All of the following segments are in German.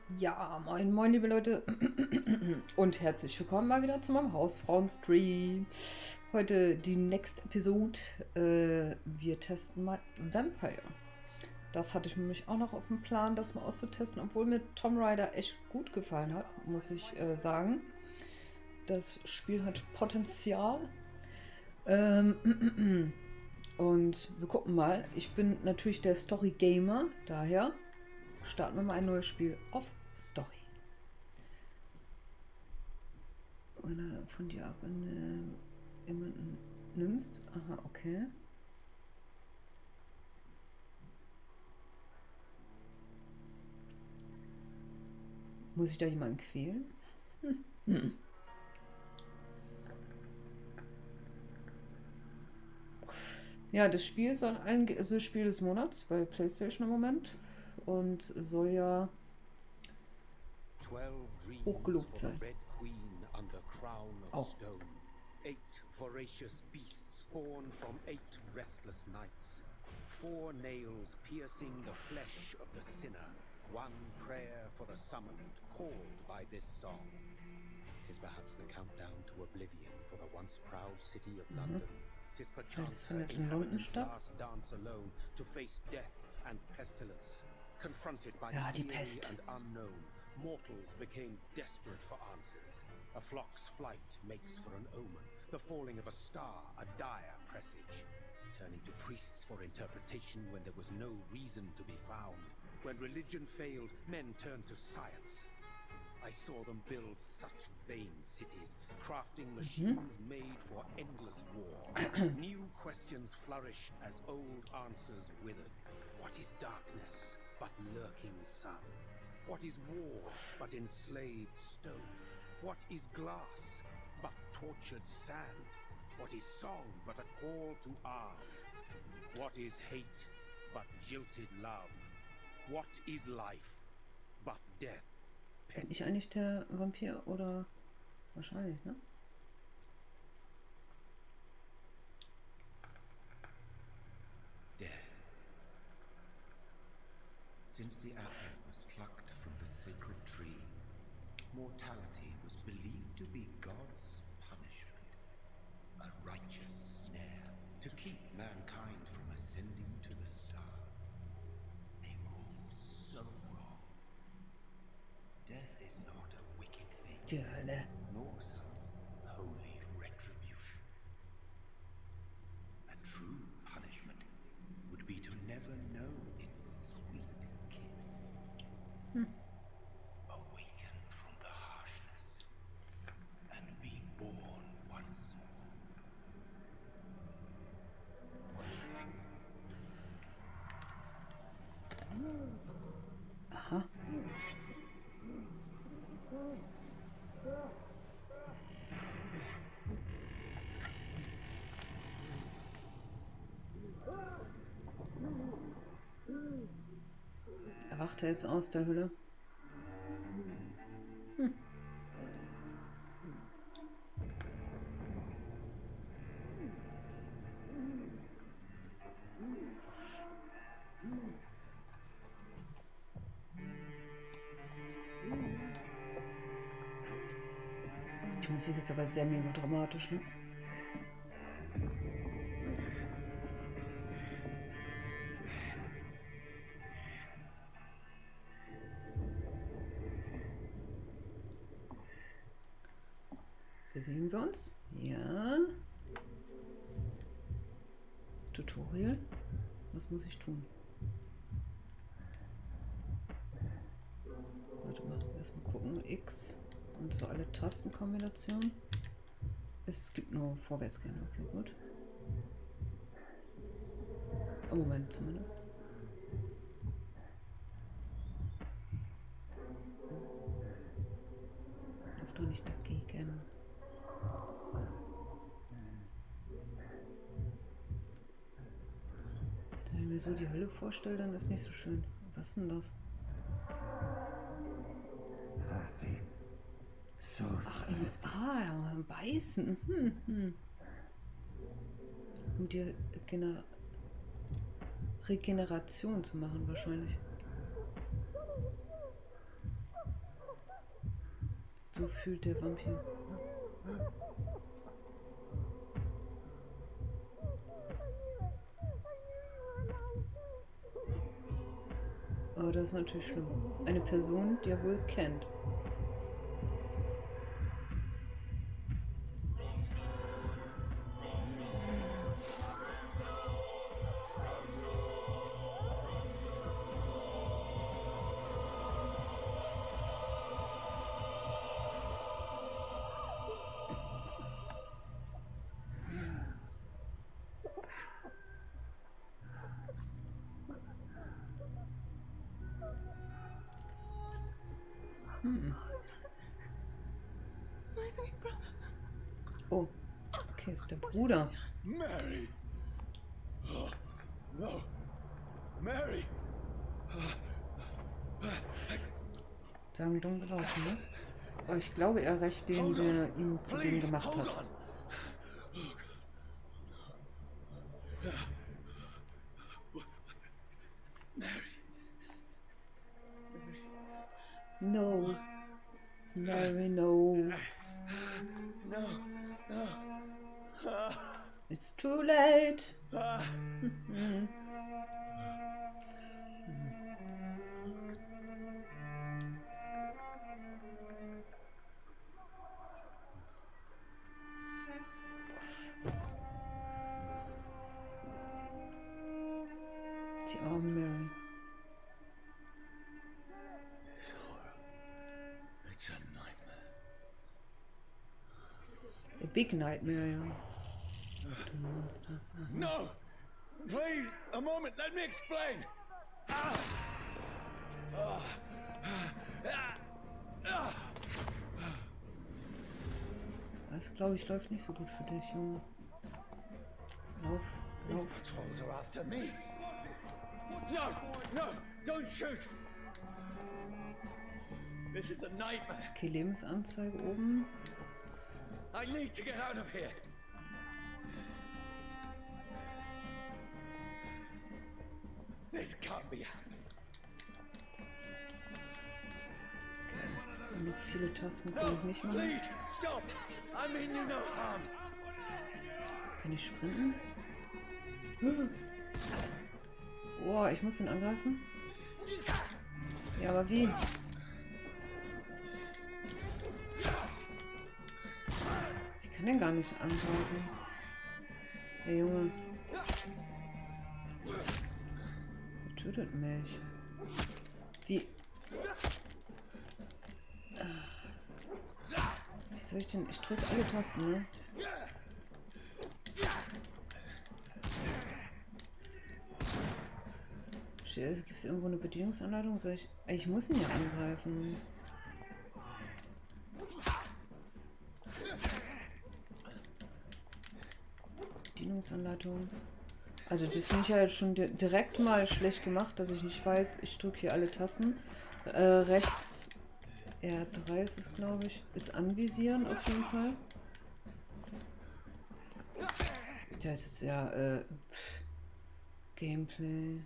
Ja, moin, moin, liebe Leute. Und herzlich willkommen mal wieder zu meinem Hausfrauen-Stream. Heute die nächste Episode. Wir testen mal Vampire. Das hatte ich nämlich auch noch auf dem Plan, das mal auszutesten, obwohl mir Tomb Raider echt gut gefallen hat, muss ich sagen. Das Spiel hat Potenzial. Und wir gucken mal. Ich bin natürlich der Story-Gamer, daher starten wir mal ein neues Spiel auf Story. Wenn er von dir ab jemanden nimmst. Aha, okay. Muss ich da jemanden quälen? Ja, das Spiel soll ist das Spiel des Monats bei PlayStation im Moment und soll ja hochgelobt sein. Oh. 8 voracious beasts born from 8 restless nights. 4 nails piercing the flesh of the sinner. 1 prayer for the summoned, called by this song. 'Tis perhaps the countdown to oblivion for the once proud city of London. 'Tis perchance her inhabitants' last dance alone to face death and pestilence. Confronted by the eerie and unknown, mortals became desperate for answers. A flock's flight makes for an omen, the falling of a star a dire presage. Turning to priests for interpretation when there was no reason to be found. When religion failed, men turned to science. I saw them build such vain cities, crafting machines made for endless war. New questions flourished as old answers withered. What is darkness but lurking sun? What is war but enslaved stone? What is glass but tortured sand? What is song but a call to arms? What is hate but jilted love? What is life but death? Bin ich eigentlich der Vampir oder wahrscheinlich, ne? Death. Since the apple was plucked from the sacred tree, mortality was believed to be God's punishment, a righteous snare to keep mankind from ascending to the stars. They were all so wrong. Death is not a wicked thing, nor some holy retribution. A true punishment would be to never know its sweet kiss. Awaken from the harshness and be born once more. Aha. Erwacht er jetzt aus der Hülle? Die Musik ist aber sehr melodramatisch, ne? Bewegen wir uns? Ja. Tutorial. Was muss ich tun? Warte mal, erstmal gucken. X und so alle Tastenkombinationen. Es gibt nur Vorwärtsgehen. Okay, gut. Im Moment zumindest. Lauf doch nicht dagegen. Wenn ich mir so die Hölle vorstelle, dann ist nicht so schön. Was ist denn das? Ach, ja, beißen. Um die Regeneration zu machen wahrscheinlich. So fühlt der Vampir. Oh, das ist natürlich schlimm. Eine Person, die er wohl kennt. Oh, okay, ist der Bruder. Mary! Oh, no! Mary! Sagen dumm gelaufen, ne? Aber ich glaube, er rächt den, der ihn zu dem gemacht hat. No. Mary, no. No, no. It's too late. Die arme Mary. This horror. It's a nightmare. A big nightmare, ja. Du Monster. Aha. No! Please, a moment, let me explain! Das, glaube ich, läuft nicht so gut für dich, Junge. Lauf, These lauf. patrols are after me. No! No! Don't shoot! This is a nightmare. Okay, Lebensanzeige oben. I need to get out of here. This can't be happening. Okay. Und noch viele Tasten kann ich nicht machen. Please, stop! I mean you no harm. Kann ich sprinten? Oh, ich muss ihn angreifen? Ja, aber wie? Ich kann den gar nicht angreifen. Hey, Junge. Er tötet mich. Wie? Wie soll ich denn? Ich drücke alle Tasten, ne? Gibt es irgendwo eine Bedienungsanleitung? Soll ich... Ich muss ihn ja angreifen. Bedienungsanleitung. Also das finde ich ja jetzt schon direkt mal schlecht gemacht, dass ich nicht weiß, ich drücke hier alle Tasten. Rechts R3 ist es, glaube ich. Ist anvisieren auf jeden Fall. Das ist ja Gameplay.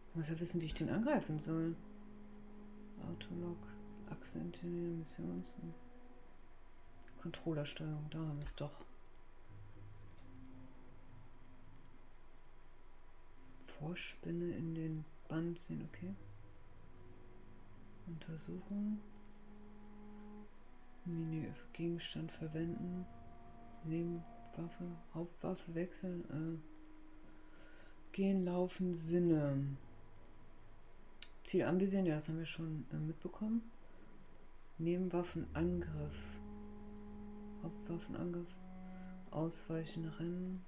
Ich muss ja wissen, wie ich den angreifen soll. Autolog, Achse interne Missions. Controllersteuerung, da haben wir es doch. Vorspinne in den Band sehen, okay. Untersuchung. Menü Gegenstand verwenden. Nebenwaffe, Hauptwaffe wechseln. Gehen, laufen, Sinne. Ziel anvisieren, ja, das haben wir schon mitbekommen. Nebenwaffenangriff. Hauptwaffenangriff. Ausweichen, rennen.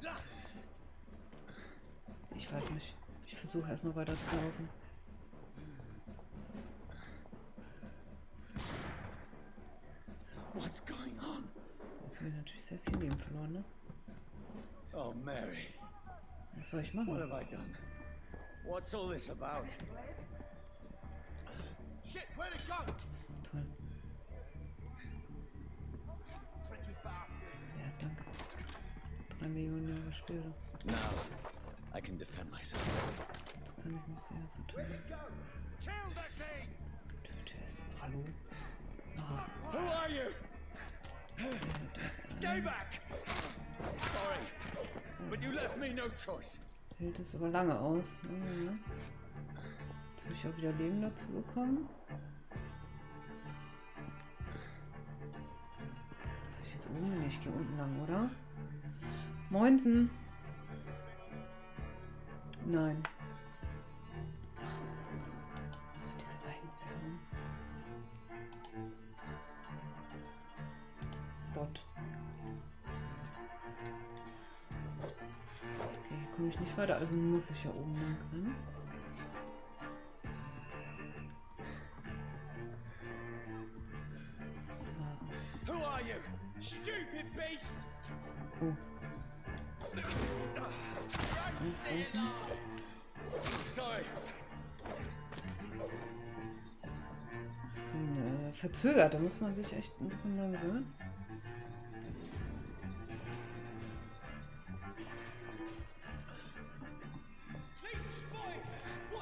Ja. Ich weiß nicht. Ich versuche erstmal weiter zu laufen. What's going on? Jetzt habe ich natürlich sehr viel Leben verloren, ne? Oh, Mary. Was soll ich What machen? have I done? What's all this about? Shit, where'd it go? Toll. Ja, danke. 3 Millionen Jahre später. No. I can defend myself. Jetzt kann ich mich sehr verteidigen. Töte es. Hallo? Ah. Who are you? Stay back! Sorry, but you left me no choice. Hält es aber lange aus. Ja. Jetzt habe ich auch wieder Leben dazu bekommen. Soll ich jetzt oben? Nee, ich gehe unten lang, oder? Moinsen! Nein. Ach, diese Eigenwerbung. Gott. Okay, hier komme ich nicht weiter, also muss ich ja oben lang rennen. Who are you? Stupid beast! Oh. Ausweichen. Sorry. Bisschen verzögert, da muss man sich echt ein bisschen dran gewöhnen.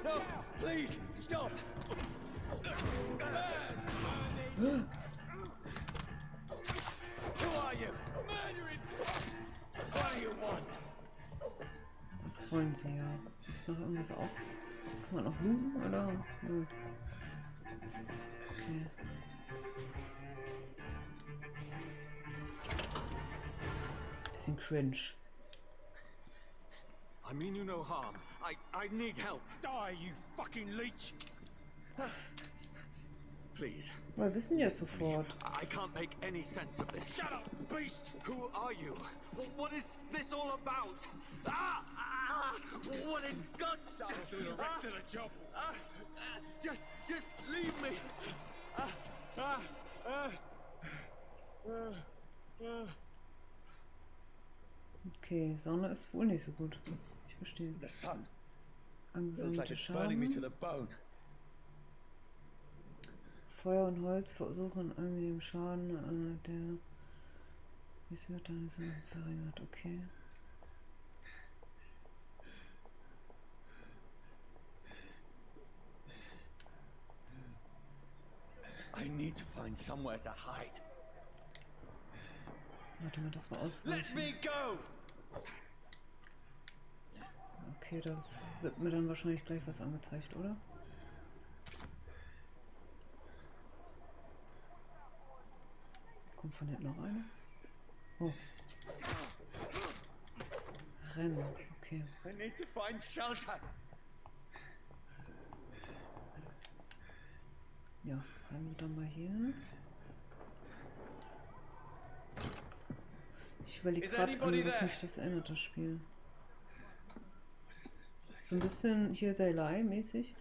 No, please, stop! Who are you? Murdering! What do you want? Was wollen sie ja? Ist noch irgendwas auf? Kann man auch looten oder? Nö. Okay. Bisschen cringe. I mean you no harm. I need help. Die, you fucking leech! Please. Woher wissen die es sofort? I can't make any sense of this. Shut up, beast! Who are you? What is this all about? What in God's name? I'll do the rest of the job. Just leave me. Okay, Sonne ist wohl nicht so gut. Ich verstehe. The sun feels like Angesammelte it's burning me to Schaden. the bone. Feuer und Holz verursachen angenehmen Schaden, der... Wie wird dann so verringert? Okay. I need to find somewhere to hide. Warte mal, das war Let me ausweichen. go! Okay, da wird mir dann wahrscheinlich gleich was angezeigt, oder? Kommt von hinten noch eine? Oh. Rennen. Okay. I need to find shelter. Ja, rennen wir dann mal hier hin. Ich überlege gerade, an was mich das erinnert, das Spiel. So ein bisschen hier Sailei-mäßig.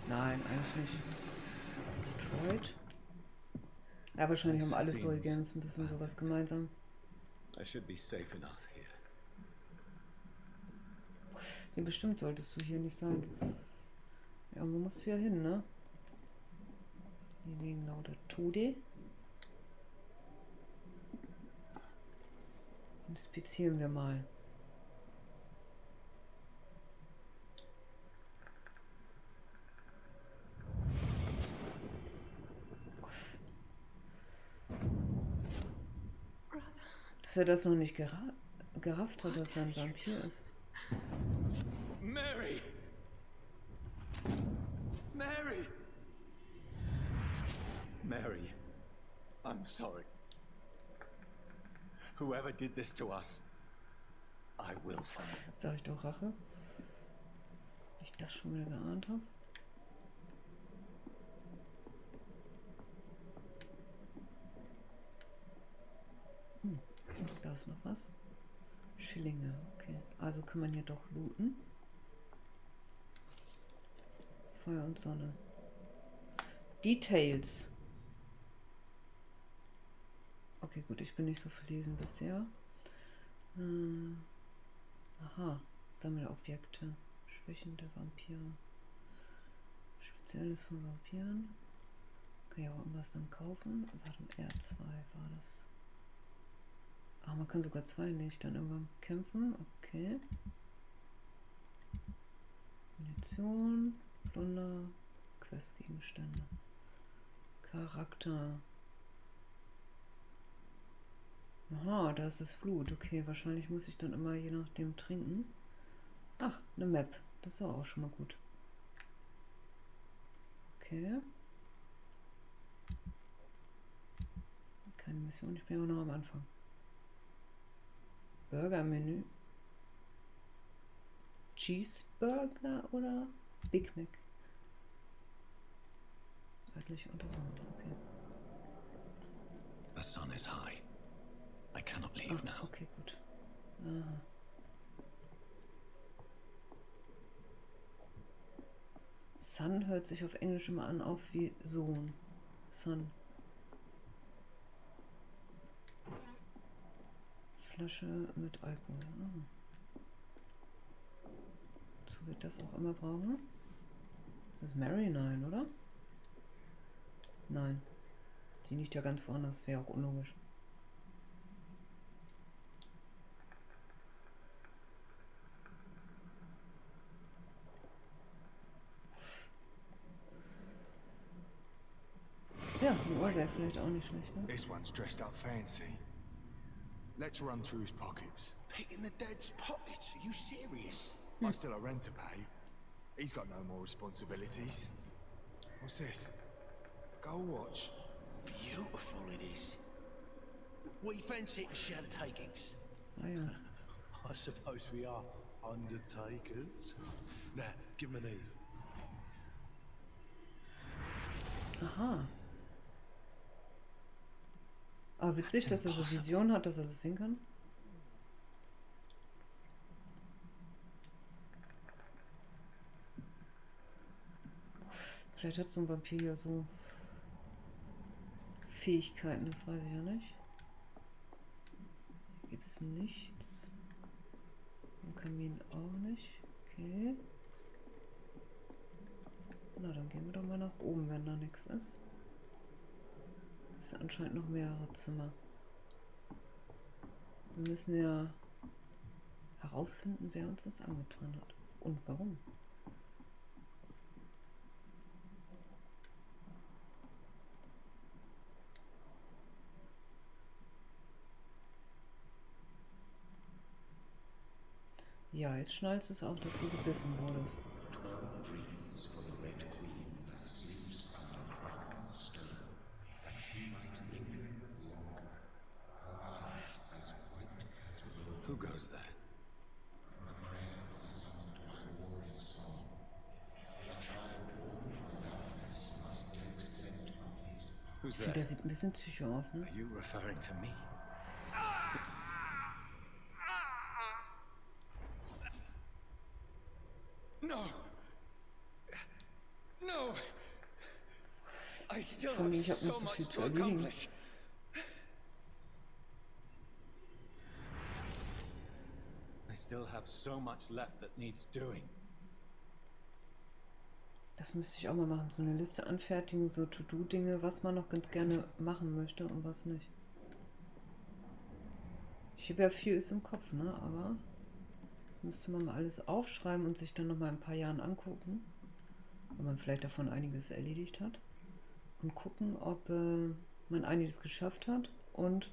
Nein, eigentlich nicht. Detroit. Ja, wahrscheinlich haben alle Story Games ein bisschen sowas gemeinsam. I should be safe enough here. Ja, bestimmt solltest du hier nicht sein. Ja, wo musst du ja hin, ne? Hier liegen lauter Tode. Inspizieren wir mal. Dass er das noch nicht gerafft hat, dass er ein Vampir ist. Mary! Mary! Mary, I'm sorry. Whoever did this to us, I will find them. Sag ich doch Rache? Ich das schon wieder geahnt habe. Da ist noch was. Schillinge, okay. Also kann man hier doch looten. Feuer und Sonne. Details. Okay, gut, ich bin nicht so verlesen, wisst ihr ja. Aha, Sammelobjekte. Schwächen der Vampire. Spezielles von Vampiren. Kann ich auch irgendwas dann kaufen? Warte, R2 war das. Ah, man kann sogar zwei nicht dann irgendwann kämpfen. Okay. Munition, Plunder, Questgegenstände. Charakter. Aha, da ist das Blut. Okay, wahrscheinlich muss ich dann immer je nachdem trinken. Ach, eine Map. Das ist auch schon mal gut. Okay. Keine Mission, ich bin ja auch noch am Anfang. Burger-Menü. Cheeseburger oder Big Mac? Örtliche Untersuchung, okay. The sun is high. I cannot leave now. Okay, gut. Aha. Sun hört sich auf Englisch immer an, auch wie Sohn. Sun. Flasche mit Alkohol. Ah. Wozu wird das auch immer brauchen? Das ist Mary? Nein, oder? Nein. Die liegt ja ganz woanders. Wäre auch unlogisch. Ja, eine Uhr wäre vielleicht auch nicht schlecht, ne? This one's dressed up fancy. Let's run through his pockets. Picking the dead's pockets? Are you serious? I've still a rent to pay. He's got no more responsibilities. What's this? Gold watch. Beautiful it is. We fancy it, share the takings. Ah ja. I suppose we are undertakers. Now, give him an Eve. Aha. Aber witzig, dass er so Visionen hat, dass er das sehen kann. Vielleicht hat so ein Vampir ja so Fähigkeiten, das weiß ich ja nicht. Hier gibt es nichts. Im Kamin auch nicht. Okay. Na, dann gehen wir doch mal nach oben, wenn da nichts ist. Es sind anscheinend noch mehrere Zimmer. Wir müssen ja herausfinden, wer uns das angetan hat. Und warum. Ja, jetzt schnallst du es auch, dass du gebissen wurdest. Who goes there? Who's Ich finde, der sieht ein bisschen psycho aus, ne? Are you referring to me? No! No! I still Von have mir, ich habe noch so so viel much zu to erledigen. accomplish. I still have so much left that needs doing. Das müsste ich auch mal machen. So eine Liste anfertigen, so To-Do-Dinge, was man noch ganz gerne machen möchte und was nicht. Ich habe ja vieles im Kopf, ne? Aber das müsste man mal alles aufschreiben und sich dann noch mal in ein paar Jahren angucken. Wenn man vielleicht davon einiges erledigt hat. Und gucken, ob man einiges geschafft hat und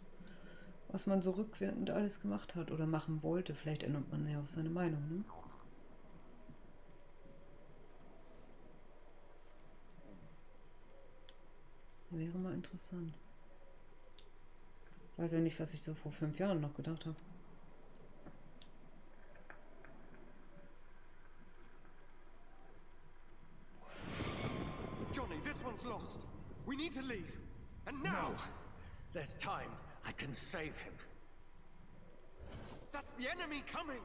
was man so rückwirkend alles gemacht hat oder machen wollte. Vielleicht ändert man ja auch seine Meinung, ne? Wäre mal interessant. Ich weiß ja nicht, was ich so vor 5 Jahren noch gedacht habe. Johnny, this one's lost. We need to leave. And now! No. There's time. I can save him. That's the enemy coming!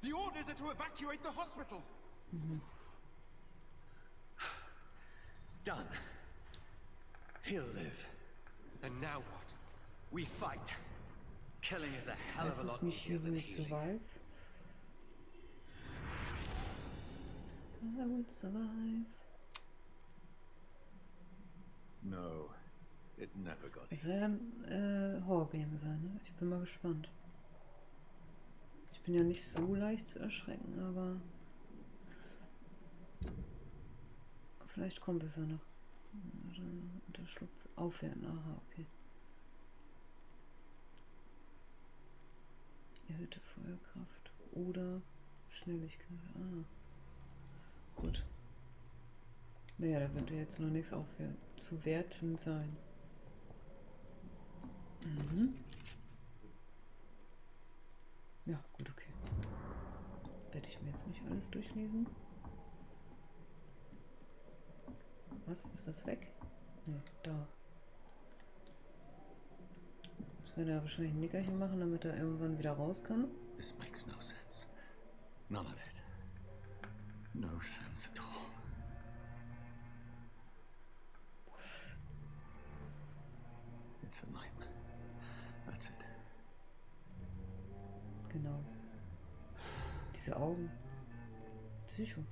The orders are to evacuate the hospital! Done. He'll live. And now what? We fight. Killing is a hell of a lot easier than healing. Survive. I would survive. No. It never got Es soll ja ein Horror-Game sein, ne? Ich bin mal gespannt. Ich bin ja nicht so leicht zu erschrecken, aber vielleicht kommt es ja noch. Der Schlupf aufhören. Aha, okay. Erhöhte Feuerkraft oder Schnelligkeit. Ah, gut. Naja, da wird jetzt noch nichts zu werten sein. Mhm. Ja, gut, okay. Werde ich mir jetzt nicht alles durchlesen? Was? Ist das weg? Ne, da. Jetzt wird er wahrscheinlich ein Nickerchen machen, damit er irgendwann wieder raus kann. This makes no sense. None of it. No sense at all. It's a nightmare. That's it. Genau. Diese Augen. Psycho.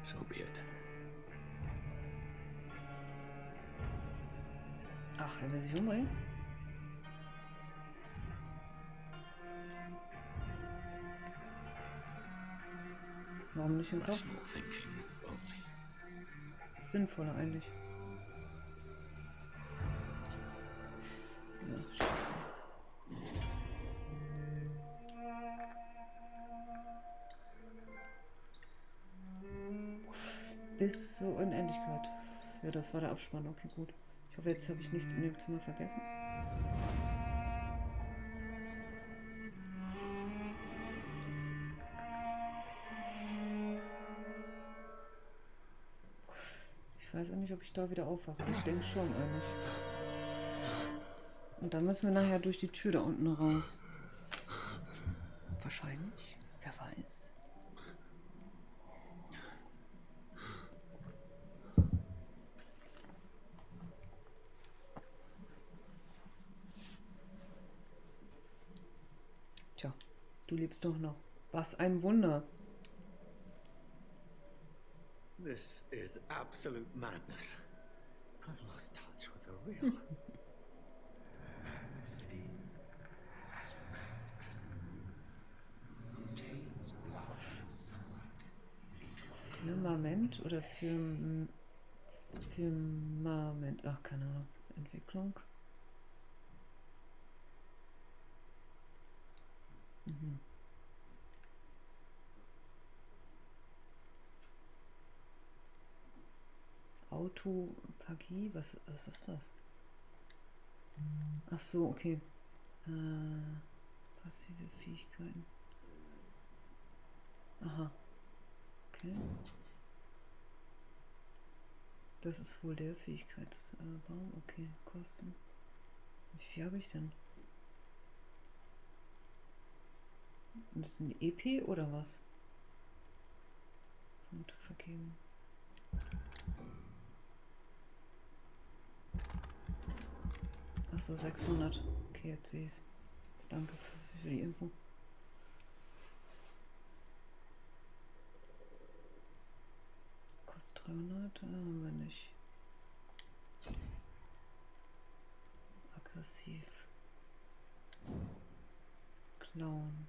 So be it. Ach, er will sich umbringen? Warum nicht im Kopf? Rational thinking only. Ist sinnvoller eigentlich. Ja, scheiße. Bis zur Unendlichkeit. Ja, das war der Abspann. Okay, gut. Ich hoffe, jetzt habe ich nichts in dem Zimmer vergessen. Ich weiß auch nicht, ob ich da wieder aufwache. Ich denke schon eigentlich. Und dann müssen wir nachher durch die Tür da unten raus. Wahrscheinlich. Wer weiß. Tja, du lebst doch noch. Was ein Wunder. This is absolute madness. I've lost touch with the real. Madness it is. As mad as the moon. James blood is sunlight. Firmament oder Firmament. Ach, keine Ahnung. Entwicklung. Mhm. Autopagie? Was ist das? Ach so, okay. Passive Fähigkeiten. Aha. Okay. Das ist wohl der Fähigkeitsbaum. Okay, Kosten. Wie viel habe ich denn? Und das ist ein EP oder was? Punkte vergeben. Achso, 600. Okay, jetzt sehe ich es. Danke für die Info. Kostet 300. Haben wir nicht. Aggressiv. Klauen.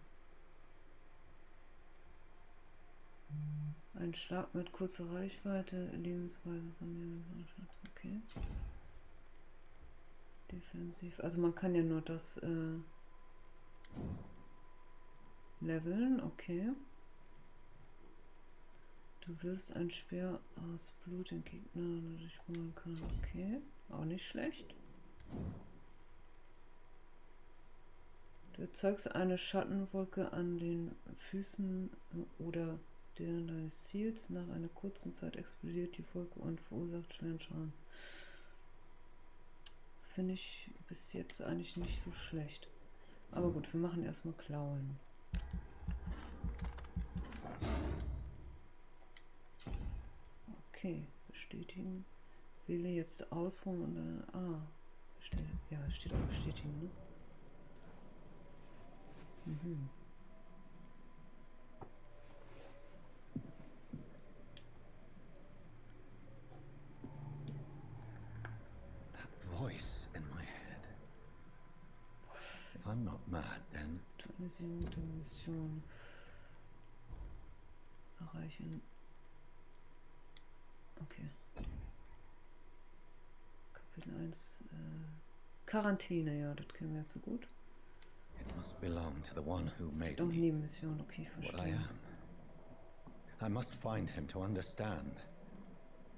Ein Schlag mit kurzer Reichweite, Lebensweise von mir. Okay. Defensiv. Also man kann ja nur das leveln. Okay. Du wirst ein Speer aus Blut den Gegner dadurch holen können. Okay. Auch nicht schlecht. Du erzeugst eine Schattenwolke an den Füßen oder der deines Ziels. Nach einer kurzen Zeit explodiert die Wolke und verursacht schweren Schaden. Finde ich bis jetzt eigentlich nicht so schlecht. Aber gut, wir machen erstmal Klauen. Okay, bestätigen. Wähle jetzt ausruhen und dann. Ja, steht auch bestätigen, ne? Mhm. That voice in my head. If I'm not mad, then Aktualisierung der Mission. Erreichen. Okay. Kapitel 1. Quarantäne, ja, das kennen wir jetzt so gut. it must belong to the one who Es made gibt auch me Nebenmissionen, okay, ich what I verstehe. am. I must find him to understand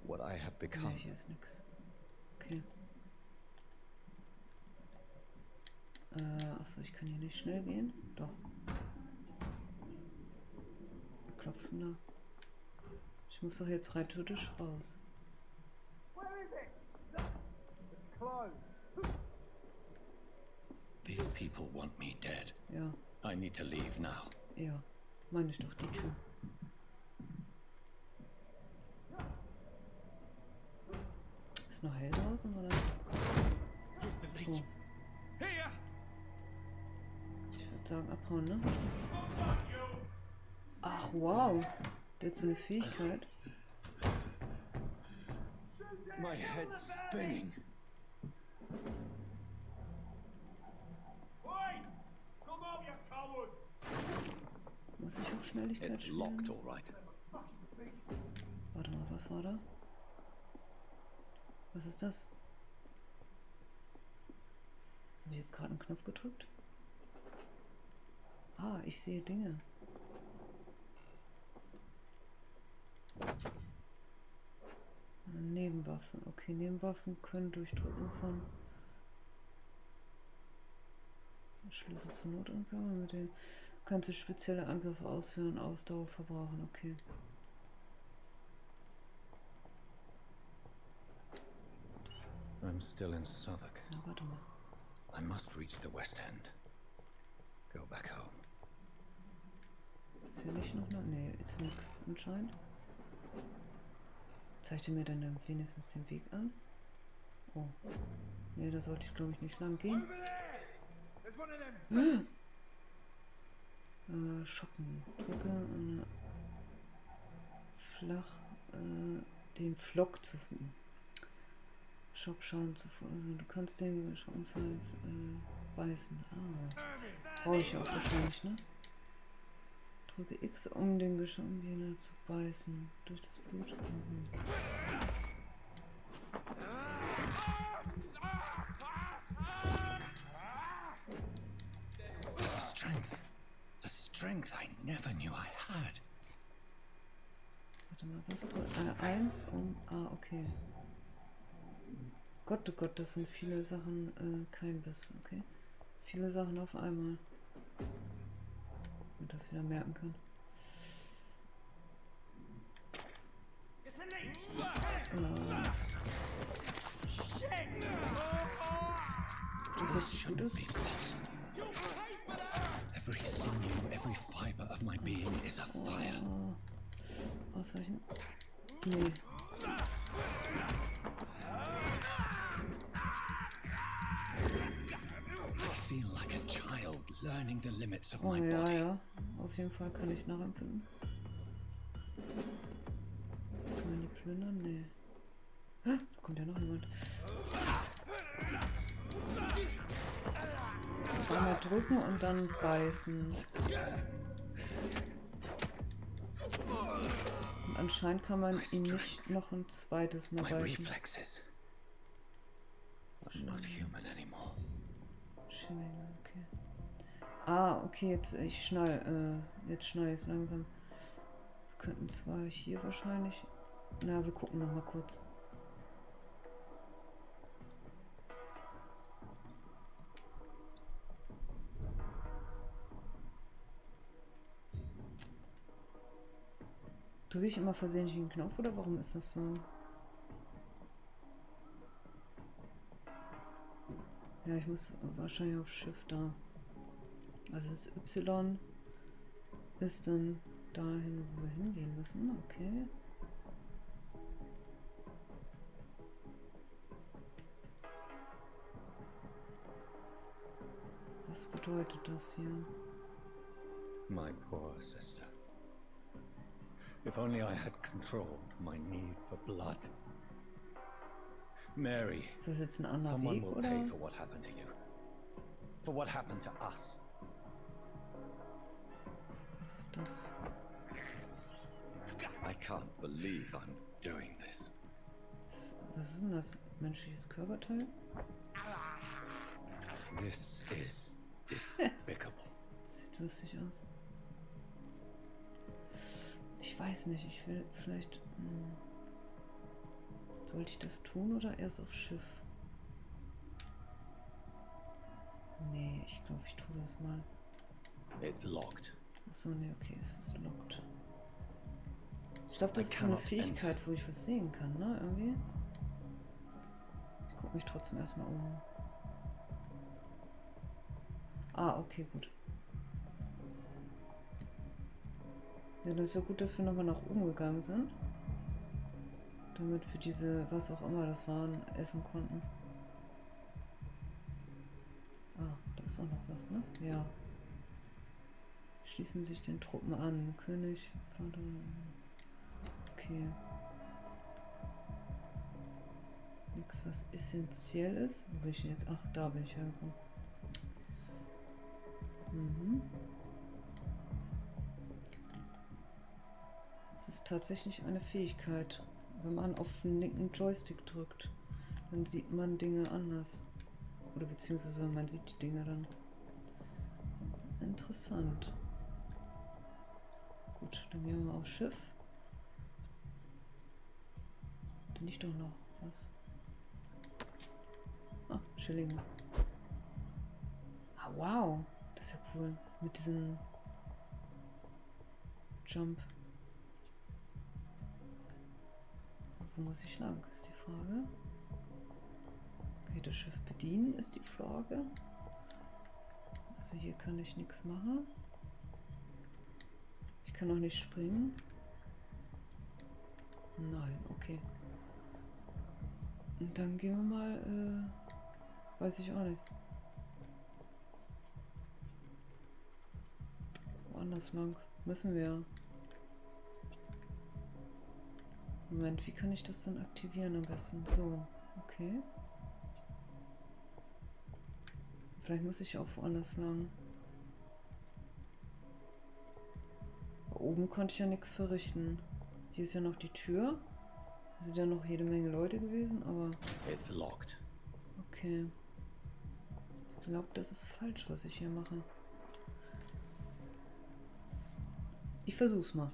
what I have Ne, become. hier ist nix. Okay. Achso, ich kann hier nicht schnell gehen. Doch. Klopfen da. Ich muss doch jetzt rein theoretisch raus. These people want me dead. Ja, I need to leave now. ja. Meine ich doch die Tür. Ist noch hell draußen, oder? Here's the Oh. leech. Here! Ich würde sagen abhauen, ne? Ach, wow. Der hat so eine Fähigkeit. My head's spinning. Muss ich auf Schnelligkeit It's locked, spielen? all right. Warte mal, was war da? Was ist das? Habe ich jetzt gerade einen Knopf gedrückt? Ah, ich sehe Dinge. Nebenwaffen. Okay, Nebenwaffen können durch Drücken von Schlüssel zur Notangriffe. Mit denen kannst du spezielle Angriffe ausführen, Ausdauer verbrauchen. Okay. I'm still in Southwark. Ja, warte mal. I must reach the West End. Go back home. Ist hier nicht noch eine? Nee, ist nix anscheinend. Zeigt er mir dann wenigstens den Weg an? Oh. Nee, da sollte ich glaube ich nicht lang gehen. There's one of them. Schocken. Drücke flach den Flock zu Schockschaden zu also du kannst den Schockenfall beißen. Ah. Brauche ich auch wahrscheinlich, ne? Drücke X, um den Geschockenjäger zu beißen. Durch das Blut. Mhm. The strength I never knew I had. Warte mal, was drückt? 1 um. Ah, okay. Gott, oh Gott, das sind viele Sachen, kein Biss, okay. Viele Sachen auf einmal. Und das wieder merken kann. Das jetzt so gut ist. Every sinew, every fiber of my being is afire. Ausweichen. Nee. I feel like a child learning the limits of Oh my ja, body. ja. Auf jeden Fall kann ich nachempfinden. Kann man die plündern? Nee. Da kommt ja noch jemand. Zweimal drücken und dann beißen. Und anscheinend kann man ihn nicht noch ein zweites Mal My beißen. reflexes are not human anymore. Schilling, okay. Ah, okay, jetzt ich schnall ich es langsam. Wir könnten zwar hier wahrscheinlich. Na, wir gucken noch mal kurz. Drücke ich immer versehentlich den Knopf oder warum ist das so? Ja, ich muss wahrscheinlich auf Shift da. Also das Y ist dann dahin, wo wir hingehen müssen. Okay. Was bedeutet das hier? My poor sister. If only I had controlled my need for blood. Mary, Ist das jetzt ein anderer someone Weg, will oder? pay for what happened to you. For what happened to us. Was ist das? I can't believe I'm doing this. Was ist denn das? Menschliches Körperteil? This is despicable. Das sieht lustig aus. Ich weiß nicht, ich will vielleicht... sollte ich das tun oder erst aufs Schiff? Nee, ich glaube, ich tue das mal. It's locked. Achso, nee, okay, es ist locked. Ich glaube, das I ist so eine cannot Fähigkeit, wo ich was sehen kann, ne? Irgendwie. Ich gucke mich trotzdem erstmal um. Ah, okay, gut. Ja, das ist ja gut, dass wir nochmal nach oben gegangen sind. Damit wir diese, was auch immer das waren, essen konnten. Ah, da ist auch noch was, ne? Ja. Schließen sich den Truppen an. König, Vater. Okay. Nichts, was essentiell ist. Wo bin ich denn jetzt? Ach, da bin ich hergekommen. Mhm. Es ist tatsächlich eine Fähigkeit. Wenn man auf den linken Joystick drückt, dann sieht man Dinge anders. Oder beziehungsweise man sieht die Dinge dann. Interessant. Gut, dann gehen wir mal aufs Schiff. Da liegt doch noch was. Ah, Schillinge. Ah, wow. Das ist ja cool. Mit diesem Jump. Wo muss ich lang, ist die Frage. Okay, das Schiff bedienen ist die Frage. Also hier kann ich nichts machen. Ich kann auch nicht springen. Nein, okay. Und dann gehen wir mal, weiß ich auch nicht. Woanders lang. Müssen wir. Moment, wie kann ich das dann aktivieren am besten? So, okay. Vielleicht muss ich auch woanders lang. Da oben konnte ich ja nichts verrichten. Hier ist ja noch die Tür. Da sind ja noch jede Menge Leute gewesen, aber... It's locked. Okay. Ich glaube, das ist falsch, was ich hier mache. Ich versuch's mal.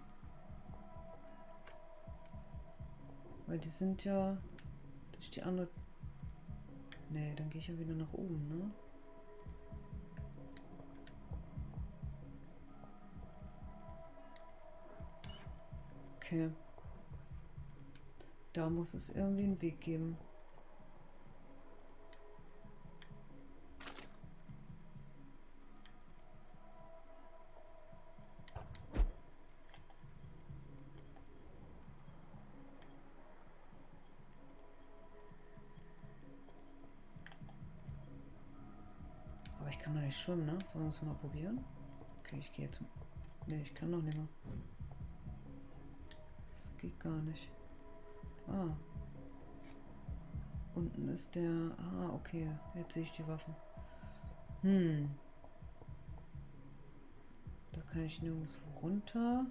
Weil die sind ja durch die andere... Nee, dann gehe ich ja wieder nach oben, ne? Okay. Da muss es irgendwie einen Weg geben. Aber ich kann doch nicht schwimmen, ne? Sollen wir es mal probieren? Okay, ich gehe jetzt... Ne, ich kann noch nicht mehr. Das geht gar nicht. Ah. Unten ist der... Ah, okay. Jetzt sehe ich die Waffen. Da kann ich nirgends runter.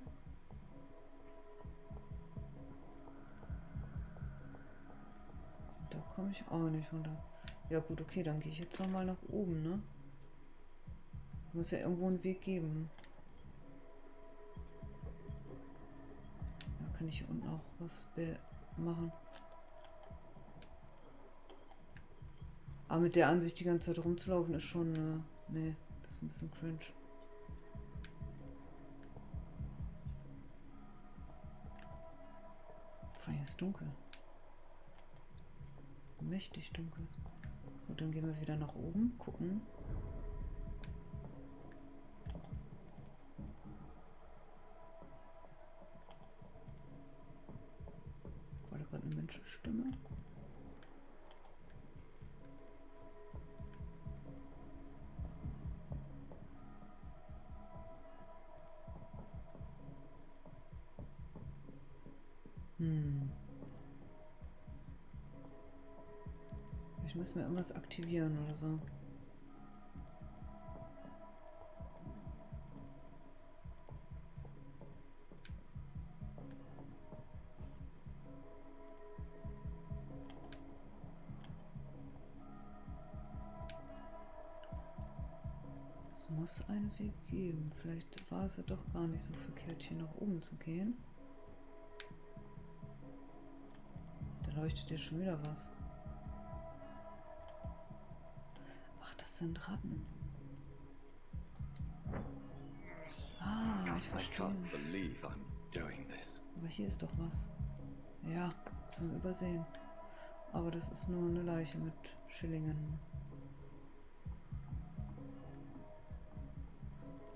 Da komme ich auch nicht runter. Ja gut, okay, dann gehe ich jetzt nochmal nach oben, ne? Muss ja irgendwo einen Weg geben. Da kann ich hier unten auch was machen. Aber mit der Ansicht die ganze Zeit rumzulaufen ist schon... nee, das ist ein bisschen cringe. Vor allem ist es dunkel. Mächtig dunkel. Gut, dann gehen wir wieder nach oben, gucken. War da gerade eine Menschenstimme? Ich muss mir irgendwas aktivieren oder so. Es muss einen Weg geben. Vielleicht war es ja doch gar nicht so verkehrt, hier nach oben zu gehen. Da leuchtet ja schon wieder was. Ach, das sind Ratten. Ah, ich verstehe. Aber hier ist doch was. Ja, zum Übersehen. Aber das ist nur eine Leiche mit Schillingen.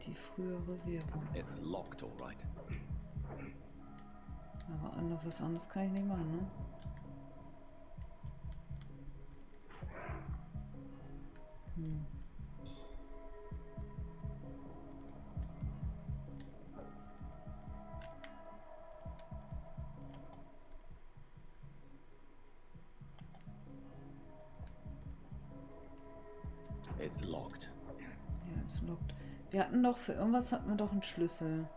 Die frühere Währung. It's locked, all right. Aber was anderes kann ich nicht machen, ne? It's locked. Ja, es lockt. Wir hatten doch, für irgendwas hatten wir doch einen Schlüssel.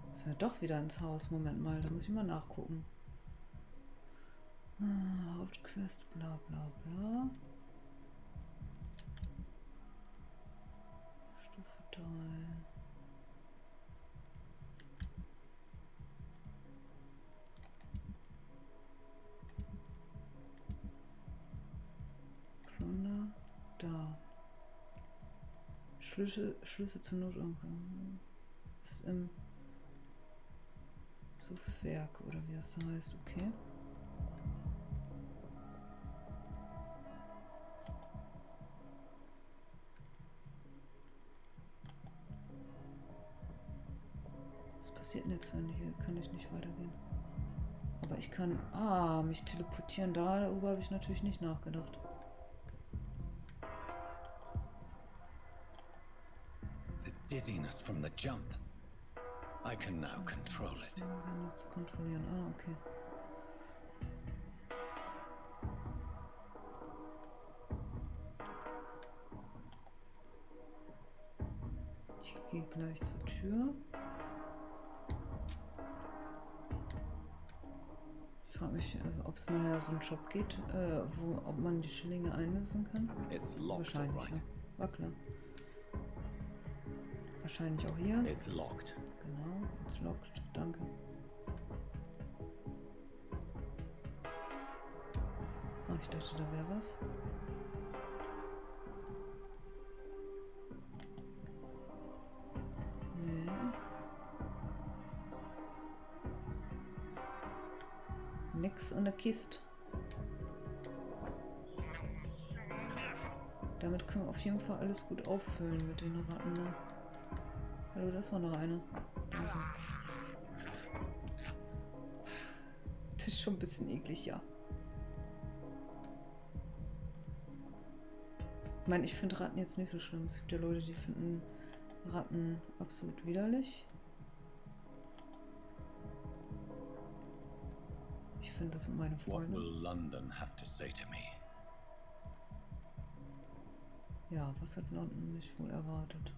Müssen wir doch wieder ins Haus. Moment mal, da muss ich mal nachgucken. Hauptquest, bla bla bla. Stufe 3. Plunder, da. Schlüssel zur Not ist im Werk oder wie es da heißt, okay. Was passiert denn jetzt, wenn hier kann ich nicht weitergehen? Aber ich kann mich teleportieren. Darüber habe ich natürlich nicht nachgedacht. Dizziness from the jump. I can now control it. Ich kann jetzt kontrollieren. Okay. Ich gehe gleich zur Tür. Ich frage mich, ob es nachher so einen Shop geht, ob man die Schillinge einlösen kann. Wahrscheinlich, ja. War klar. Wahrscheinlich auch hier. It's locked. Genau, it's locked. Danke. Ich dachte, da wäre was. Nee. Nix an der Kiste. Damit können wir auf jeden Fall alles gut auffüllen mit den Ratten. Ne? Hallo, da ist noch eine. Danke. Das ist schon ein bisschen eklig, ja. Ich meine, ich finde Ratten jetzt nicht so schlimm. Es gibt ja Leute, die finden Ratten absolut widerlich. Ich finde, das sind meine Freunde. What will London have to say to me? Ja, was hat London mich wohl erwartet?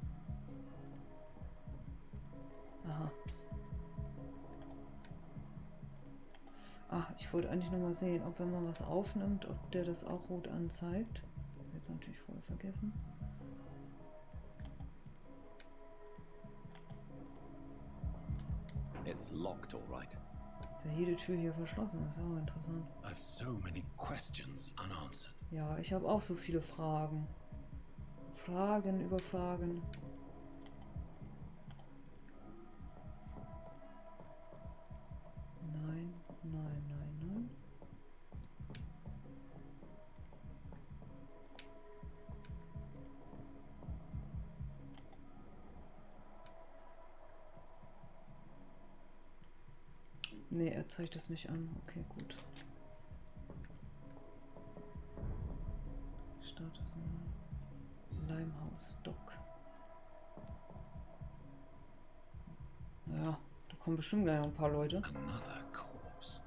Aha. Ach, ich wollte eigentlich noch mal sehen, ob wenn man was aufnimmt, ob der das auch rot anzeigt. Jetzt natürlich voll vergessen. It's locked, all right. Ist ja jede Tür hier verschlossen, ist auch interessant. I've so many questions unanswered. Ja, ich habe auch so viele Fragen. Fragen über Fragen. Nein, nein, nein, nein. Nee, er zeigt das nicht an. Okay, gut. Status Leimhaus-Dock. Ja, da kommen bestimmt gleich noch ein paar Leute. Another corpse.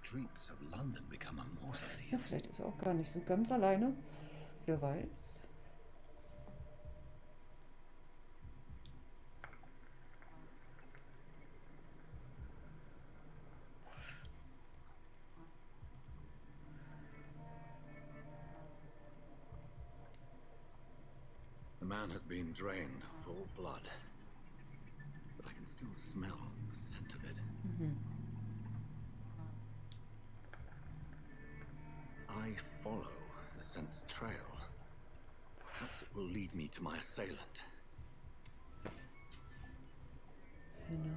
streets of London become a mausoleum. Ja, vielleicht ist er auch gar nicht so ganz alleine. Wer weiß. The man has been drained of all blood, but I can still smell the scent of it. I follow the scent's trail. Perhaps it will lead me to my assailant. Sinne.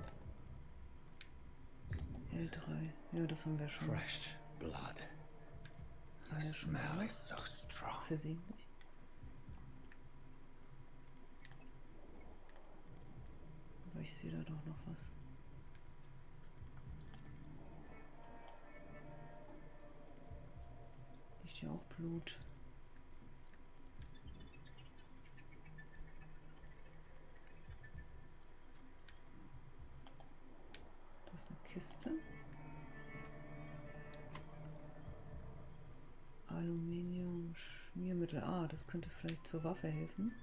L3. Ja, das haben wir schon. Fresh blood. The smell is so strong. Versehentlich. Aber ich sehe da doch noch was. Liegt hier auch Blut. Da ist eine Kiste. Aluminium, Schmiermittel. Ah, das könnte vielleicht zur Waffe helfen.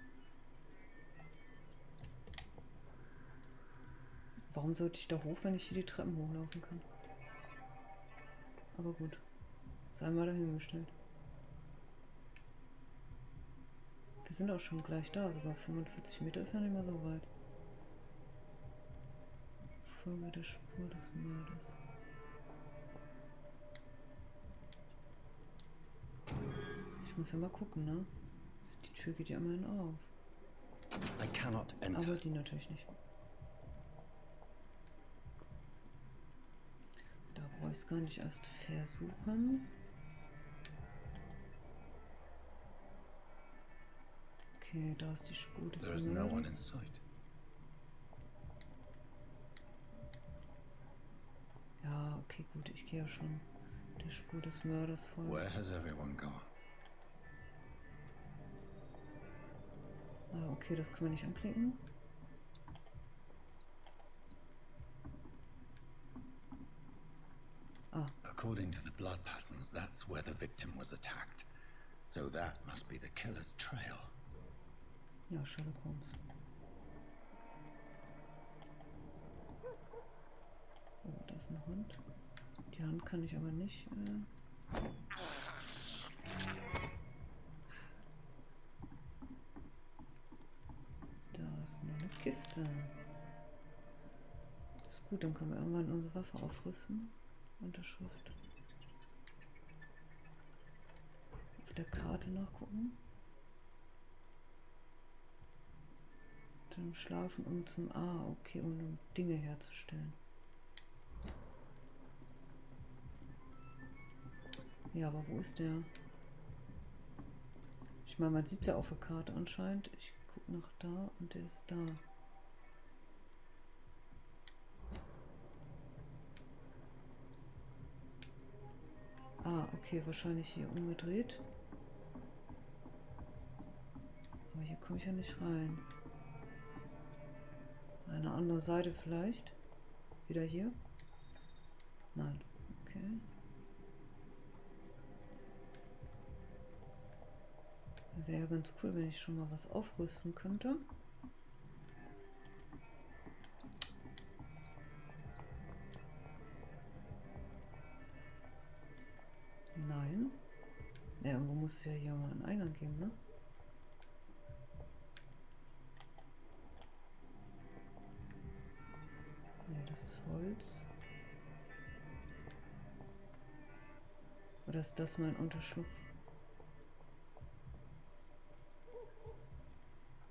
Warum sollte ich da hoch, wenn ich hier die Treppen hochlaufen kann? Aber gut. Sei mal dahingestellt. Wir sind auch schon gleich da. Sogar 45 Meter ist ja nicht mehr so weit. Folge der Spur des Mordes. Ich muss ja mal gucken, ne? Die Tür geht ja immerhin auf. I cannot enter. Aber die natürlich nicht. Da brauche ich es gar nicht erst versuchen. Okay, da ist die Spur des There is no one in Mordes. sight. Ja, okay, gut. Ich gehe ja schon der Spur des Mörders folgen. Where has everyone gone? Ah, okay, das können wir nicht anklicken. Ah, According to the blood patterns, that's where the victim was attacked. So that must be the killer's trail. ja, Sherlock Holmes. Oh, da ist ein Hund. Die Hand kann ich aber nicht. Da ist noch eine Kiste. Das ist gut, dann können wir irgendwann unsere Waffe aufrüsten. Unterschrift. Auf der Karte nachgucken. Dann schlafen, um zum... Ah, okay, um Dinge herzustellen. Ja, aber wo ist der? Ich meine, man sieht es ja auf der Karte anscheinend. Ich gucke nach da und der ist da. Ah, okay, wahrscheinlich hier umgedreht. Aber hier komme ich ja nicht rein. Eine andere Seite vielleicht. Wieder hier? Nein. Okay. Wäre ja ganz cool, wenn ich schon mal was aufrüsten könnte. Nein. Ja, irgendwo muss es ja hier mal einen Eingang geben, ne? Ne, das ist Holz. Oder ist das mein Unterschlupf?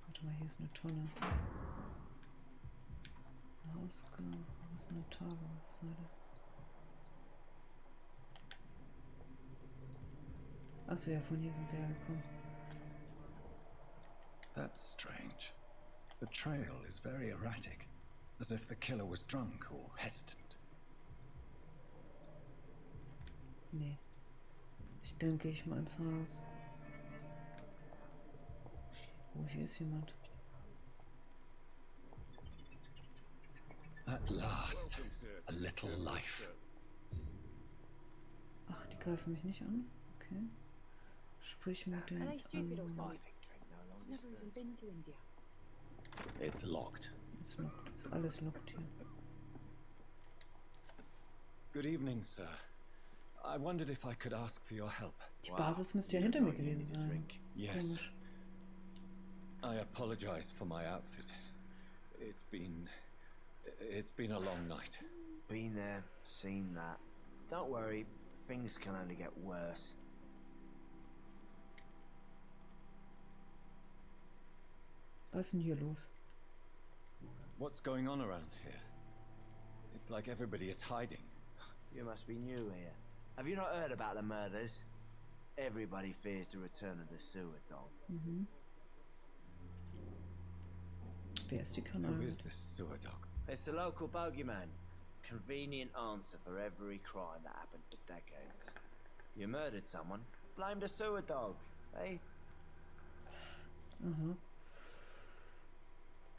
Warte mal, hier ist eine Tonne. Ausgang, was ist eine Tageseite? Achso, ja, von hier sind wir hergekommen. That's strange. The trail is very erratic, as if the killer was drunk or hesitant. Nee. Ich denke, ich mal ins Haus. Oh, hier ist jemand. At last, a little life. Ach, die greifen mich nicht an. Okay. Sprich mit den... Are they stupid or I something? think drink no I've longer never even stirs. been to India. It's locked. Ist lockt. Ist alles lockt hier. Good evening, sir. I wondered if I could ask for your help. Die Basis müsste ja hinter mir gewesen sein. Yes. Komisch. I apologize for my outfit. It's been a long night. Been there, seen that. Don't worry, things can only get worse. Was ist denn hier los? What's going on around here? It's like everybody is hiding. You must be new here. Have you not heard about the murders? Everybody fears the return of the sewer dog. Mhm. Wer ist die Who Kanal? is this sewer dog? It's the local bogeyman. Convenient answer for every crime that happened for decades. You murdered someone, blame the sewer dog, eh? Aha.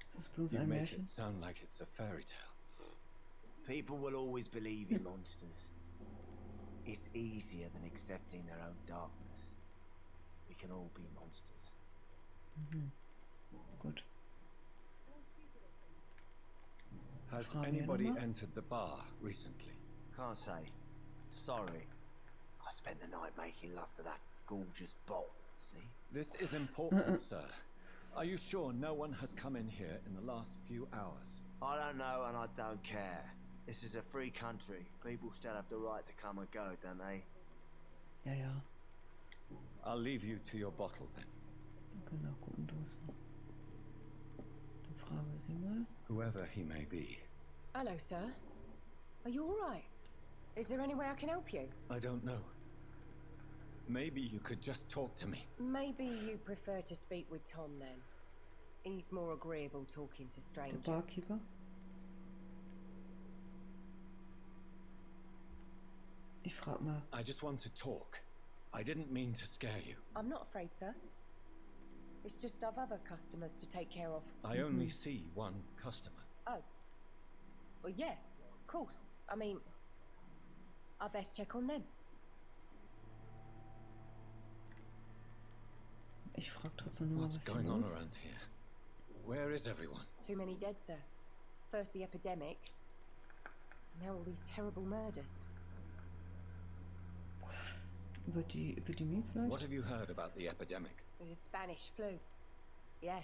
Ist das bloß You ein make Märchen? it sound like it's a fairy tale. People will always believe in monsters. It's easier than accepting their own darkness. We can all be monsters. Mhm. Gut. Has Fragen wir anybody nochmal? entered the bar recently? Can't say. Sorry. I spent the night making love to that gorgeous bot, see? This is important, sir. Are you sure no one has come in here in the last few hours? I don't know and I don't care. This is a free country. People still have the right to come and go, don't they? Ja, ja. I'll leave you to your bottle then. Genau, guten Durst. Dann fragen wir sie mal. Whoever he may be. Hello, sir. Are you all right? Is there any way I can help you? I don't know. Maybe you could just talk to me. Maybe you prefer to speak with Tom then. He's more agreeable talking to Der strangers. Barkeeper. Ich frag mal. I just want to talk. I didn't mean to scare you. I'm not afraid, sir. It's just I've other customers to take care of. I only see one customer. Oh. Well, yeah, of course. I mean, I best check on them. Ich frag trotzdem nur mal, What's was hier going on los ist. around here? Where is everyone? Too many dead, sir. First the epidemic, now all these terrible murders. Über die Epidemie vielleicht? What have you heard about the epidemic? There's a Spanish flu. Yeah,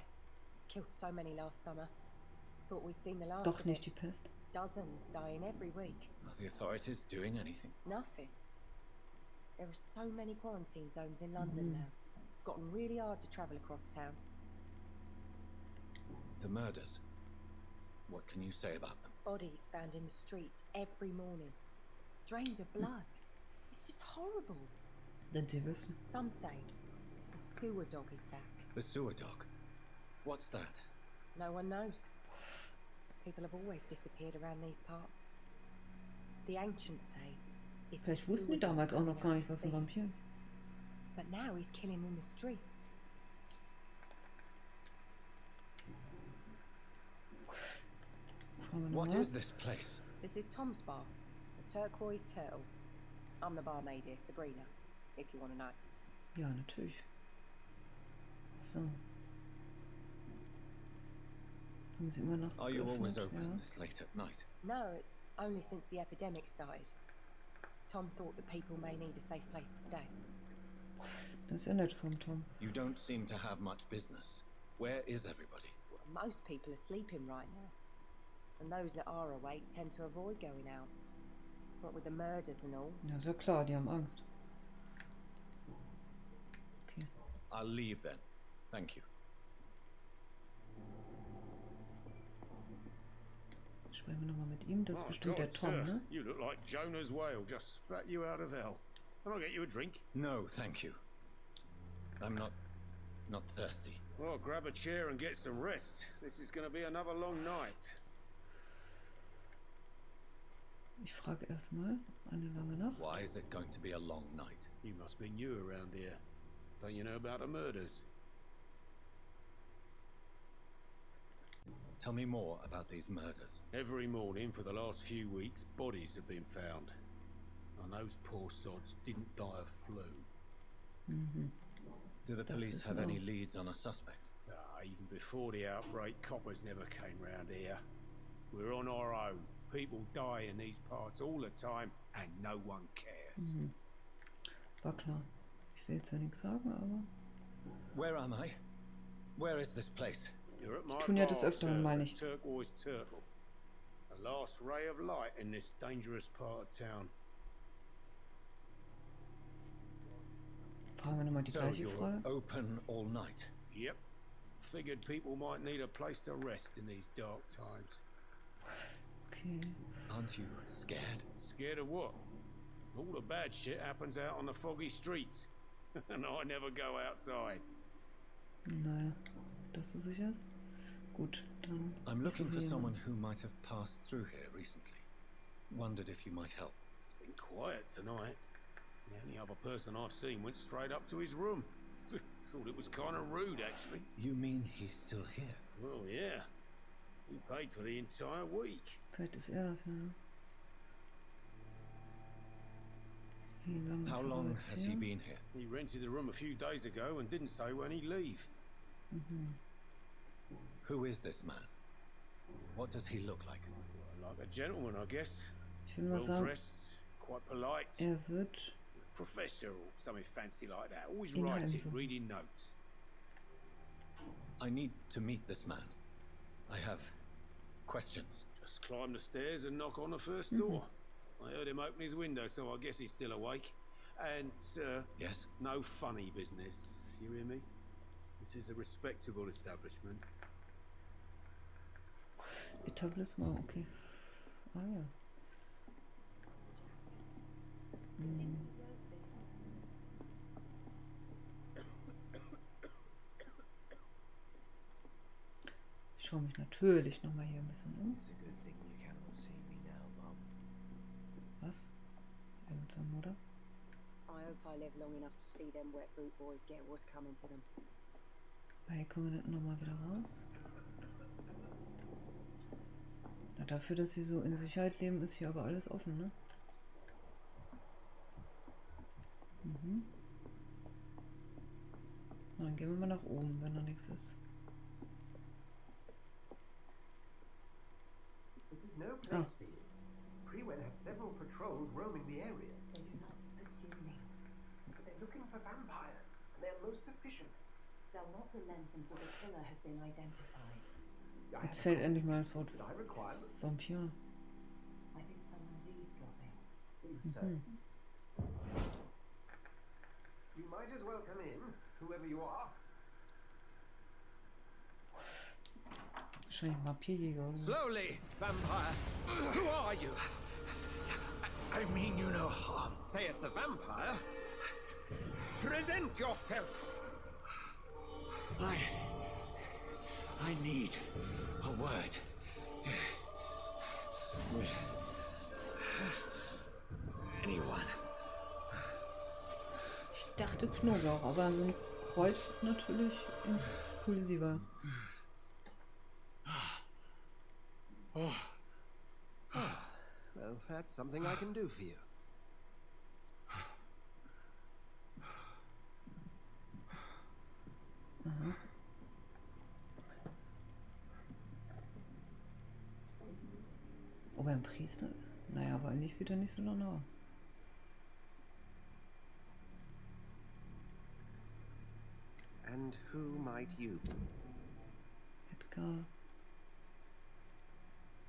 killed so many last summer. Thought we'd seen the last Doch of nicht it. die Pest. Dozens dying every week. Are the authorities doing anything? Nothing. There are so many quarantine zones in London now. It's gotten really hard to travel across town. The murders. What can you say about them? Bodies found in the streets every morning. Drained of blood. It's just horrible. Wenn sie wissen. Some say the sewer dog is back. The sewer dog. What's that? No one knows. People have always disappeared around these parts. The ancients say it's the Vielleicht wussten sewer die dog damals auch noch coming gar out nicht, to was ein feed. Vampir ist. But now he's killing in the streets. Fragen wir What nochmal. is this place? This is Tom's bar, the Turquoise Turtle. I'm the barmaid here, Sabrina, if you want to know. Ja, natürlich. So. Haben sie immer nachts Are you always geöffnet? open Ja. this late at night? No, it's only since the epidemic started. Tom thought that people may need a safe place to stay. Das ist ja nett vom Tom. You don't seem to have much business. Where is everybody? Well, most people are sleeping right now. And those that are awake tend to avoid going out. What with the murders and all. Ja, ist ja klar, die haben Angst. Okay. I'll leave then. Thank you. Sprechen wir nochmal mit ihm. Das ist My bestimmt der God, Tom, sir, ne? You look like Jonah's whale just spat you out of hell. Can I get you a drink? No, thank you. I'm not thirsty. Well, grab a chair and get some rest. This is going to be another long night. Ich frage erstmal eine lange Nacht. Why is it going to be a long night? You must be new around here. Don't you know about the murders? Tell me more about these murders. Every morning for the last few weeks, bodies have been found. And those poor sods didn't die of flu. Do the Das police wissen have wir any auch. leads on a suspect? Even before the outbreak, coppers never came round here. We're on our own. People die in these parts all the time, and no one cares. War klar. Ich will jetzt ja nichts sagen, aber... Where am I? Where is this place? You're at my Tun ja des bar, Öfteren sir, mal at nichts. Turquoise Turtle. The last ray of light in this dangerous part of town. Fragen wir nochmal die So gleiche you're Frage. open all night? Yep. Figured people might need a place to rest in these dark times. Okay. Aren't you scared? Scared of what? All the bad shit happens out on the foggy streets. And I never go outside. Naja, dass du sicher ist? Gut, dann... I'm looking for suchen wir someone jemanden. who might have passed through here recently. Wondered if you might help. It's been quiet tonight. The only other person I've seen went straight up to his room. Thought it was kind of rude, actually. You mean he's still here? Well, yeah. We paid for the entire week. Vielleicht ist er das, ja. Wie lange How ist er long jetzt has he hier? been here? He rented the room a few days ago and didn't say when he'd leave. Who is this man? What does he look like? Like a gentleman, I guess. Ich will mal Well sagen, dressed, quite polite. er wird... Professor or something fancy like that. Always In writing, Heimso. reading notes. I need to meet this man. I have questions. Just climb the stairs and knock on the first door. I heard him open his window, so I guess he's still awake. And, sir, Yes? no funny business. You hear me? This is a respectable establishment. Etablissement, okay. Ah ja. Ich schaue mich natürlich nochmal hier ein bisschen um. It's a good thing you cannot see me now, Mum. Was? Er mit seiner Mutter? I hope I live long enough to see them wet boot boys get what's coming to them. Hier kommen wir dann nochmal wieder raus. Na, dafür, dass sie so in Sicherheit leben, ist hier aber alles offen, ne? Na, dann gehen wir mal nach oben, wenn da nichts ist. This is no place for you. Freewen have several patrols roaming the area. They do not pursue me. They're looking for vampires, and they're most efficient. They'll not relent until the killer has been identified. I Jetzt have fällt a endlich mal das Wort that I require. Vampir. I think someone's eavesdropping. Please, sir. You might as well come in, whoever you are. Wahrscheinlich ein Vampirjäger oder so. Slowly, vampire. Who are you? I mean you no harm. Saith the vampire. Present yourself. I need a word. With anyone. Ich dachte Knoblauch, aber so ein Kreuz ist natürlich impulsiver. Well, that's something I can do for you. Ob er ein Priester ist? Naja, aber eigentlich sieht er nicht so danach aus. And who might you be? Edgar.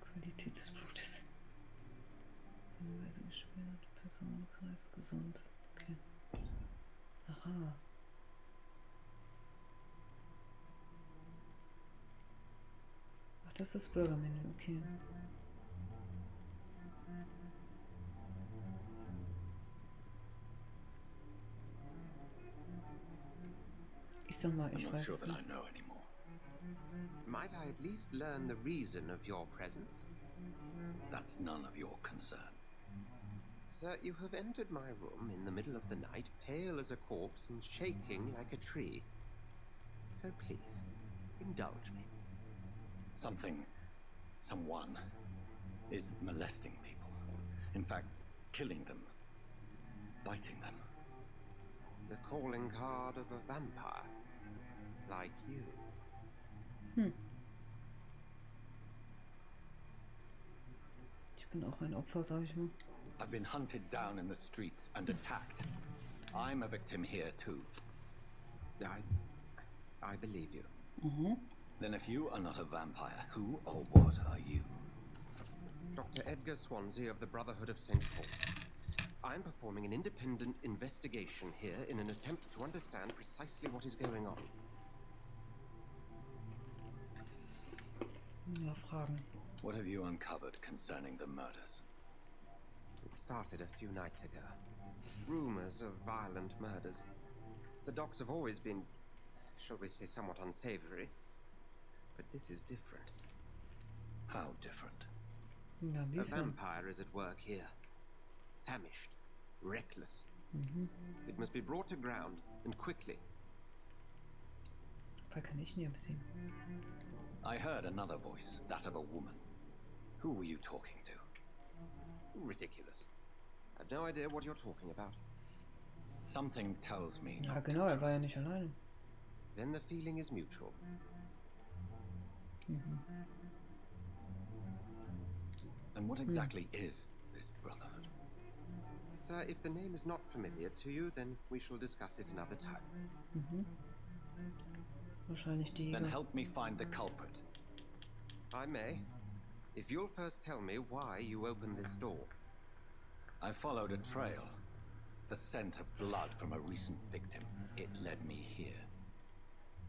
Qualität des Blutes. Hinweise geschwärt. Personenkreis gesund. Okay. Aha. Ach, das ist das Bürgermenü. Okay. Ich sag mal, I'm ich not weiß sure es that I nicht. know anymore. Might I at least learn the reason of your presence? That's none of your concern. Sir, you have entered my room in the middle of the night, pale as a corpse and shaking like a tree. So please, indulge me. Someone is molesting people. In fact, killing them biting them. The calling card of a vampire. Like you. Ich bin auch ein Opfer, sag ich mal. I've been hunted down in the streets and attacked. I'm a victim here too. I believe you. Then if you are not a vampire, who or what are you? Dr. Edgar Swansea of the Brotherhood of St. Paul. I'm performing an independent investigation here in an attempt to understand precisely what is going on. Ja, Fragen. What have you uncovered concerning the murders? It started a few nights ago. Rumors of violent murders. The docks have always been, shall we say, somewhat unsavory. But this is different. How different? Ja, A inwiefern? vampire is at work here. Famished. Reckless. It must be brought to ground, and quickly. Weil kann ich nie besiegen. I heard another voice, that of a woman. Who were you talking to? Ridiculous. I've no idea what you're talking about. Something tells me Ja, not genau, to er war ja trust. nicht alleine. Then the feeling is mutual. And what exactly is this brotherhood? Sir, if the name is not familiar to you, then we shall discuss it another time. Wahrscheinlich die Then Jäger. help me find the culprit. I may. If you'll first tell me why you opened this door. I followed a trail. The scent of blood from a recent victim. It led me here.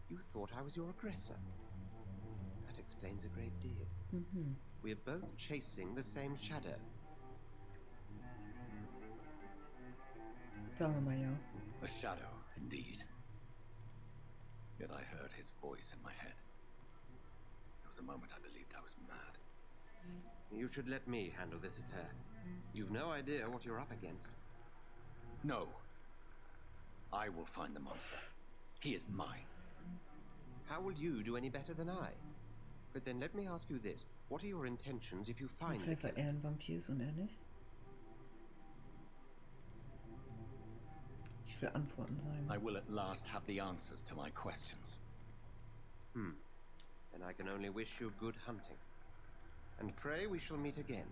You thought I was your aggressor. That explains a great deal. We are both chasing the same shadow. Sagen wir mal ja. A shadow, indeed. Yet I heard his voice in my head. There was a moment I believed I was mad. You should let me handle this affair. You've no idea what you're up against. No. I will find the monster. He is mine. How will you do any better than I? But then let me ask you this. What are your intentions if you find the Vielleicht war killer? er ein Vampir ist und er nicht. Ich will Antworten sagen. I will at last have the answers to my questions. Then I can only wish you good hunting. And pray we shall meet again.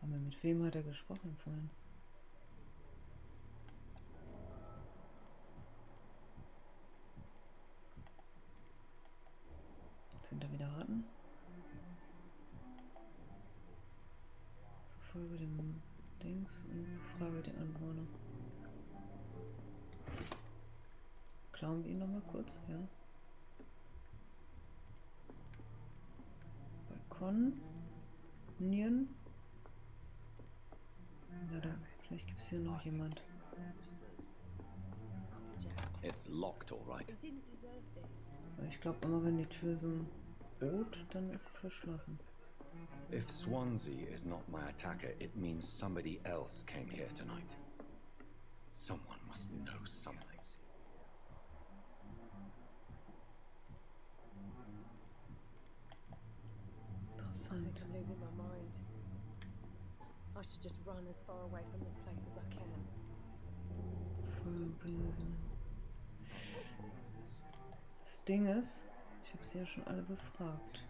Aber mit wem hat er gesprochen vorhin? Sind da wieder Ratten? Verfolge den Dings und befrage den Anwohner. Klauen wir ihn nochmal kurz, ja. Balkon. Nieren. Ja, da, vielleicht gibt es hier noch jemand. It's locked, all right. He didn't deserve this. Also ich glaube immer, wenn die Tür so rot, dann ist sie verschlossen. If Swansea is not my attacker, it means somebody else came here tonight. Someone must know something. I Interessant. think I'm losing my mind. I should just run as far away from this place as I can. Das Ding ist, ich habe sie ja schon alle befragt.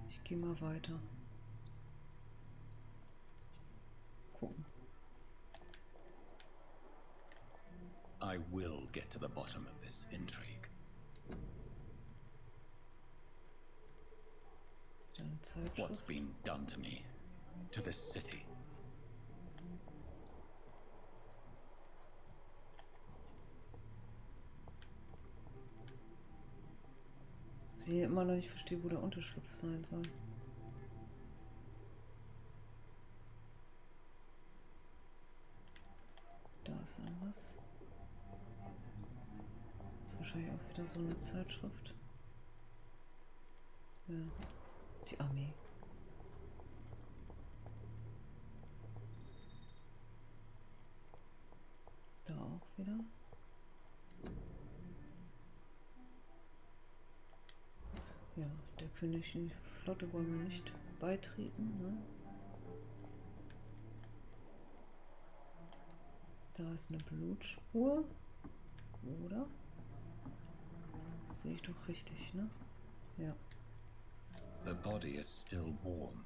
Ich gehe mal weiter. Gucken. I will get to the bottom of this intrigue. Wieder eine What's Zeitschrift. been done to me? To this city? Ich sehe immer noch nicht verstehe, wo der Unterschlupf sein soll. Da ist irgendwas. Das ist wahrscheinlich auch wieder so eine Zeitschrift. Ja, die Armee. Da auch wieder. Ja, der königlichen Flotte wollen wir nicht beitreten. Ne? Da ist eine Blutspur. Oder? Das sehe ich doch richtig, ne? Ja. The body is still warm.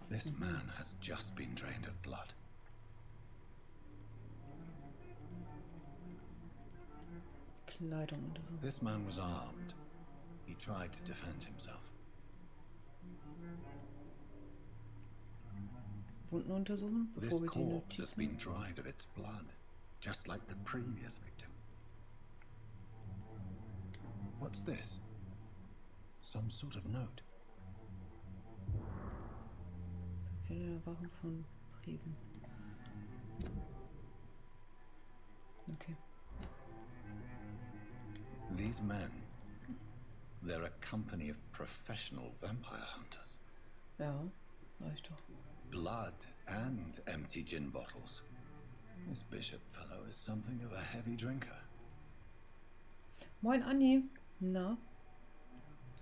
This man has just been drained of blood. Kleidung oder so. This man was armed. He tried to defend himself. Wunden untersuchen, This bevor wir die corpse has been Notizen... dried of its blood, just like the previous victim. What's this? Some sort of note. Befehle der Wachen von Briefen. Okay. These men, they're a company of professional vampire hunters. Ja, reicht doch. Blood and empty gin bottles. This bishop fellow is something of a heavy drinker. Moin, Anni. Na?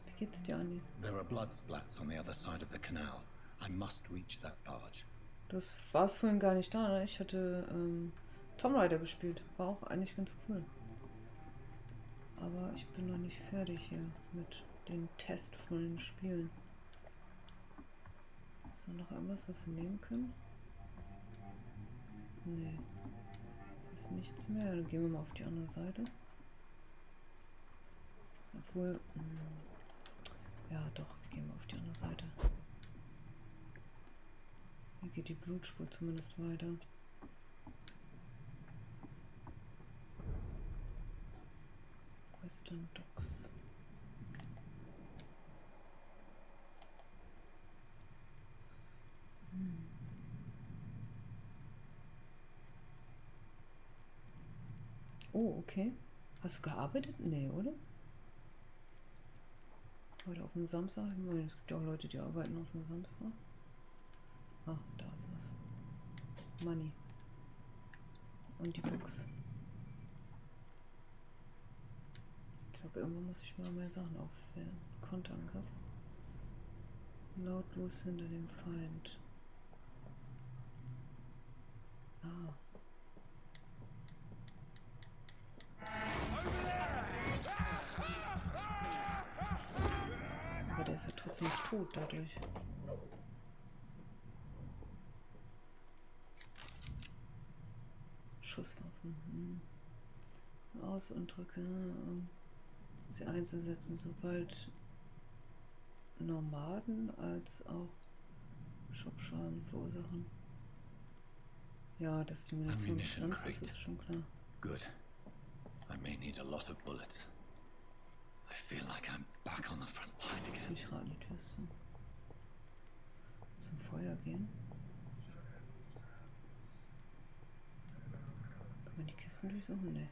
Wie geht's dir, Anni? There are blood splats on the other side of the canal. I must reach that barge. Das war's vorhin gar nicht da, ne? Ich hatte Tomb Raider gespielt. War auch eigentlich ganz cool. Aber ich bin noch nicht fertig hier mit den testvollen Spielen. Ist da noch irgendwas, was wir nehmen können? Nee. Ist nichts mehr. Dann gehen wir mal auf die andere Seite. Obwohl... ja, doch. Wir gehen mal auf die andere Seite. Hier geht die Blutspur zumindest weiter. Western Docks. Oh, okay. Hast du gearbeitet? Nee, oder? Heute auf dem Samstag? Ich meine, es gibt ja auch Leute, die arbeiten auf dem Samstag. Ah, da ist was. Money. Und die Books. Ich glaube, irgendwann muss ich mal mehr Sachen aufwerten. Konterangriff. Lautlos hinter dem Feind. Ah. Aber der ist ja trotzdem tot dadurch. Schusswaffen. Aus und drücke, um sie einzusetzen, sobald Nomaden als auch Schockschaden verursachen. Ja, dass die Munition begrenzt ist, ist schon klar. Good. I may need a lot of bullets. I feel like I'm back on the front line again. Ich rate die Tüste. Zum Feuer gehen. Kann man die Kisten durchsuchen? Ne.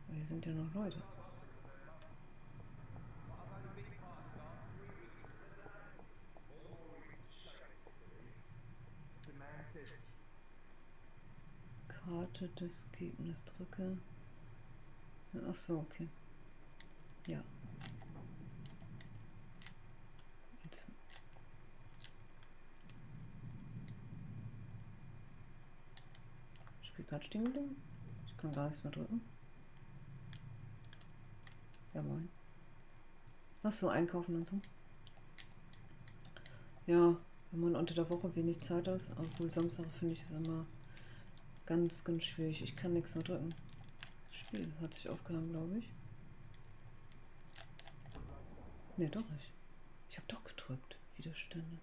Aber hier sind ja noch Leute. Karte des Gegners drücke. Ach so, okay. Ja. Jetzt. Spiel gerade stehen geblieben? Ich kann gar nichts mehr drücken. Ja, moin. Ach so, einkaufen und so. Ja, wenn man unter der Woche wenig Zeit hat, obwohl Samstag finde ich es immer ganz, ganz schwierig. Ich kann nichts mehr drücken. Das Spiel hat sich aufgehangen, glaube ich. Ne, doch nicht. Ich habe doch gedrückt. Widerstände.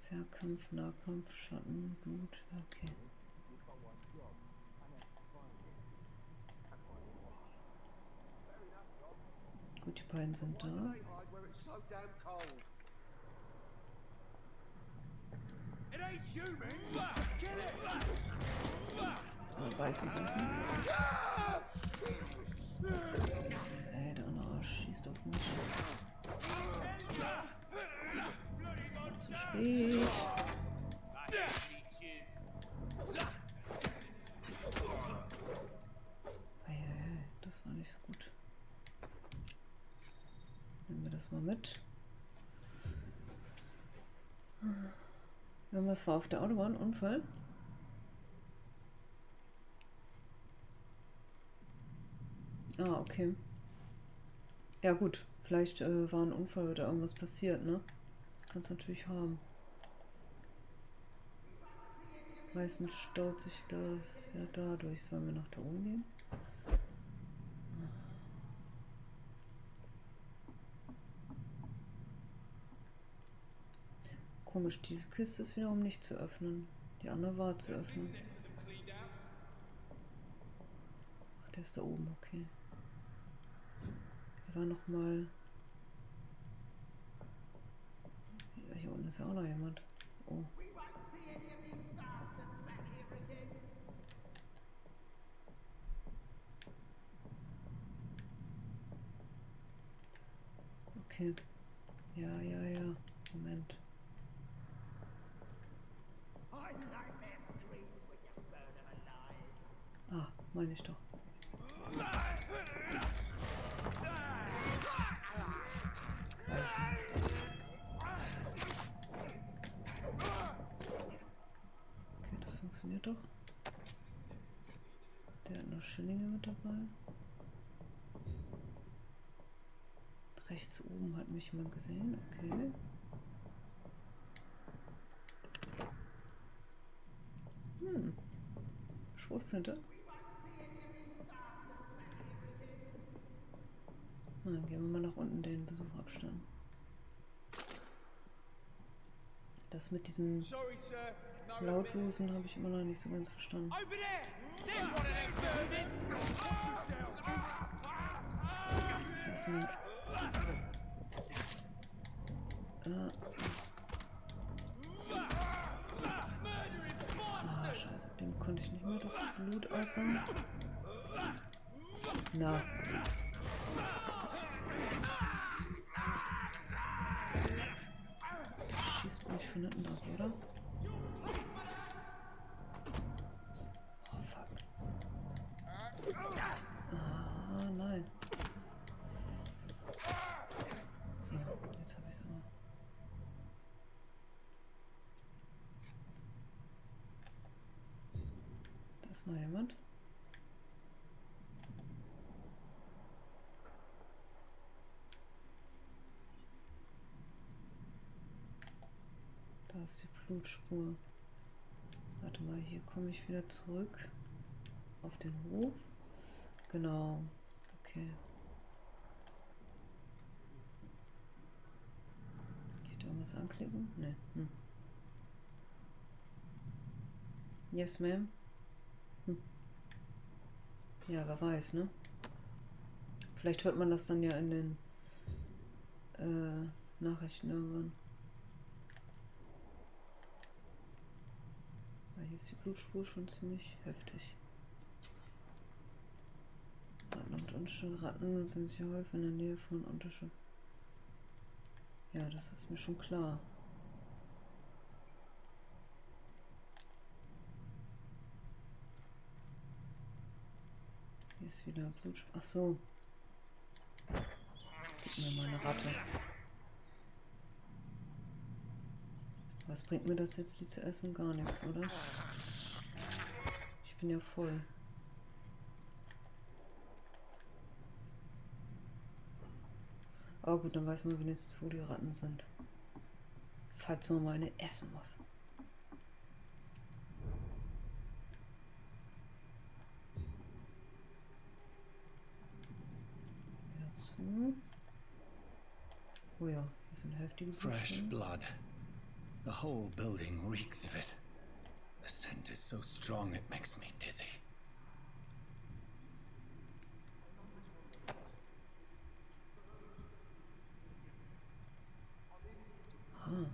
Fernkampf, Nahkampf, Schatten, Blut. Okay. Gut, die beiden sind da. Beißen lassen. Ey, der andere Arsch schießt auf mich. Das war zu spät. Eieiei, das war nicht so gut. Nehmen wir das mal mit. Irgendwas war auf der Autobahn, Unfall. Ah, okay. Ja gut, vielleicht war ein Unfall oder irgendwas passiert, ne? Das kann es natürlich haben. Meistens staut sich das ja dadurch. Sollen wir nach da oben gehen? Komisch, diese Kiste ist wiederum nicht zu öffnen. Die andere war zu öffnen. Ach, der ist da oben, okay. Hier war nochmal... Hier unten ist ja auch noch jemand. Oh. Okay. Ja. Moment. Ah, meine ich doch. Weiß nicht. Okay, das funktioniert doch. Der hat noch Schillinge mit dabei. Rechts oben hat mich mal gesehen, okay. Schrotflinte. Dann gehen wir mal nach unten den Besuch abstellen. Das mit diesem Lautlosen habe ich immer noch nicht so ganz verstanden. Erstmal. Ah, scheiße, dem konnte ich nicht mehr das Blut äußern. Na. Schießt mich von hinten ab, oder? Oh, fuck. Ah, nein. So, jetzt habe ich es aber. Da ist noch jemand. Da ist die Blutspur. Warte mal, hier komme ich wieder zurück auf den Hof. Genau. Okay. Kann ich da irgendwas anklicken? Ne. Yes, ma'am. Ja, wer weiß, ne? Vielleicht hört man das dann ja in den Nachrichten irgendwann. Weil hier ist die Blutspur schon ziemlich heftig. Ratten und Unschuld. Ratten finden sich häufig in der Nähe von Unterschied. Ja, das ist mir schon klar. Hier ist wieder Blutspur. Ach so. Gib mir mal eine Ratte. Was bringt mir das jetzt, die zu essen? Gar nichts, oder? Ich bin ja voll. Aber gut, dann weiß man wenigstens, wo die Ratten sind. Falls man mal eine essen muss. Wieder zu. Oh ja, das sind heftige Fresh Blutstellen. blood. The whole building reeks of it. The scent is so strong it makes me dizzy. Aha.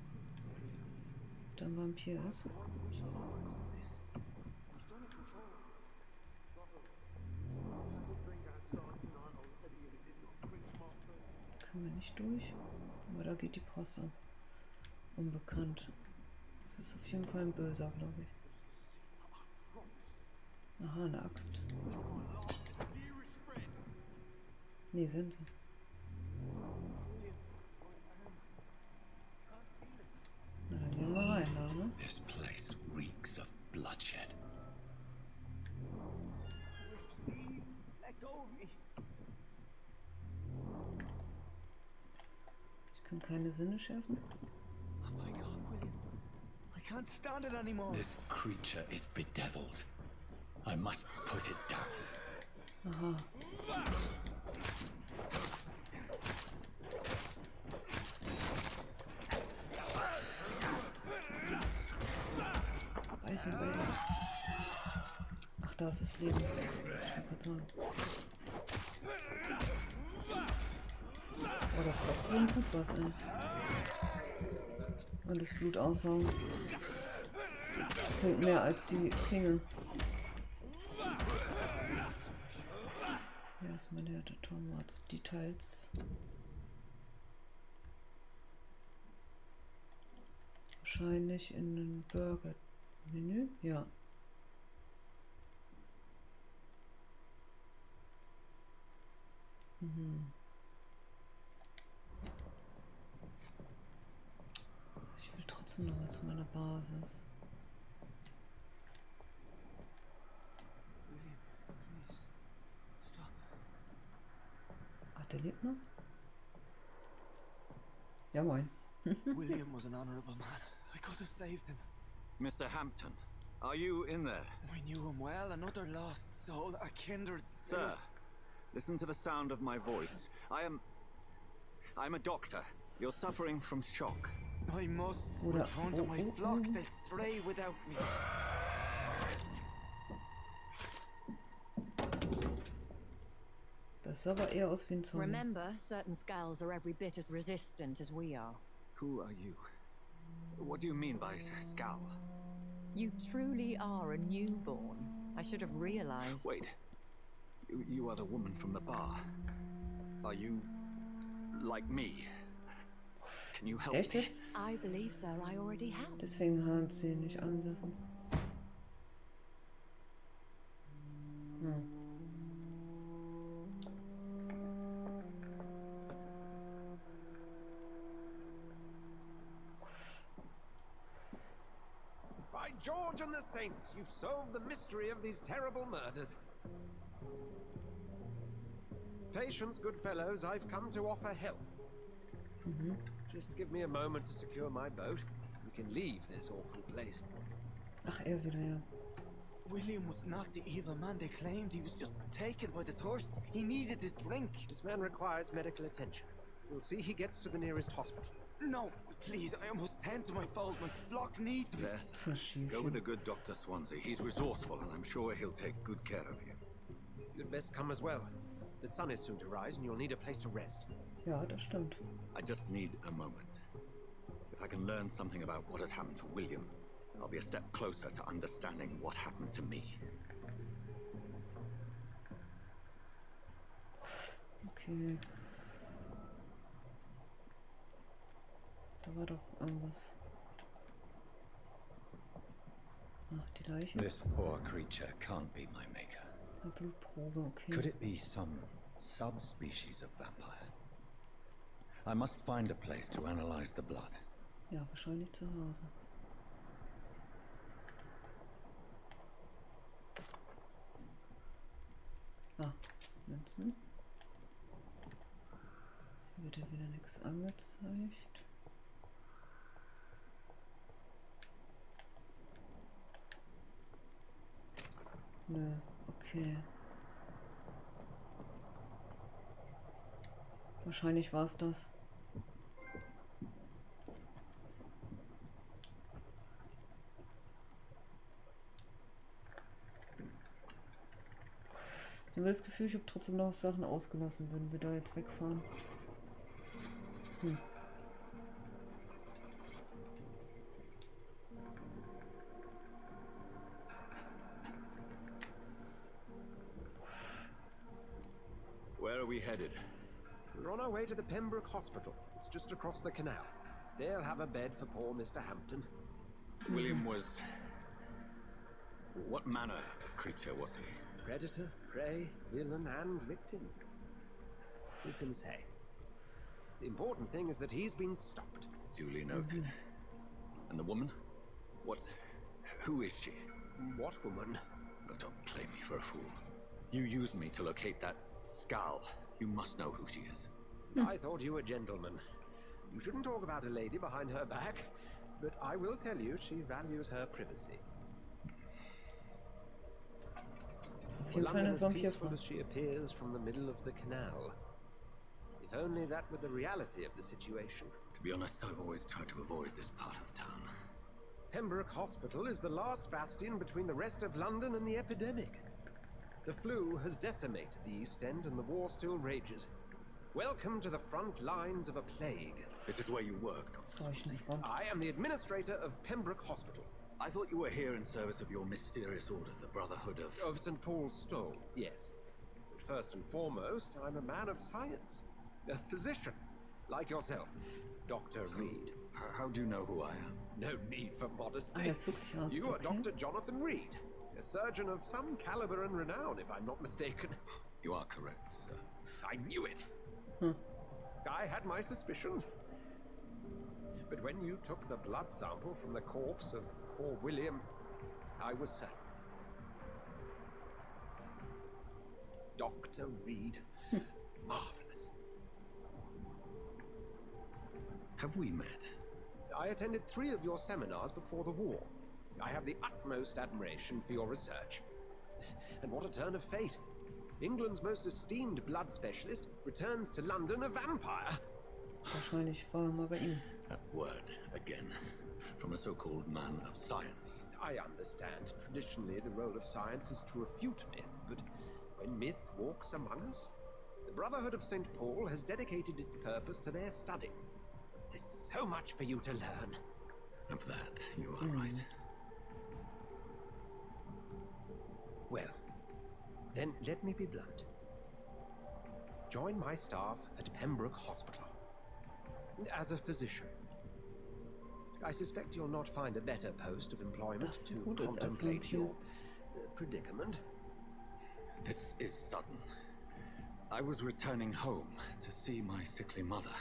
Da ein Vampir ist. Können wir nicht durch. Aber da geht die Post ab. Unbekannt. Das ist auf jeden Fall ein Böser, glaube ich. Aha, eine Axt. Nee, sind sie. Na dann keine Sinne schärfen? Oh my God, William. I can't stand it anymore. This creature is bedeviled. I must put it down. Aha. Beißen. Ach, da ist das Leben. Ich wollte gerade sagen. Oh, der Flock bringt gut was, ey. Und das Blut aussaugen. Bringt mehr als die Klinge. Hier ist mal der Tomarts Details. Wahrscheinlich in den Burger-Menü. Ja. Ich will trotzdem noch mal zu meiner Basis. William, please. Stop. Ach, der lebt noch? Ja, moin. William was an honorable man. I could have saved him. Mr. Hampton, are you in there? We knew him well. Another lost soul. A kindred spirit. Sir, listen to the sound of my voice. I'm a doctor. You're suffering from shock. I must Oder- return to my flock. They'll stray without me. Das sah aber eher aus wie ein Zombie. Remember, certain skulls are every bit as resistant as we are. Who are you? What do you mean by scowl? You truly are a newborn. I should have realized. Wait. You are the woman from the bar. Are you like me? Can you help Echt me? jetzt? I believe so. I already have. Deswegen haben sie ihn nicht angegriffen. By George and the Saints, you've solved the mystery of these terrible murders. Patience, good fellows, I've come to offer help. Just give me a moment to secure my boat. We can leave this awful place. Ach, er wieder, ja. William was not the evil man they claimed. He was just taken by the thirst. He needed his drink. This man requires medical attention. We'll see he gets to the nearest hospital. No, please, I must tend to my fold. My flock needs me. Yes. So schief. Go with the good Dr. Swansea. He's resourceful, and I'm sure he'll take good care of you. You'd best come as well. The sun is soon to rise, and you'll need a place to rest. Ja, das stimmt. I just need a moment. If I can learn something about what has happened to William, I'll be a step closer to understanding what happened to me. Okay. Da war doch irgendwas. Ach, die Leiche. This poor creature can't be my maker. Eine Blutprobe, okay. Could it be some subspecies of vampire? I must find a place to analyze the blood. Ja, wahrscheinlich zu Hause. Ah, Münzen. Hier wird ja wieder nichts angezeigt. Nö, okay. Wahrscheinlich war es das. Ich habe das Gefühl, ich habe trotzdem noch Sachen ausgelassen, wenn wir da jetzt wegfahren. Where are we headed? We're on our way to the Pembroke Hospital. It's just across the canal. They'll have a bed for poor Mr. Hampton. William was... What manner of creature was he? Predator, prey, villain, and victim. Who can say? The important thing is that he's been stopped. Duly noted. And the woman? What... Who is she? What woman? Oh, don't play me for a fool. You used me to locate that skull. You must know who she is. I thought you a gentleman. You shouldn't talk about a lady behind her back, but I will tell you she values her privacy. Auf jeden Fall London eine as peaceful Vampirfrau. as she appears from the middle of the canal. If only that were the reality of the situation. To be honest, I've always tried to avoid this part of town. Pembroke Hospital is the last bastion between the rest of London and the epidemic. The flu has decimated the East End and the war still rages. Welcome to the front lines of a plague. This is where you work, Dr. Solchen Swansea. Front. I am the administrator of Pembroke Hospital. I thought you were here in service of your mysterious order, the Brotherhood of... Of St. Paul's Stole, yes. But first and foremost, I'm a man of science. A physician, like yourself, Dr. Reed. How do you know who I am? No need for modesty. Ah, er ist wirklich Arzt, You are okay. Dr. Jonathan Reed, a surgeon of some caliber and renown, if I'm not mistaken. You are correct, sir. I knew it. I had my suspicions. But when you took the blood sample from the corpse of poor William, I was certain. Dr. Reed. Marvelous. Have we met? I attended 3 of your seminars before the war. I have the utmost admiration for your research. And what a turn of fate. England's most esteemed blood specialist returns to London a vampire. Wahrscheinlich vorher mal bei ihm. That word, again, from a so-called man of science. I understand. Traditionally, the role of science is to refute myth, but when myth walks among us, the Brotherhood of St. Paul has dedicated its purpose to their study. There's so much for you to learn. And for that, you are right. Well, then let me be blunt. Join my staff at Pembroke Hospital. As a physician. I suspect you'll not find a better post of employment Das ist to gut, als contemplate Vampir. your predicament. This is sudden. I was returning home to see my sickly mother.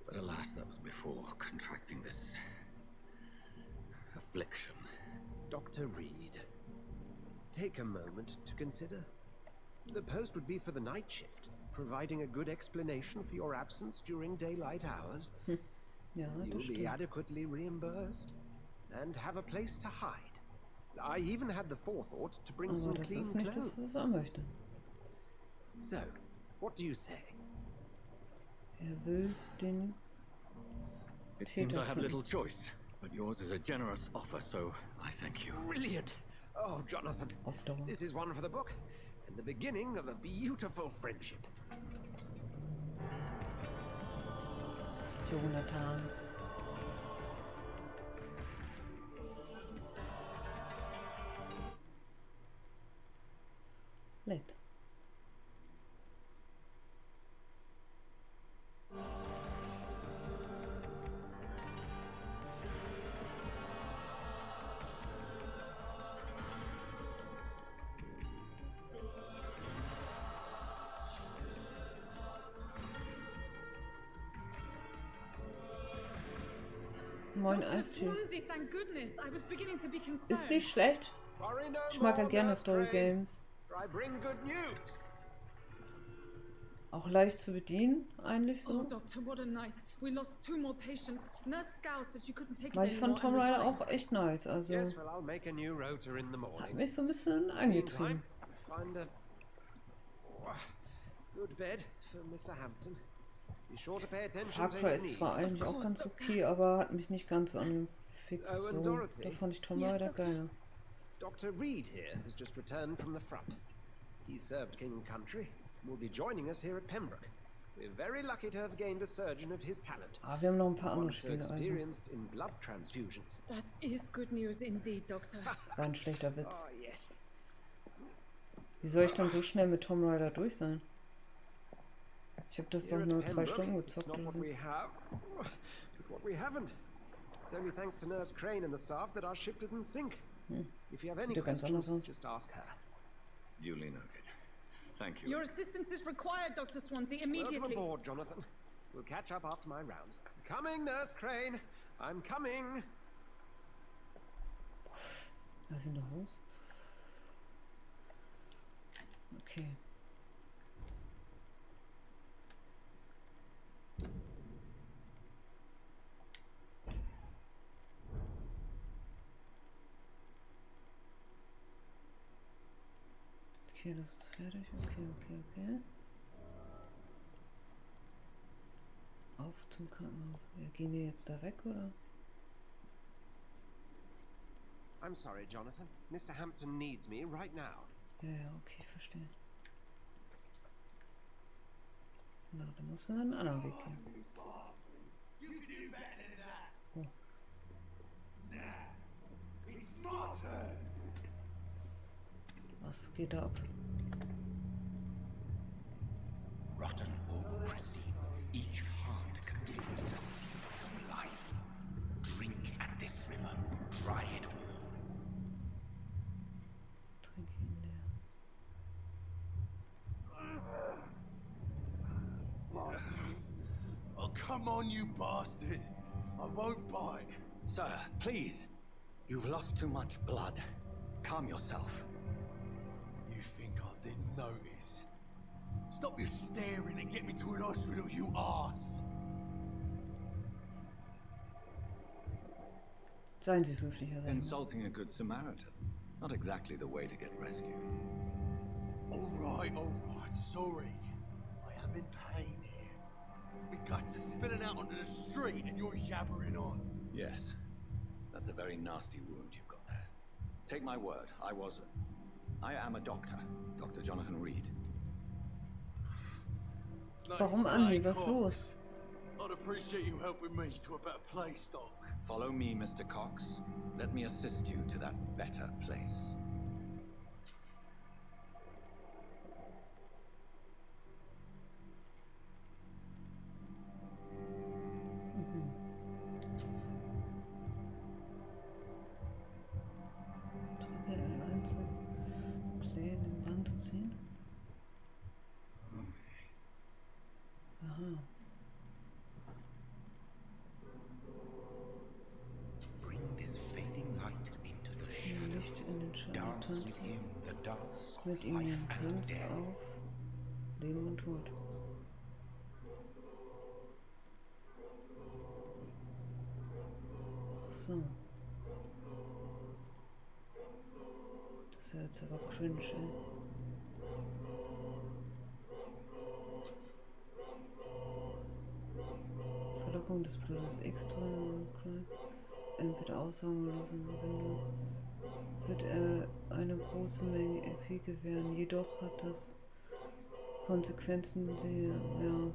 But alas, that was before contracting this affliction. Dr. Reed, take a moment to consider. The post would be for the night shift, providing a good explanation for your absence during daylight hours. Ja, das You'll be stimmt. adequately reimbursed and have a place to hide. I even had the forethought to bring Aber some das clean ist nicht das, clothes. was er möchte. So, what do you say? Will den It seems I have Täter little choice, but yours is a generous offer, so I thank you. Brilliant! Oh, Jonathan, auf Dauer. this is one for the book and the beginning of a beautiful friendship. Jonathan. Nett. Moin Eistee. Swansea, thank goodness. I was beginning to be concerned. Ist nicht schlecht. Worry no Ich mag ja more, gerne Nurse Story Crane, Games. for I bring good news. Auch leicht zu bedienen, eigentlich Oh, so. Doctor, what a night. We lost 2 more patients. Nurse Scow said she couldn't take it Weil ich fand anymore Tom and Rider resigned. auch echt nice. Also Yes, well, I'll make a new rotor in the hat morning. mich so ein bisschen Meantime, angetrieben. find a good bed for Mr. Hampton. Be sure to pay attention to Hardcore his ist needs. zwar eigentlich auch ganz okay, aber hat mich nicht ganz so angefixt. Oh, and So. Dorothy? Da fand ich Tom Yes, Rider Doctor. geiler. Dr. Reed here has just returned from the front. He served King and Country and will be joining us here at Pembroke. We're very lucky to have gained a surgeon of his talent. Ah, wir haben noch ein paar andere One so Spiele, also experienced in blood transfusions. That is good news indeed, Doctor. war ein schlechter Witz. Oh, yes. Wie soll ich dann so schnell mit Tom Rider durch sein? Ich habe das doch Here at nur 2 Pembroke, Stunden it's gezockt not oder what so. we have, but what we haven't. It's only thanks to Nurse Crane and the staff that our ship doesn't sink. If you have any Sieht ja ganz questions, anders aus. just ask her. Duly noted. Thank you. Your assistance is required, Dr. Swansea, Welcome immediately. aboard, Jonathan. We'll catch up after my rounds. Coming, Nurse Crane. I'm coming. Was ist denn da los? Okay. Okay, das ist fertig. Okay. Auf zum Krankenhaus. Ja, gehen die jetzt da weg, oder? I'm sorry, Jonathan. Mr. Hampton needs me right now. Ja, okay, verstehe. Na, dann musst du einen anderen Weg gehen. Oh. Was geht da ab? Rotten or pristine, each heart contains the seeds of life. Drink at this river, dry it all. Trink ihn leer. Oh, come on, you bastard! I won't bite. Sir, please. You've lost too much blood. Calm yourself. You think I didn't notice? Stop your staring and get me to an hospital, you arse! Seien Sie höflich, Herr Sandmann. Insulting a good Samaritan. Not exactly the way to get rescued. All right, sorry. I am in pain here. My guts are spilling out onto the street and you're yabbering on. Yes. That's a very nasty wound you've got there. Take my word, I am a doctor. Dr. Jonathan Reed. Warum, Andi? Was ist los? I'd appreciate you helping me to a better place, Doc. Follow me, Mr. Cox. Let me assist you to that better place. Drücke L1 zum Play den Band zu ziehen. Aha. Bring this fading light into the shadows. Licht in den Schatten Dance with tanzen. him the dance of Mit ihm life den and Tanz death. auf Leben und Tod. Ach so. Das ist ja jetzt aber cringe, ey. Verlockung des Blutes extra. Entweder aussaugen lassen, wird er eine große Menge EP gewähren. Jedoch hat das Konsequenzen, die, ja.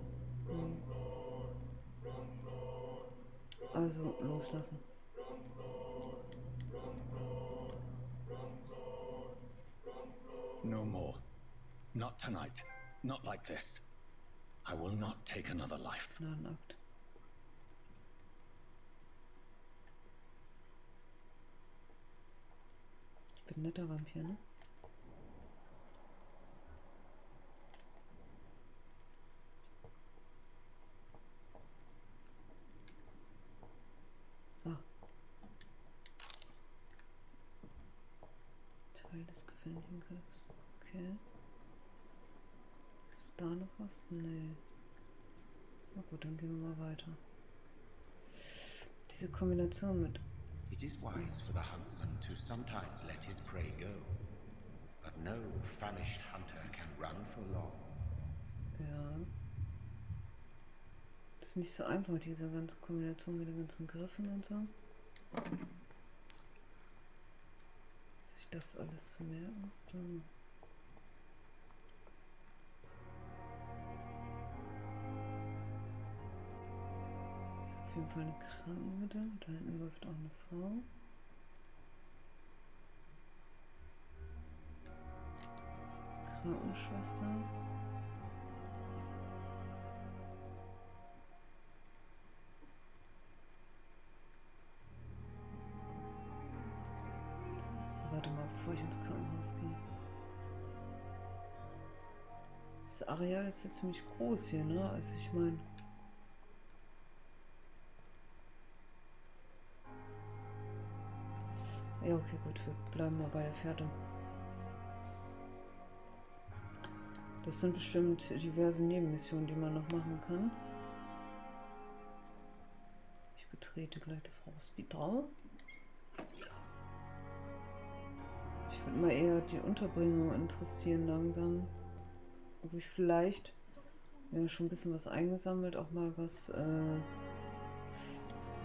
Also loslassen. No more. Not tonight. Not like this. I will not take another life. Gnadenakt. Ich bin ein netter Vampir, ne? Ah. Teil des gefährlichen Griffs. Okay. Ist da noch was? Nee. Na gut, dann gehen wir mal weiter. Diese Kombination mit... It is wise for the huntsman to sometimes let his prey go, but no famished hunter can run for long. Ja. Das ist nicht so einfach, diese ganze Kombination mit den ganzen Griffen und so. Sich das alles zu merken. Ist auf jeden Fall eine Krankenhütte. Da hinten läuft auch eine Frau. Krankenschwester. Warte mal, bevor ich ins Krankenhaus gehe. Das Areal ist ja ziemlich groß hier, ne? Also ich meine... Ja, okay, gut, wir bleiben mal bei der Fährte. Das sind bestimmt diverse Nebenmissionen, die man noch machen kann. Ich betrete gleich das Hospital. Ich würde mal eher die Unterbringung interessieren langsam. Ob ich vielleicht, ja, schon ein bisschen was eingesammelt, auch mal was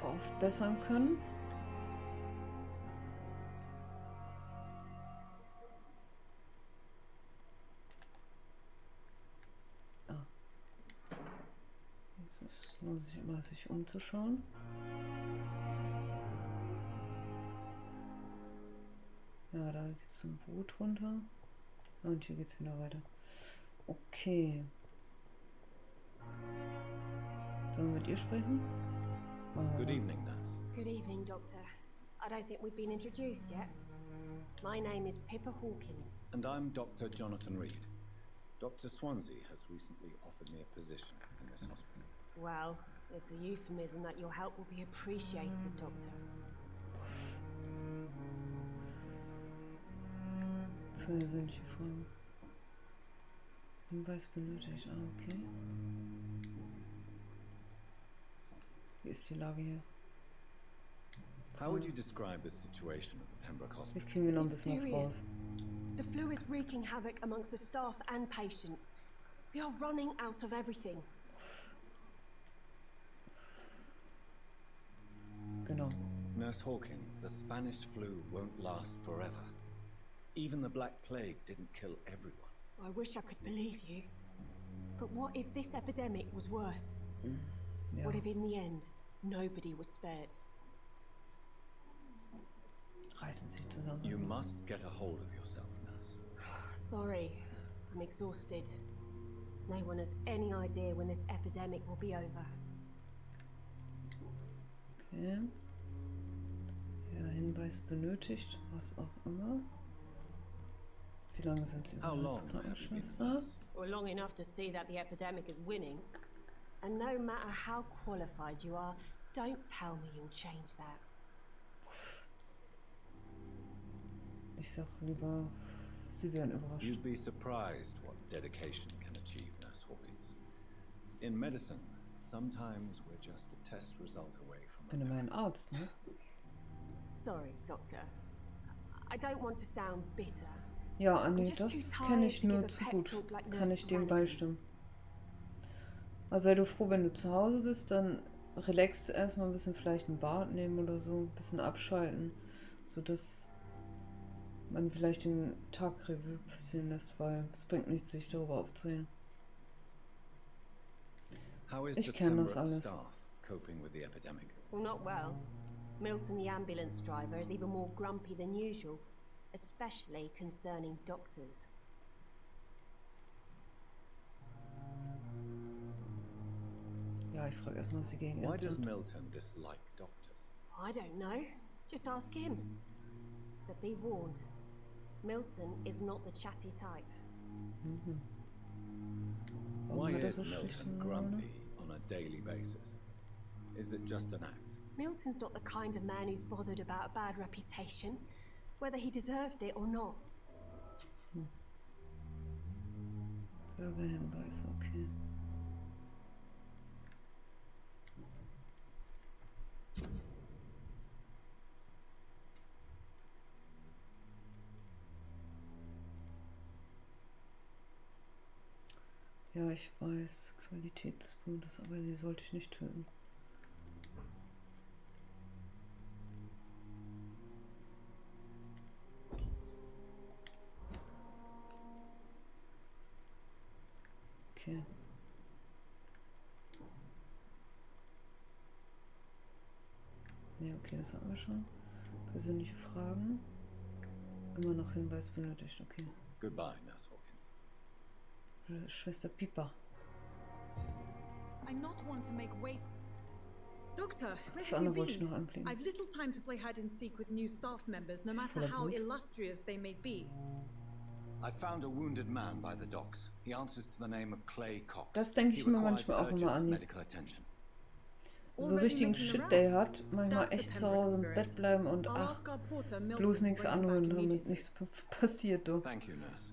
aufbessern können. Es lohnt sich immer, sich umzuschauen. Ja, da geht's zum Boot runter. Und hier geht's wieder weiter. Okay. Sollen wir mit ihr sprechen? Good evening, nurse. Good evening, Doctor. I don't think we've been introduced yet. My name is Pippa Hawkins. And I'm Dr. Jonathan Reed. Dr. Swansea has recently offered me a position in this hospital. Well, it's a euphemism that your help will be appreciated, Doctor. Persönliche Fragen. Hinweis benötigt. Ah, okay. Wie ist die Lage hier? How would you describe the situation at the Pembroke Hospital? Ich kriege mir noch ein bisschen was raus. The flu is wreaking havoc amongst the staff and patients. We are running out of everything. Genau. Nurse Hawkins, the Spanish flu won't last forever. Even the Black Plague didn't kill everyone. I wish I could believe you. But what if this epidemic was worse? Ja. What if in the end, nobody was spared? Reißen sich zusammen. You must get a hold of yourself, nurse. Sorry, I'm exhausted. No one has any idea when this epidemic will be over. Okay. Ja, Hinweis benötigt, was auch immer. Wie lange sind Sie als Krankenschwester? Well, long enough to see that the epidemic is winning. And no matter how qualified you are, don't tell me you'll change that. Ich sag lieber, Sie werden überrascht. You'd be surprised what dedication can achieve, Nurse Hawkins. In medicine, sometimes we're just a test result away from Ich bin immer ein Arzt, ne? Sorry, Doctor. I don't want to sound bitter. Ja, Anni, das kenne ich nur zu gut. Kann ich dem beistimmen. Also sei du froh, wenn du zu Hause bist, dann relax erstmal ein bisschen, vielleicht ein Bad nehmen oder so, ein bisschen abschalten, sodass man vielleicht den Tag Revue passieren lässt, weil es bringt nichts, sich darüber aufzureden. Ich kenne das alles. Well, not well. Milton, the ambulance driver, is even more grumpy than usual, especially concerning doctors. Ja, ich frage erstmal, was Sie gegen Why ihn does sind. Milton dislike doctors? I don't know. Just ask him. But be warned, Milton is not the chatty type. Mhm. Why is Milton grumpy on a daily basis? Is it just an act? Milton's not the kind of man who's bothered about a bad reputation, whether he deserved it or not. Bürgerhinweis, okay. Ja, ich weiß, Qualität des Blutes, aber sie sollte ich nicht töten. Okay. Ne, okay, das hatten wir schon. Persönliche Fragen. Immer noch Hinweis benötigt, okay. Goodbye, Nurse Hawkins. Schwester Pippa. I not want to make wait. Doctor, Das andere wollte ich noch anklicken. I've little time to play hide and seek with new staff members, no matter how illustrious they may be. I found a wounded man by the docks. He answers to the name of Clay Cox. Das denke ich mir manchmal auch immer an. So richtigen Shit Day hat, manchmal echt zu Hause im Bett bleiben und ach, bloß nichts anholen, damit nichts passiert, du. Thank you, nurse.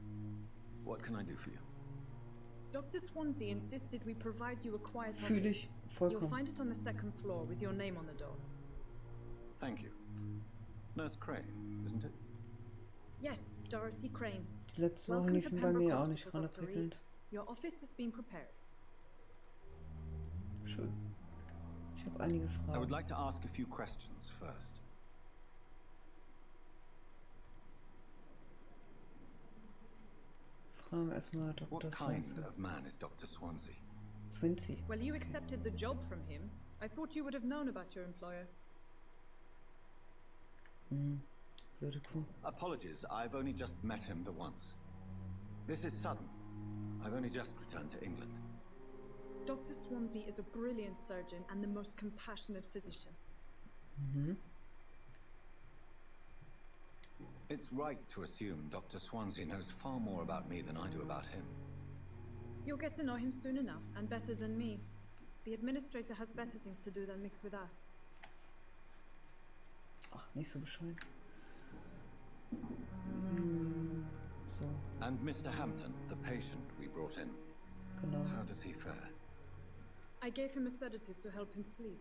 What can I do for you? Dr. Swansea insisted we provide you a quiet Fühle ich You'll vollkommen. find it on the second floor with your name on the door. Thank you. Nurse Crane, isn't it? Yes, Dorothy Crane. Die letzten Wochen Welcome to liefen bei Pembroke mir auch nicht Hospital, Dr. Reed. prickelnd. Your office has been prepared. Schön. Ich habe einige I would Fragen. like to ask a few questions first. Fragen erstmal Dr. What kind Swansea. of man is Dr. Swansea? Swansea. Well, you accepted the job from him. I thought you would have known about your employer. Blöde Kuh. Apologies, I've only just met him the once. This is sudden. I've only just returned to England. Dr. Swansea is a brilliant surgeon and the most compassionate physician. It's right to assume Dr. Swansea knows far more about me than I do about him. You'll get to know him soon enough, and better than me. The administrator has better things to do than mix with us. Ach, nicht so bescheiden. So, And Mr. Hampton, the patient we brought in. genau. How does he fare? I gave him a sedative to help him sleep.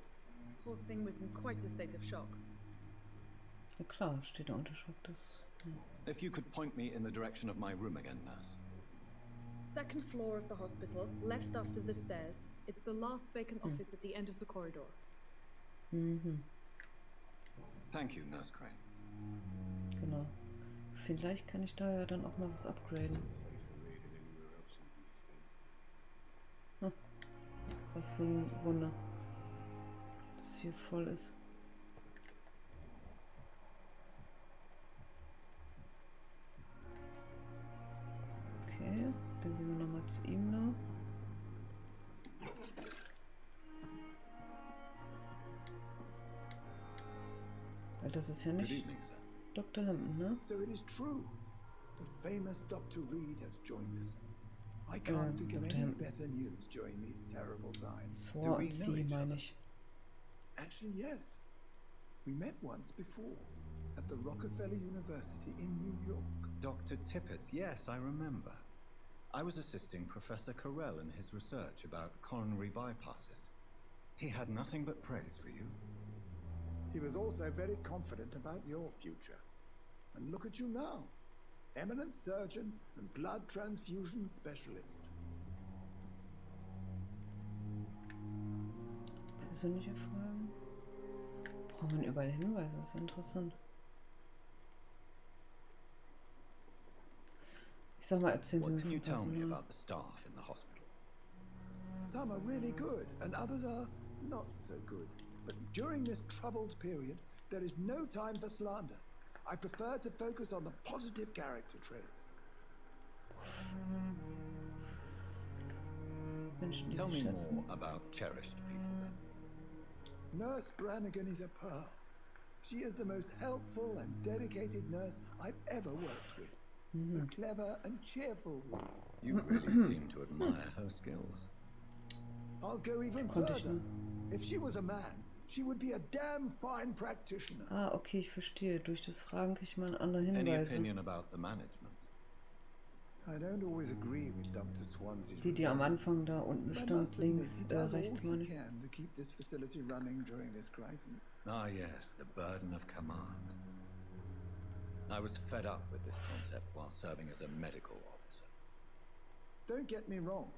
Poor thing was in quite a state of shock. Ja klar, steht da unter Schock. Das, ja. If you could point me in the direction of my room again, nurse. Second floor of the hospital, left after the stairs. It's the last vacant office at the end of the corridor. Thank you, Nurse Crane. Genau. Vielleicht kann ich da ja dann auch mal was upgraden. Hm. Was für ein Wunder, dass hier voll ist. Okay, dann gehen wir nochmal zu ihm da. Weil das ist ja Good nicht evening, sir. Dr. Hampton, ne? So it is true. The famous Dr. Reed has joined us. I can't think of Dr. any Hampton. better news during these terrible times. Swansea, meine ich. Actually, yes. We met once before at the Rockefeller University in New York. Dr. Tippett, yes, I remember. I was assisting Professor Carell in his research about coronary bypasses. He had nothing but praise for you. He was also very confident about your future. And look at you now. Eminent surgeon and blood transfusion specialist. Persönliche Fragen? Braucht man überall Hinweise? Das ist interessant. Ich sag mal, erzählen Sie What mir can you von tell me Personal. about the staff in the hospital? Some are really good and others are not so good. But during this troubled period, there is no time for slander. I prefer to focus on the positive character traits. Menschen, die Tell Sie me schätzen. more about cherished people then. Nurse Brannigan is a pearl. She is the most helpful and dedicated nurse I've ever worked with. A clever and cheerful woman. You really seem to admire her skills. I'll go even Konnte ich further. nur. If she was a man, she would be a damn fine practitioner. Ah, okay, ich verstehe. Durch das Fragen kriege ich mal andere Any Hinweise. opinion about the management? I don't always agree with Dr. Swansea's Die am resolve. Anfang da unten But I stand, must admit, links, he does all rechts he meine ich. can to keep this facility running during this crisis. Ah, yes, the burden of command. I was fed up with this concept while serving as a medical officer. Don't get me wrong.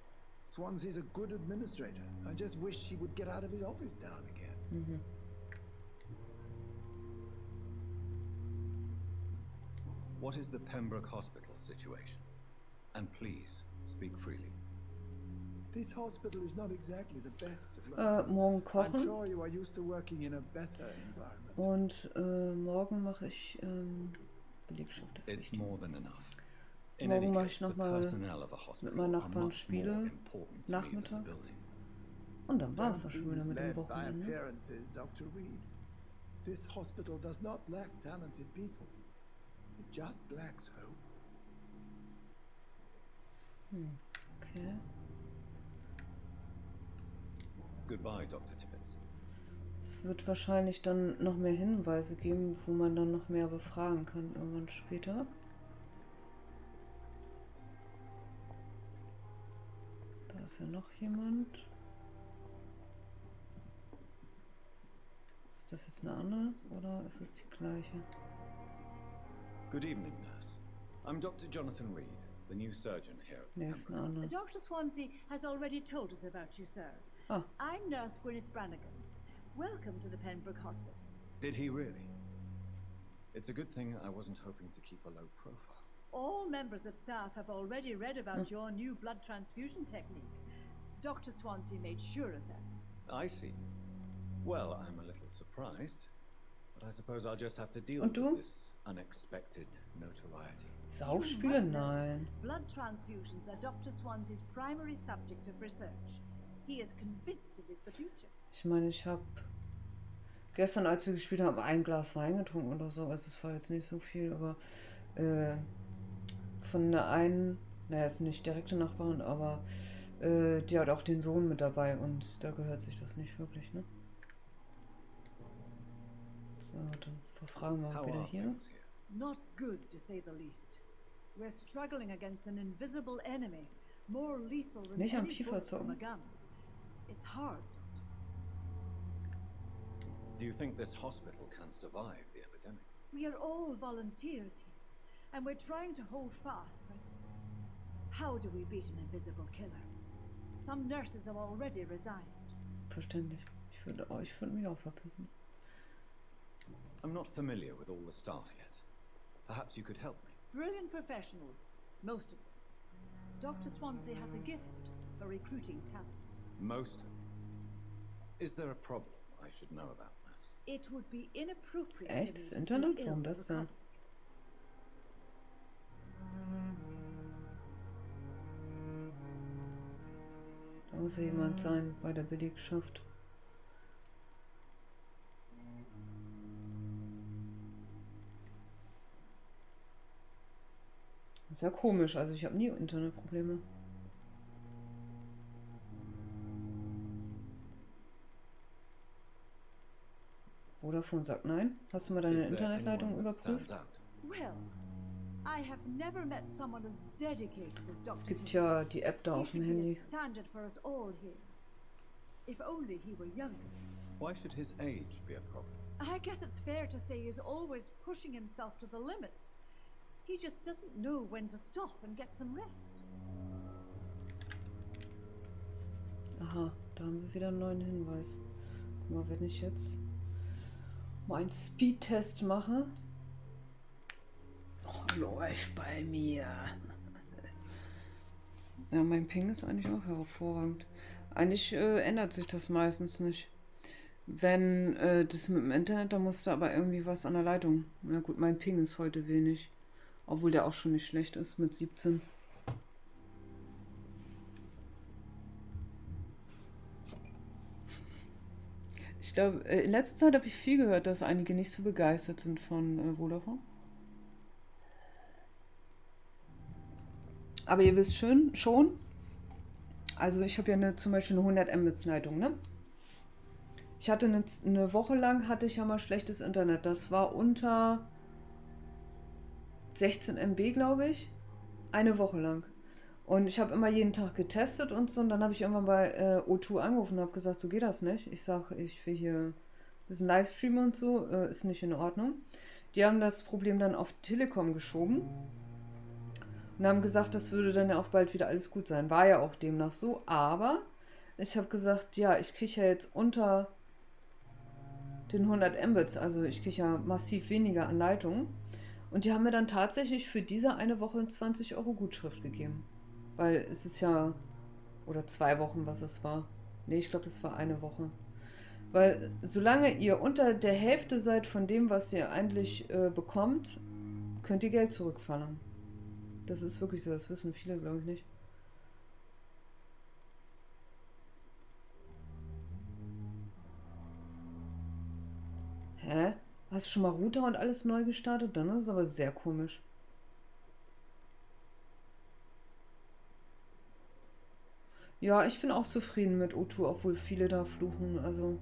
Swansea's a good administrator. I just wish he would get out of his office now and again. What is the Pembroke Hospital situation? And please, speak freely. This hospital is not exactly the best of London. Morgen I'm kochen sure you are used to working in a better environment. und morgen mache ich Belegschaft. Das ist It's wichtig. more than enough. In Morgen any mache case, ich the nochmal personnel of a mit hospital meinen are Nachbarn much more Spiele, important to me than the Nachmittag. building. Und dann war es das Don't schon wieder be mit dem led by Wochenende. appearances, Dr. Reed. This hospital does not lack talented people. It just lacks hope. Okay. Goodbye, Dr. Tippett. Es wird wahrscheinlich dann noch mehr Hinweise geben, wo man dann noch mehr befragen kann irgendwann später. Da ist ja noch jemand. Ist das jetzt eine andere oder ist es die gleiche? Good evening, nurse. I'm Dr. Jonathan Reed, the new surgeon here at Pembroke. Dr. Swansea has already told us about you, sir. Oh. I'm Nurse Gwyneth Brannigan. Welcome to the Pembroke Hospital. Did he really? It's a good thing I wasn't hoping to keep a low profile. All members of staff have already read about your new blood transfusion technique. Dr. Swansea made sure of that. I see. Well, I'm a little surprised, but I suppose I'll just have to deal Und du? with this unexpected notoriety. Saufspiele? Nein. Blood transfusions are Dr. Swansea's primary subject of research. He is convinced it is the future. Ich meine, ich habe gestern, als wir gespielt haben, ein Glas Wein getrunken oder so. Also es war jetzt nicht so viel, aber von der einen, naja, ist nicht direkte Nachbarin, aber die hat auch den Sohn mit dabei und da gehört sich das nicht wirklich, ne? So, dann verfragen wir wieder hier. Not good, to say the least. We're struggling against an invisible enemy, more lethal than Nicht am any FIFA bullet from a zocken. gun. It's hard. Do you think this hospital can survive the epidemic? We are all volunteers here, and we're trying to hold fast, but how do we beat an invisible killer? Some nurses have already resigned. Verständlich. Ich würde mich auch verpissen. I'm not familiar with all the staff yet. Perhaps you could help me. Brilliant professionals, most of them. Dr. Swansea has a gift for recruiting talent. Most of them. Is there a problem I should know about, nurse? It would be inappropriate. Echt? Das Internet? Warum das denn? Da muss ja jemand sein bei der Belegschaft. Das ist ja komisch, also ich habe nie Internetprobleme. Vodafone sagt nein. Hast du mal deine Internetleitung überprüft? Well, I have never met someone as dedicated as Dr. Es gibt ja die App da auf dem Handy. Standard for us all here. If only he were younger. Why should his age be a problem? I guess it's fair to say he's always pushing himself to the limits. He just doesn't know when to stop and get some rest. Aha, da haben wir wieder einen neuen Hinweis. Guck mal, wenn ich jetzt mal einen Speedtest mache. Oh, läuft bei mir. Ja, mein Ping ist eigentlich auch hervorragend. Eigentlich ändert sich das meistens nicht. Wenn das mit dem Internet, da musste aber irgendwie was an der Leitung. Na gut, mein Ping ist heute wenig. Obwohl der auch schon nicht schlecht ist mit 17. Ich glaube, in letzter Zeit habe ich viel gehört, dass einige nicht so begeistert sind von Vodafone. Aber ihr wisst schon, also ich habe ja zum Beispiel eine 100 Mbits Leitung, ne? Ich hatte eine Woche lang hatte ich ja mal schlechtes Internet. Das war unter 16 MB, glaube ich. Eine Woche lang. Und ich habe immer jeden Tag getestet und so. Und dann habe ich irgendwann bei O2 angerufen und habe gesagt, so geht das nicht. Ich sage, ich will hier ein bisschen Livestreamen und so. Ist nicht in Ordnung. Die haben das Problem dann auf Telekom geschoben. Und haben gesagt, das würde dann ja auch bald wieder alles gut sein. War ja auch demnach so. Aber ich habe gesagt, ja, ich kriege ja jetzt unter den 100 Mbits. Also ich kriege ja massiv weniger an Leitungen. Und die haben mir dann tatsächlich für diese eine Woche 20 € Gutschrift gegeben. Weil es ist ja, oder 2 Wochen, was es war. Nee, ich glaube, das war eine Woche. Weil solange ihr unter der Hälfte seid von dem, was ihr eigentlich bekommt, könnt ihr Geld zurückverlangen. Das ist wirklich so, das wissen viele, glaube ich, nicht. Hä? Hast du schon mal Router und alles neu gestartet? Dann ist es aber sehr komisch. Ja, ich bin auch zufrieden mit O2, obwohl viele da fluchen. Also,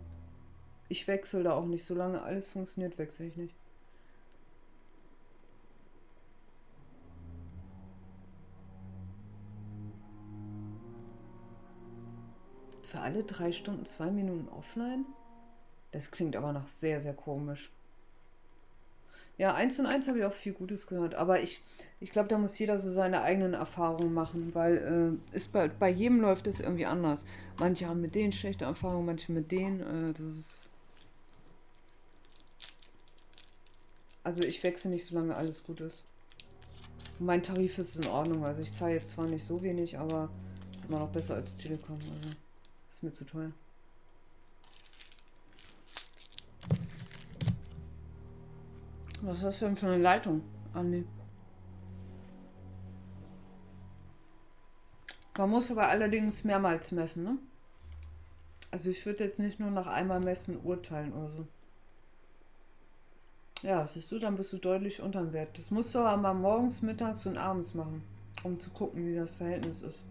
ich wechsle da auch nicht. Solange alles funktioniert, wechsle ich nicht. Für alle 3 Stunden 2 Minuten offline? Das klingt aber nach sehr, sehr komisch. Ja, 1 und 1 habe ich auch viel Gutes gehört. Aber ich glaube, da muss jeder so seine eigenen Erfahrungen machen, weil bei jedem läuft es irgendwie anders. Manche haben mit denen schlechte Erfahrungen, manche mit denen. Das ist. Also ich wechsle nicht, solange alles gut ist. Und mein Tarif ist in Ordnung. Also ich zahle jetzt zwar nicht so wenig, aber ist immer noch besser als Telekom. Also ist mir zu teuer. Was hast du denn für eine Leitung, Andi? Man muss aber allerdings mehrmals messen, ne? Also ich würde jetzt nicht nur nach einmal messen urteilen oder so. Ja, siehst du, dann bist du deutlich unterm Wert. Das musst du aber mal morgens, mittags und abends machen, um zu gucken, wie das Verhältnis ist.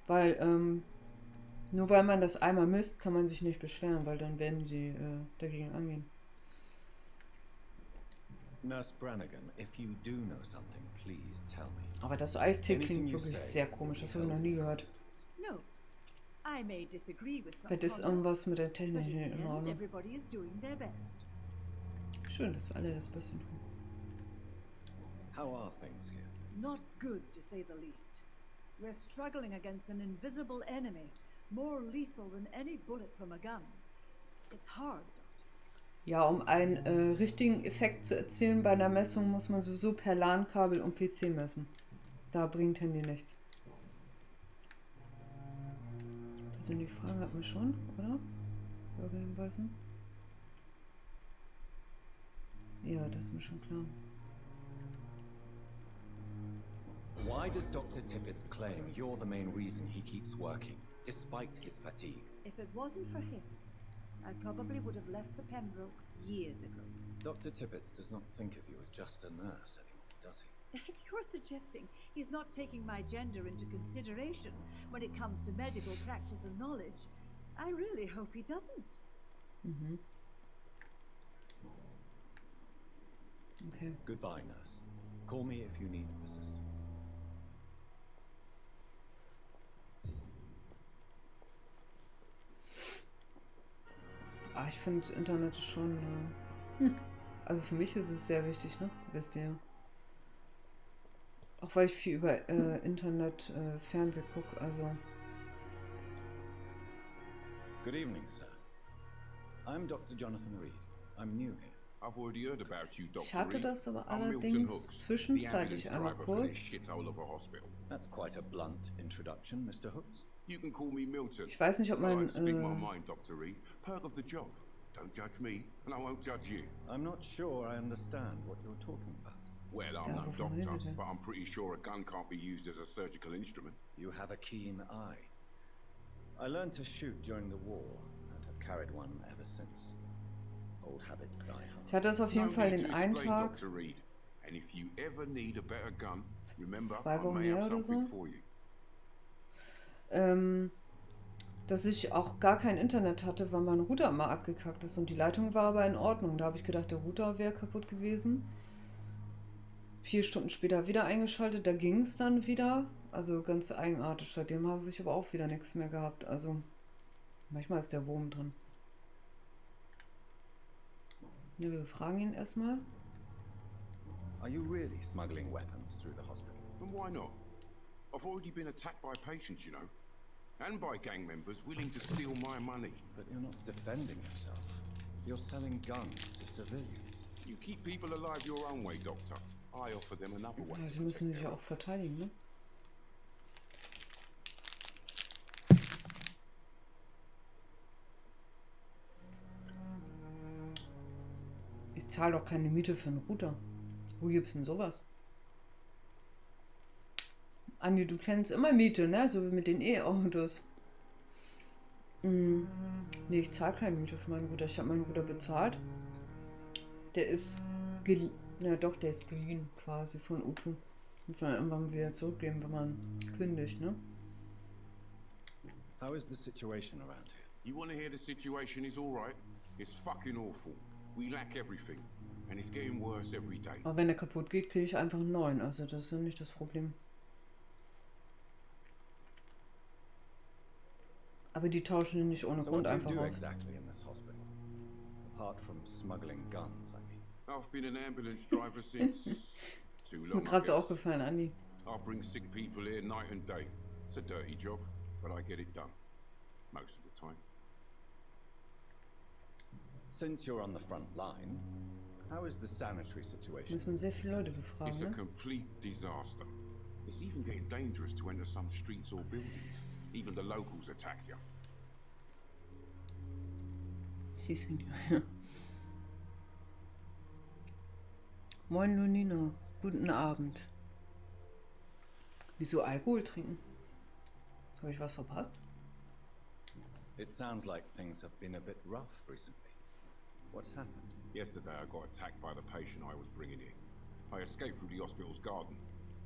Weil, nur weil man das einmal misst, kann man sich nicht beschweren, weil dann werden die dagegen angehen. Nurse Brannigan, if you do know something, please tell me. Aber das Eistee klingt wirklich sehr komisch, das habe ich noch nie gehört. No. I may disagree with some Vielleicht ist conduct, irgendwas mit der Technik but in nicht the in end, Ordnung. everybody is doing their best. Schön, dass wir alle das Beste tun. How are things here? Not good, to say the least. We're struggling against an invisible enemy, more lethal than any bullet from a gun. It's hard, Ja, um einen richtigen Effekt zu erzielen bei einer Messung, muss man sowieso per LAN-Kabel und PC messen. Da bringt Handy nichts. Persönliche Fragen hatten wir schon, oder? Bürgerhinweisen? Ja, das ist mir schon klar. Why does Dr. Tippett's claim you're the main reason he keeps working, despite his fatigue? If it wasn't for him, I probably would have left the Pembroke years ago. Dr. Tippett does not think of you as just a nurse anymore, does he? If you're suggesting he's not taking my gender into consideration when it comes to medical practice and knowledge, I really hope he doesn't. Mhm. Okay. Goodbye, nurse. Call me if you need assistance. Ah, ich finde das Internet ist schon. Also für mich ist es sehr wichtig, ne? Wisst ihr. Auch weil ich viel über Internet, Fernseh gucke, also. Good evening, sir. I'm Dr. Jonathan Reed. I'm new here. I've already heard about you, Dr. Ich hatte Reed. das aber I'm Milton allerdings Hooks, zwischenzeitlich the einmal ambulance driver for this kurz. shithole of a hospital. That's quite a blunt introduction, Mr. Hooks. You can call me Milton. Ich weiß nicht, ob Well, mein I speak my mind, Dr. Reed. Perk of the job. Don't judge me, and I won't judge you. I'm not sure I understand what you're talking about. Well, I'm no doctor, but I'm pretty sure a gun can't be used as a surgical instrument. You have a keen eye. I learned to shoot during the war and have carried one ever since. Old habits die hard. Ich hatte es auf jeden Fall den einen Tag. Dr. Reed. And if you ever need a better gun, remember 2 I Wochen may her have oder something so. for you. Dass ich auch gar kein Internet hatte, weil mein Router immer abgekackt ist und die Leitung war aber in Ordnung. Da habe ich gedacht, der Router wäre kaputt gewesen. 4 Stunden später wieder eingeschaltet, da ging es dann wieder. Also ganz eigenartig. Seitdem habe ich aber auch wieder nichts mehr gehabt. Also manchmal ist der Wurm drin. Ja, wir fragen ihn erstmal. Are you really smuggling weapons through the hospital? And why not? I've already been attacked by patients, you know. And by gang members willing to steal my money. But you're not defending yourself. You're selling guns to civilians. You keep people alive your own way, Doctor. I offer them another way. Ja, sie müssen sich ja auch verteidigen, ne? Ich zahle doch keine Miete für einen Router. Wo gibt's denn sowas? Andi, du kennst immer Miete, ne? So wie mit den E-Autos. Nee, ich zahle keine Miete für meinen Router. Ich habe meinen Router bezahlt. Der ist ja doch, der ist geliehen quasi von Utu. Muss man irgendwann wieder zurückgeben, wenn man kündigt, ne? How is the situation around here? You want to hear the situation is all right? It's fucking awful. We lack everything. And it's getting worse every day. Aber wenn der kaputt geht, kriege ich einfach einen neuen. Also das ist ja nicht das Problem. Aber die tauschen ihn nicht ohne So Grund what do einfach you do aus. exactly in this hospital? Apart from smuggling guns, I mean. I've been an ambulance driver since too Ist mir long, I gerade so guess. aufgefallen, Andi. I bring sick people here night and day. It's a dirty job, but I get it done. Most of the time. Since you're on the front line, how is the sanitary situation? Muss man sehr viele Leute It's befragen, a ne? complete disaster. It's even getting dangerous to enter some streets or buildings. Even the locals attack you. Si, Senor. Moin, Lunina. Guten Abend. Wieso Alkohol trinken? Habe ich was verpasst? It sounds like things have been a bit rough recently. What's happened? Yesterday I got attacked by the patient I was bringing in. I escaped through the hospital's garden,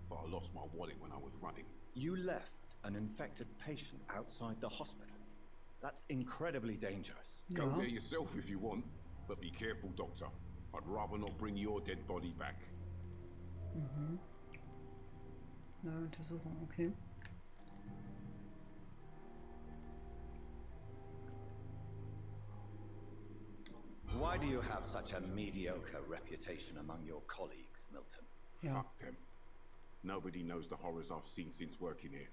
but I lost my wallet when I was running. You left an infected patient outside the hospital. That's incredibly dangerous. Go there yourself if you want, but be careful, Doctor. I'd rather not bring your dead body back. Mhm. Na, Untersuchung, okay. Why do you have such a mediocre reputation among your colleagues, Milton? Ja. Fuck them. Nobody knows the horrors I've seen since working here.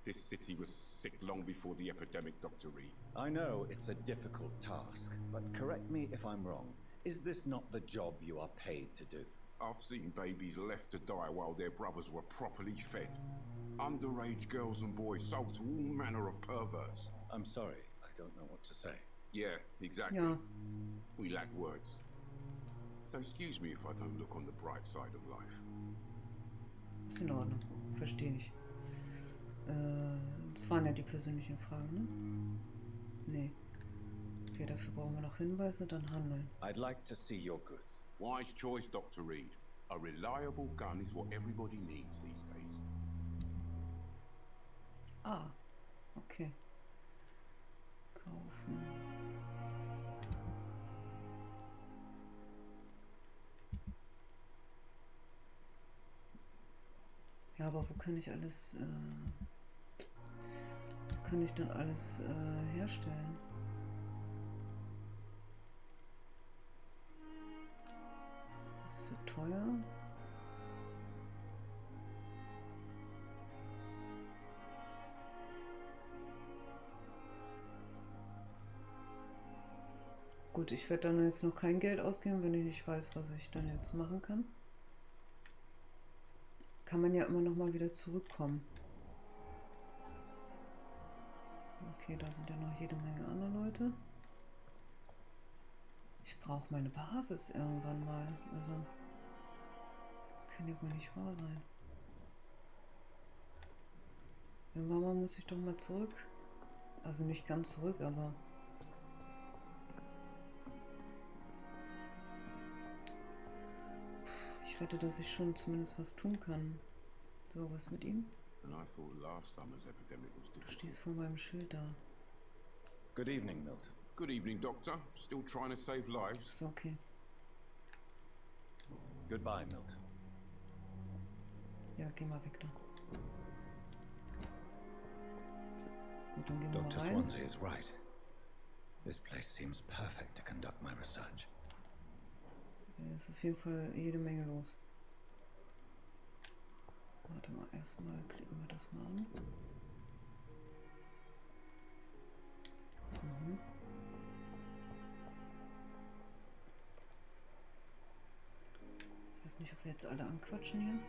This city was sick long before the epidemic, Dr. Reed. I know it's a difficult task, but correct me if I'm wrong. Is this not the job you are paid to do? I've seen babies left to die while their brothers were properly fed. Underage girls and boys sold to all manner of perverts. I'm sorry, I don't know what to say. Yeah, exactly. Ja. We lack words. So excuse me if I don't look on the bright side of life. Ist in Ordnung. Verstehe ich. Das waren ja die persönlichen Fragen, ne? Nee. Okay, dafür brauchen wir noch Hinweise, dann handeln. I'd like to see your goods. Wise choice, Dr. Reed. A reliable gun is what everybody needs these days. Ah, okay. Kaufen. Ja, aber wo kann ich alles, wo kann ich dann alles herstellen? Ist zu teuer. Gut, ich werde dann jetzt noch kein Geld ausgeben, wenn ich nicht weiß, was ich dann jetzt machen kann. Kann man ja immer noch mal wieder zurückkommen. Okay, da sind ja noch jede Menge andere Leute. Ich brauche meine Basis irgendwann mal. Also, kann ja wohl nicht wahr sein. Irgendwann mal muss ich doch mal zurück. Also nicht ganz zurück, aber... Ich wette, dass ich schon zumindest was tun kann. So, was mit ihm? And I thought last summer's epidemic was Du difficult. stehst vor meinem Schild da. Good evening, Milton. Good evening, Doctor. Still trying to save lives? Ist okay. Goodbye, Milton. Ja, geh mal weg da. Gut, dann gehen wir mal Dr. rein. Swansea is right. This place seems perfect to conduct my research. Hier ist auf jeden Fall jede Menge los. Warte mal, erstmal klicken wir das mal an. Mhm. Ich weiß nicht, ob wir jetzt alle anquatschen hier.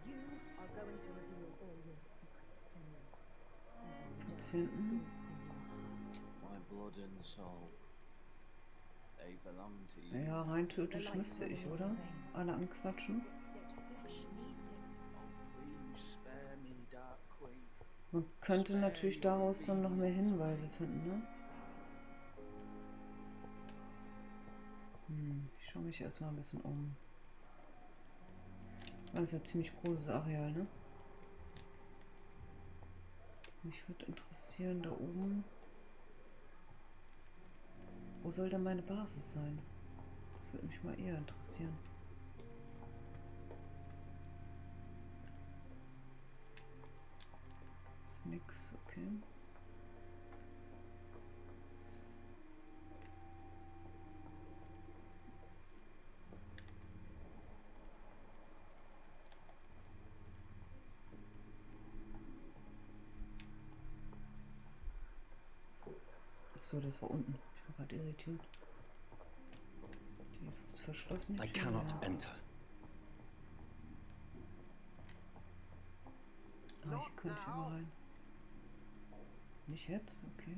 You are going to reveal all your secrets to me. Patienten. My blood and soul. They belong to you. Ja, rein theoretisch müsste ich, oder? Alle anquatschen. Please spare me, Dark Queen. Man könnte natürlich daraus dann noch mehr Hinweise finden, ne? Ich schaue mich erstmal ein bisschen um. Das ist ja ziemlich großes Areal, ne? Mich würde interessieren, da oben. Wo soll denn meine Basis sein? Das würde mich mal eher interessieren. ist nix, okay. So, das war unten. Ich war gerade irritiert. Die ist verschlossen. I cannot enter. Ah, hier könnte ich immer rein. Nicht jetzt? Okay.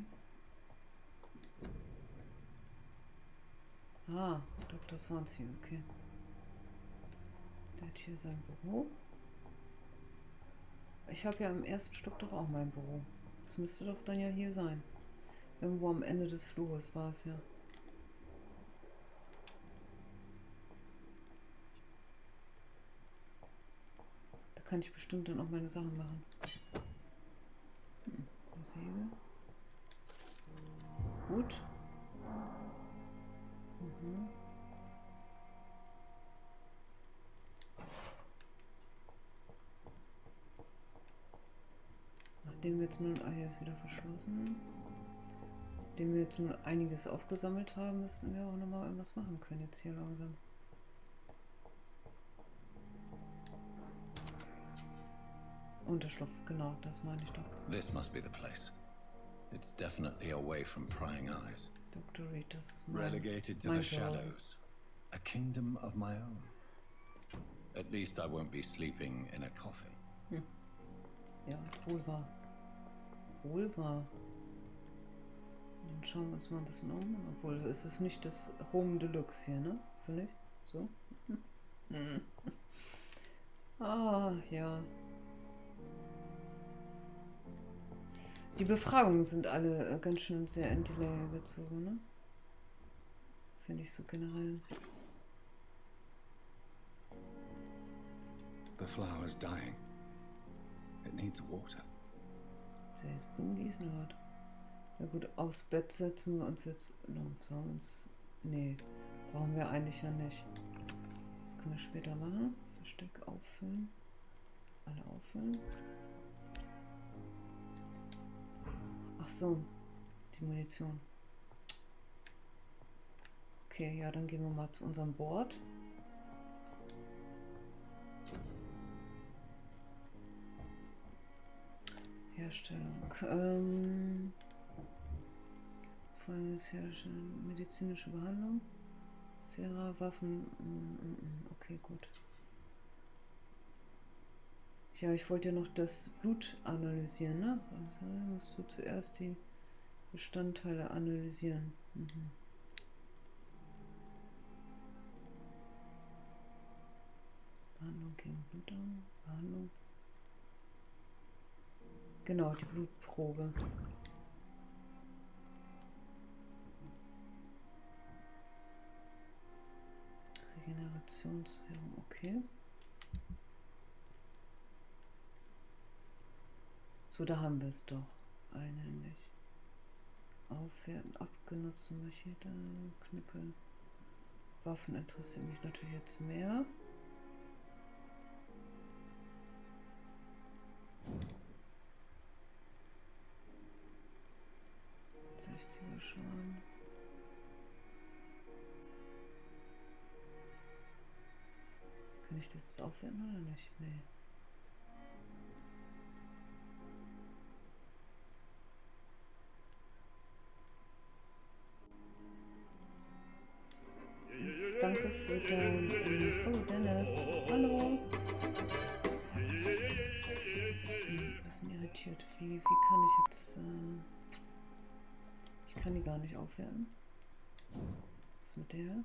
Ah, Dr. Swansea, okay. Der hat hier sein Büro. Ich habe ja im ersten Stock doch auch mein Büro. Das müsste doch dann ja hier sein. Irgendwo am Ende des Flurs war es ja. Da kann ich bestimmt dann auch meine Sachen machen. Der Säge. Gut. Mhm. Nachdem wir jetzt nun... Ah, hier ist wieder verschlossen. Nachdem wir jetzt nun einiges aufgesammelt haben, müssten wir auch nochmal irgendwas machen können jetzt hier langsam. Unterschlupf, genau, das meine ich doch. This must be the place. It's definitely away from prying eyes. Dr. Reed, das ist mein, Relegated to the shadows. A kingdom of my own. At least I won't be sleeping in a coffin. Hm. Ja, wohl wahr. Wohl wahr. Dann schauen wir uns mal ein bisschen um. Obwohl, es ist nicht das Home Deluxe hier, ne? Finde ich. So. Hm. Ah, ja. Die Befragungen sind alle ganz schön sehr in die Länge gezogen, ne? Finde ich so generell. The flower is dying. It needs water. Der ist Blumen gießen. Na gut, aufs Bett setzen wir uns jetzt. No, sollen wir uns. Nee, brauchen wir eigentlich ja nicht. Das können wir später machen. Versteck auffüllen. Alle auffüllen. Ach so, die Munition. Okay, ja, dann gehen wir mal zu unserem Board. Herstellung. Folgendes Herstellen. Medizinische Behandlung. Sera, Waffen. Okay, gut. Ja, ich wollte ja noch das Blut analysieren, ne? Also musst du zuerst die Bestandteile analysieren. Mhm. Behandlung gegen Blutung. Behandlung. Genau, die Blutprobe. Regenerationsserum, okay. So, da haben wir es doch. Einhändig. Aufwerten, abgenutzte Machete, Knüppel. Waffen interessieren mich natürlich jetzt mehr. Schaden. Kann ich das jetzt aufwerten oder nicht? Nee. Danke für dein Follow, Dennis. Hallo. Ich bin ein bisschen irritiert. Wie kann ich jetzt... Ich kann die gar nicht aufwerten. Was ist mit der?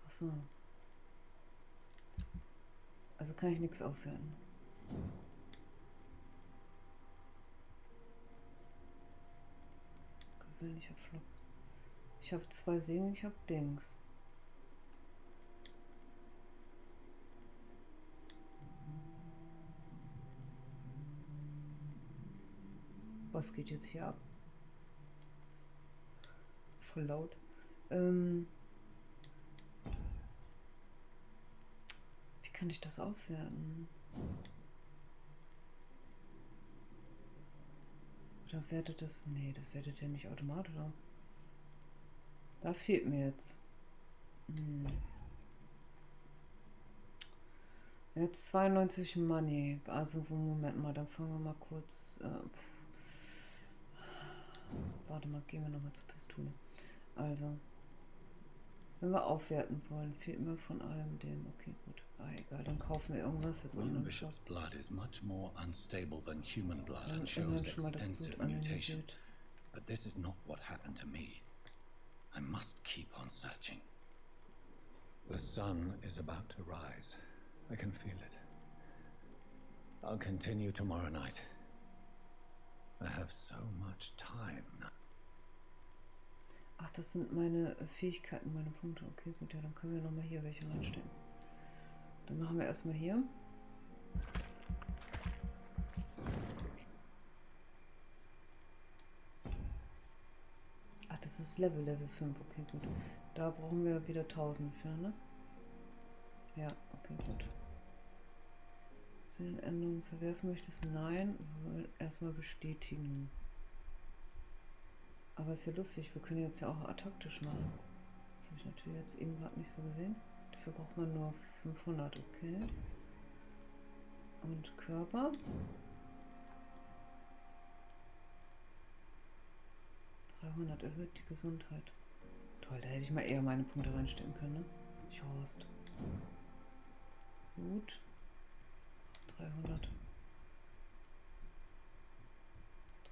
Achso. Also kann ich nichts aufwerten. Gewöhnlicher Flop. Ich habe 2 Sägen, ich habe Dings. Was geht jetzt hier ab? Voll laut. kann ich das aufwerten? Oder wertet das? Nee, das wertet ja nicht automatisch auf. Da fehlt mir jetzt. Jetzt 92 Money. Also, Moment mal, dann fangen wir mal kurz. Warte mal, gehen wir nochmal zur Pistole. Also, wenn wir aufwerten wollen, fehlt mir von allem dem. Okay, gut. Egal, dann kaufen wir irgendwas jetzt William Bishop's blood is much more unstable than human blood and shows extensive mutation. But this is not what happened to me. I must keep on searching. The sun is about to rise. I can feel it. I'll continue tomorrow night. I have so much time now. Ach, das sind meine Fähigkeiten, meine Punkte. Okay, gut, ja, dann können wir nochmal hier welche reinstecken. Dann machen wir erstmal hier. Ach, das ist Level 5. Okay, gut. Da brauchen wir wieder 1000 für, ne? Ja, okay, gut. Zu den Änderungen verwerfen möchtest? Nein. Wir wollen erstmal bestätigen. Aber ist ja lustig, wir können jetzt ja auch taktisch machen. Das habe ich natürlich jetzt eben gerade nicht so gesehen. Dafür braucht man nur 500, okay. Und Körper. 300 erhöht die Gesundheit. Toll, da hätte ich mal eher meine Punkte reinstecken können, ne? Ich Horst. Gut. 300.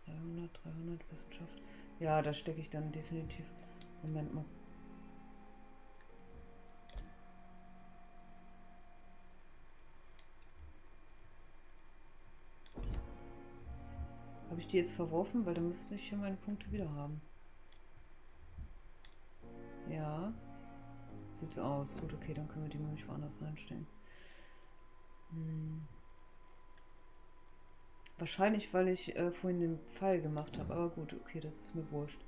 300 Wissenschaft. Ja, da stecke ich dann definitiv. Moment mal. Habe ich die jetzt verworfen? Weil dann müsste ich hier meine Punkte wieder haben. Ja. Sieht so aus. Gut, okay, dann können wir die nämlich woanders reinstellen. Wahrscheinlich, weil ich vorhin den Pfeil gemacht habe. Aber gut, okay, das ist mir wurscht.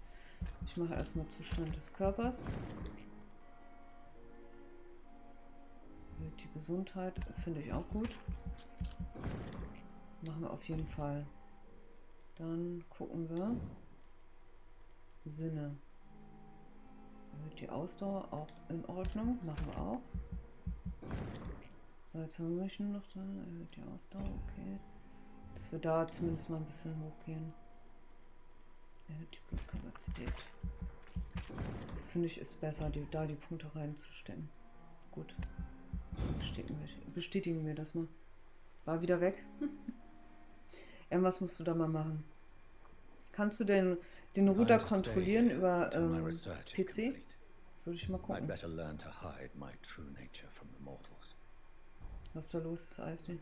Ich mache erstmal Zustand des Körpers. Die Gesundheit finde ich auch gut. Machen wir auf jeden Fall. Dann gucken wir. Sinne. Die Ausdauer auch in Ordnung. Machen wir auch. So, jetzt haben wir noch da. Die Ausdauer, okay. Dass wir da zumindest mal ein bisschen hochgehen. Die Blutkapazität. Das finde ich ist besser, da die Punkte reinzustecken. Gut. Bestätigen wir das mal. War wieder weg. Was musst du da mal machen? Kannst du den Router kontrollieren über PC? Würde ich mal gucken. Was da los ist, Eisdee?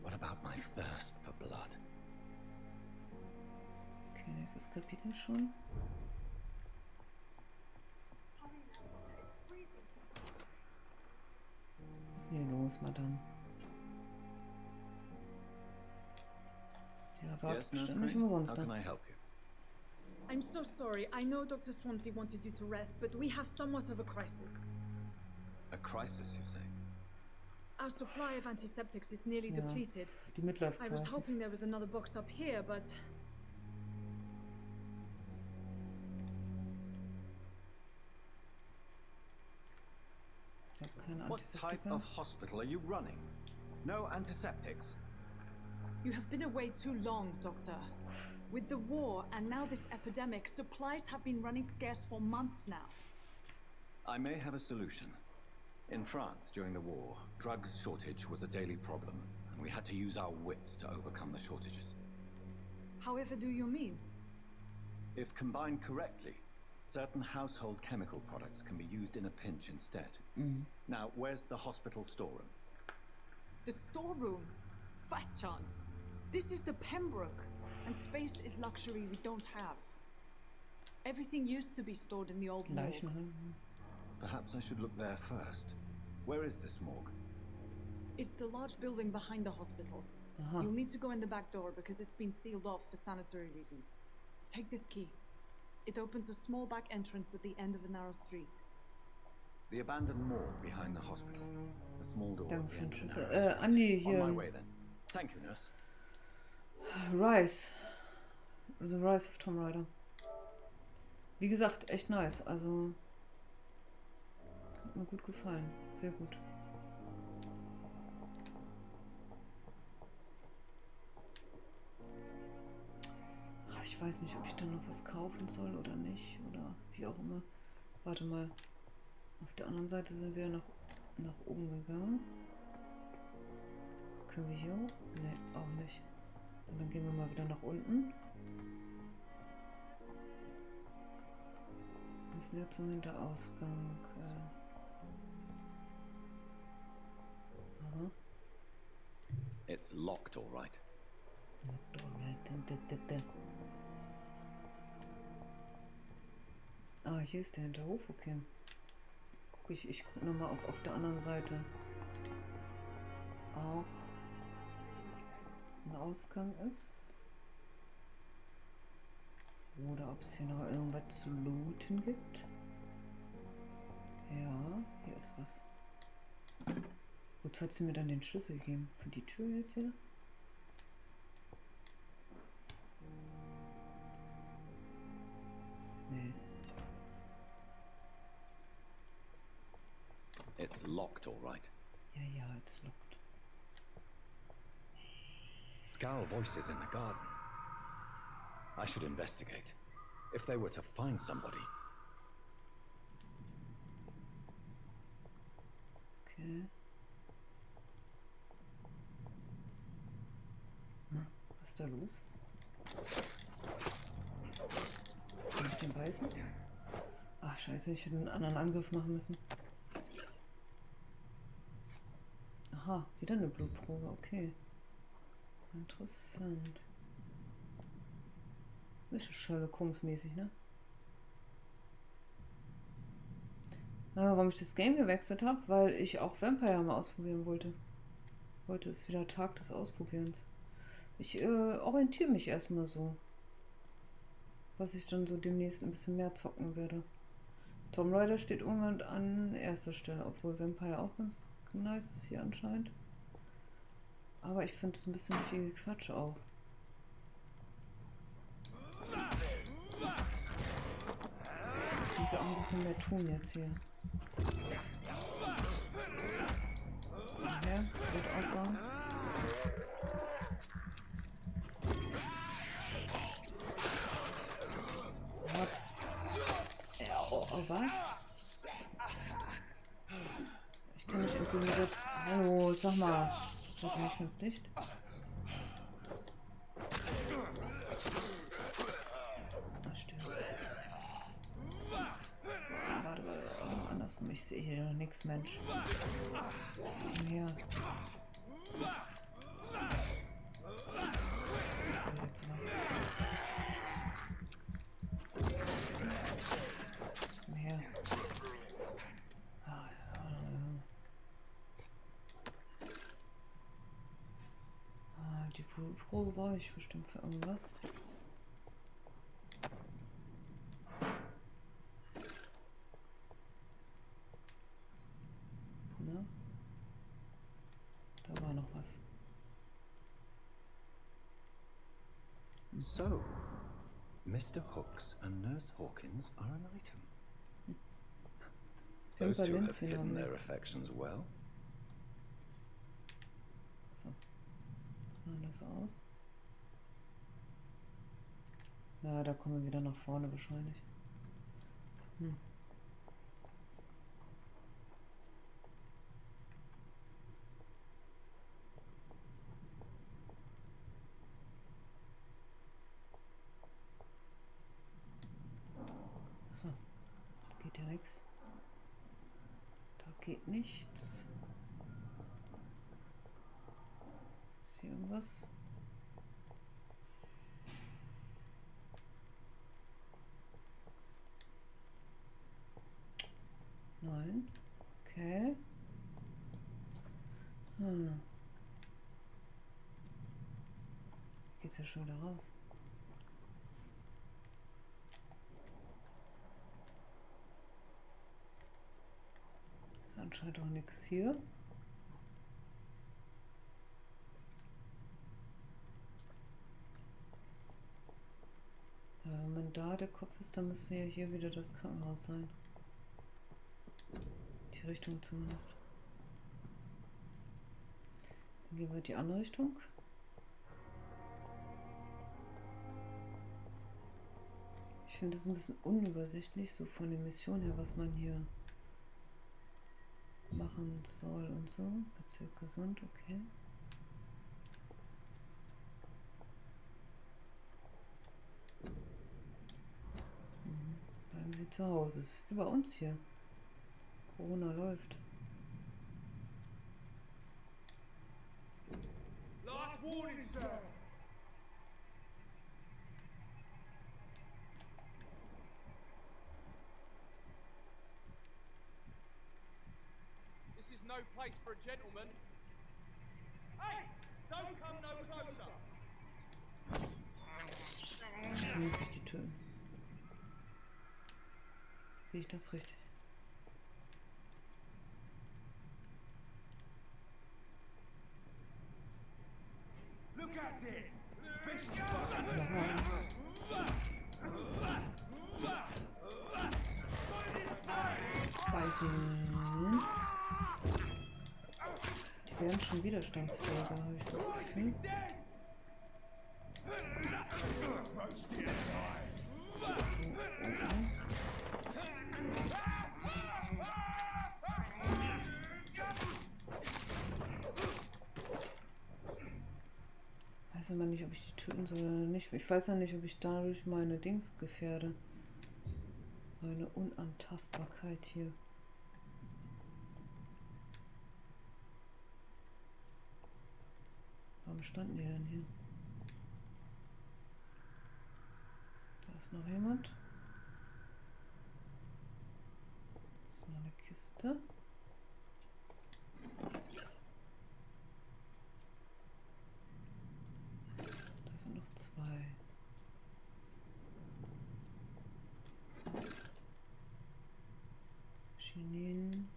Okay, nächstes Kapitel schon. Was ist hier los, Madame? Die erwartet bestimmt nicht umsonst. I'm so sorry. I know Dr. Swansea wanted you to rest, but we have somewhat of a crisis. A crisis, you say? Our supply of antiseptics is nearly depleted. Die Midlife I was hoping there was another box up here, but... What type of hospital are you running? No antiseptics? You have been away too long, Doctor. With the war and now this epidemic, supplies have been running scarce for months now. I may have a solution. In France, during the war, drugs shortage was a daily problem, and we had to use our wits to overcome the shortages. However do you mean? If combined correctly, certain household chemical products can be used in a pinch instead. Now, where's the hospital storeroom? The storeroom? Fat chance. This is the Pembroke, and space is luxury we don't have. Everything used to be stored in the old morgue. Perhaps I should look there first. Where is this morgue? It's the large building behind the hospital. You'll need to go in the back door because it's been sealed off for sanitary reasons. Take this key. It opens a small back entrance at the end of a narrow street. The abandoned morgue behind the hospital. A small door Danke at the für den end of the Schlüssel. narrow street. Andi, On my hier. way then. Thank you, nurse. Rise. The Rise of Tomb Raider. Wie gesagt, echt nice. Also hat mir gut gefallen. Sehr gut. Ach, ich weiß nicht, ob ich dann noch was kaufen soll oder nicht. Oder wie auch immer. Warte mal. Auf der anderen Seite sind wir nach oben gegangen. Können wir hier hoch? Ne, auch nicht. Und dann gehen wir mal wieder nach unten. Wir müssen ja zum Hinterausgang. Aha. It's locked, all right. Ah, hier ist der Hinterhof, okay. Ich gucke nochmal, ob auf der anderen Seite auch ein Ausgang ist. Oder ob es hier noch irgendwas zu looten gibt. Ja, hier ist was. Wozu hat sie mir dann den Schlüssel gegeben? Für die Tür jetzt hier? Nee. It's locked, all right. Ja, it's locked. Scowl voices in the garden. I should investigate. If they were to find somebody. Okay. Was ist da los? Kann ich den beißen? Ach, scheiße, ich hätte einen anderen Angriff machen müssen. Aha, wieder eine Blutprobe, okay. Interessant. Bisschen Sherlock Holmes-mäßig, ne? Warum ich das Game gewechselt habe? Weil ich auch Vampire mal ausprobieren wollte. Heute ist wieder Tag des Ausprobierens. Ich orientiere mich erstmal so. Was ich dann so demnächst ein bisschen mehr zocken werde. Tomb Raider steht im Moment an erster Stelle, obwohl Vampire auch ganz nice ist hier anscheinend. Aber ich finde es ein bisschen viel Quatsch auch. Ich muss ja auch ein bisschen mehr tun jetzt hier. Ja, würde auch sagen. Was? Ich kann nicht irgendwie jetzt. Hallo, sag mal. Seid ihr nicht ganz dicht? Ah, stimmt. Warte. Oh, andersrum. Ich sehe hier noch nichts, Mensch. Komm her. So, jetzt mal. Komm her. Die Probe brauche ich bestimmt für irgendwas. Na? Da war noch was. So, Mr. Hooks and Nurse Hawkins are an item. Those two have hidden their affections well. So. Sah das aus? Na, da kommen wir wieder nach vorne wahrscheinlich. So. Geht ja nichts. Da geht nichts. Ist hier irgendwas? Nein. Okay. Geht's ja schon wieder raus. Ist anscheinend auch nichts hier. Wenn da der Kopf ist, dann müsste ja hier wieder das Krankenhaus sein. Die Richtung zumindest. Dann gehen wir in die andere Richtung. Ich finde es ein bisschen unübersichtlich, so von der Mission her, was man hier machen soll und so. Bezirk gesund, okay. Bleiben Sie zu Hause. Ist wie bei uns hier. Corona läuft. Last warning, sir. This is no place for a gentleman. Hey, don't come no closer. Jetzt muss ich die töten. Sehe ich das richtig? Look at it. Fish Beißen. Die werden schon widerstandsfähiger, habe ich so das Gefühl. Ich weiß immer nicht, ob ich die töten soll oder nicht. Ich weiß ja nicht, ob ich dadurch meine Dings gefährde. Meine Unantastbarkeit hier. Warum standen die denn hier? Da ist noch jemand. Da ist noch eine Kiste. Da sind noch zwei. Chinin.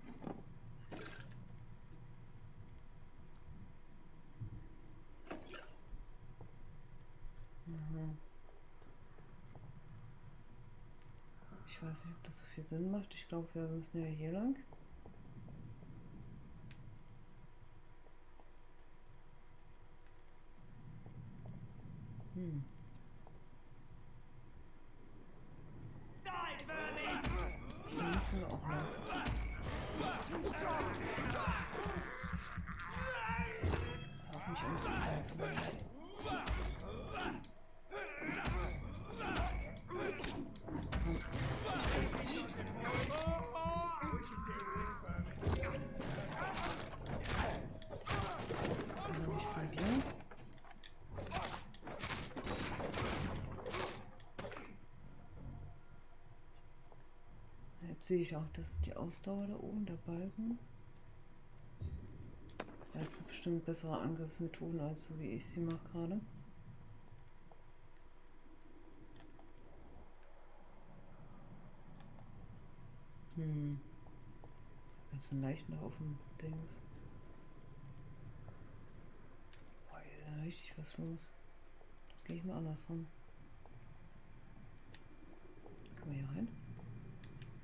Ich weiß nicht, ob das so viel Sinn macht. Ich glaube, wir müssen ja hier lang. Hier müssen wir auch lang. Darf mich anzugreifen. Jetzt sehe ich auch, das ist die Ausdauer da oben, der Balken. Ja, es gibt bestimmt bessere Angriffsmethoden, als so wie ich sie mache gerade. Ganz ein leichter auf dem Dings. Boah, hier ist ja richtig was los. Gehe ich mal andersrum. Können wir hier rein?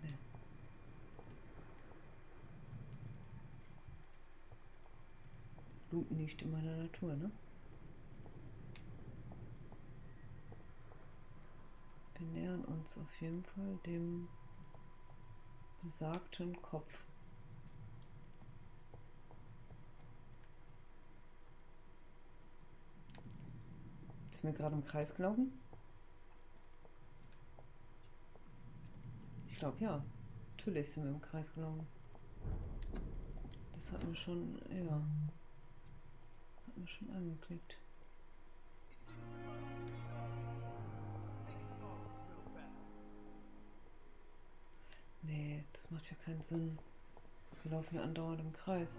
Nee. Looten nicht in meiner Natur, ne? Wir nähern uns auf jeden Fall dem besagten Kopf. Ist mir gerade im Kreis gelaufen? Ich glaube ja. Natürlich sind wir im Kreis gelaufen. Das hat mir schon, ja. Hat mir schon angeklickt. Nee, das macht ja keinen Sinn. Wir laufen ja andauernd im Kreis.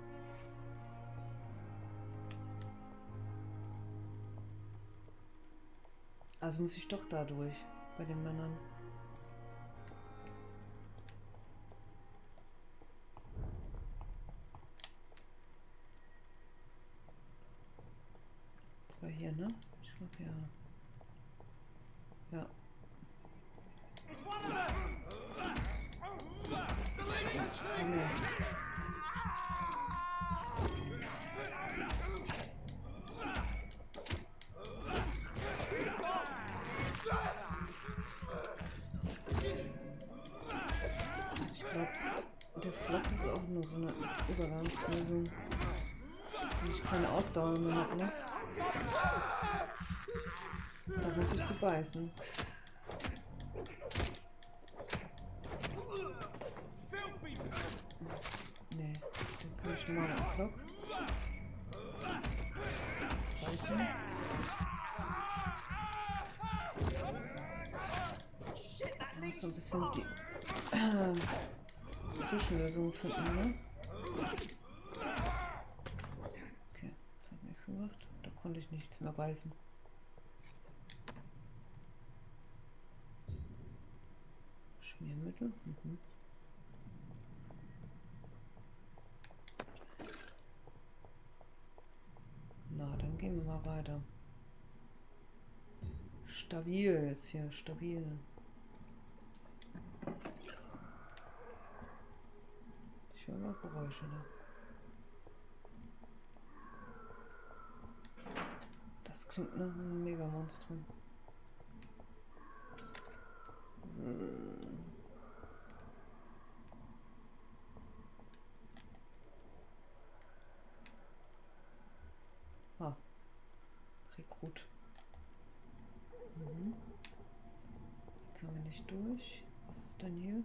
Also muss ich doch da durch, bei den Männern. Das war hier, ne? Ich glaube ja. Ja, It's one of them! Ich glaube, der Flock ist auch nur so eine Übergangslösung. Wenn ich keine Ausdauer mehr habe, ne? Da muss ich sie beißen. Nee, dann kann ich nochmal einen Flock beißen. Ich muss so ein bisschen die Zwischenlösung finden, ne? Okay, das hat nichts gemacht. Da konnte ich nichts mehr beißen. Schmiermittel? Mhm. Na, dann gehen wir mal weiter. Stabil ist hier, stabil. Ich höre mal Geräusche da. Das klingt nach einem Megamonstrum. Ah. Rekrut. Mhm. Hier können wir nicht durch. Was ist denn hier?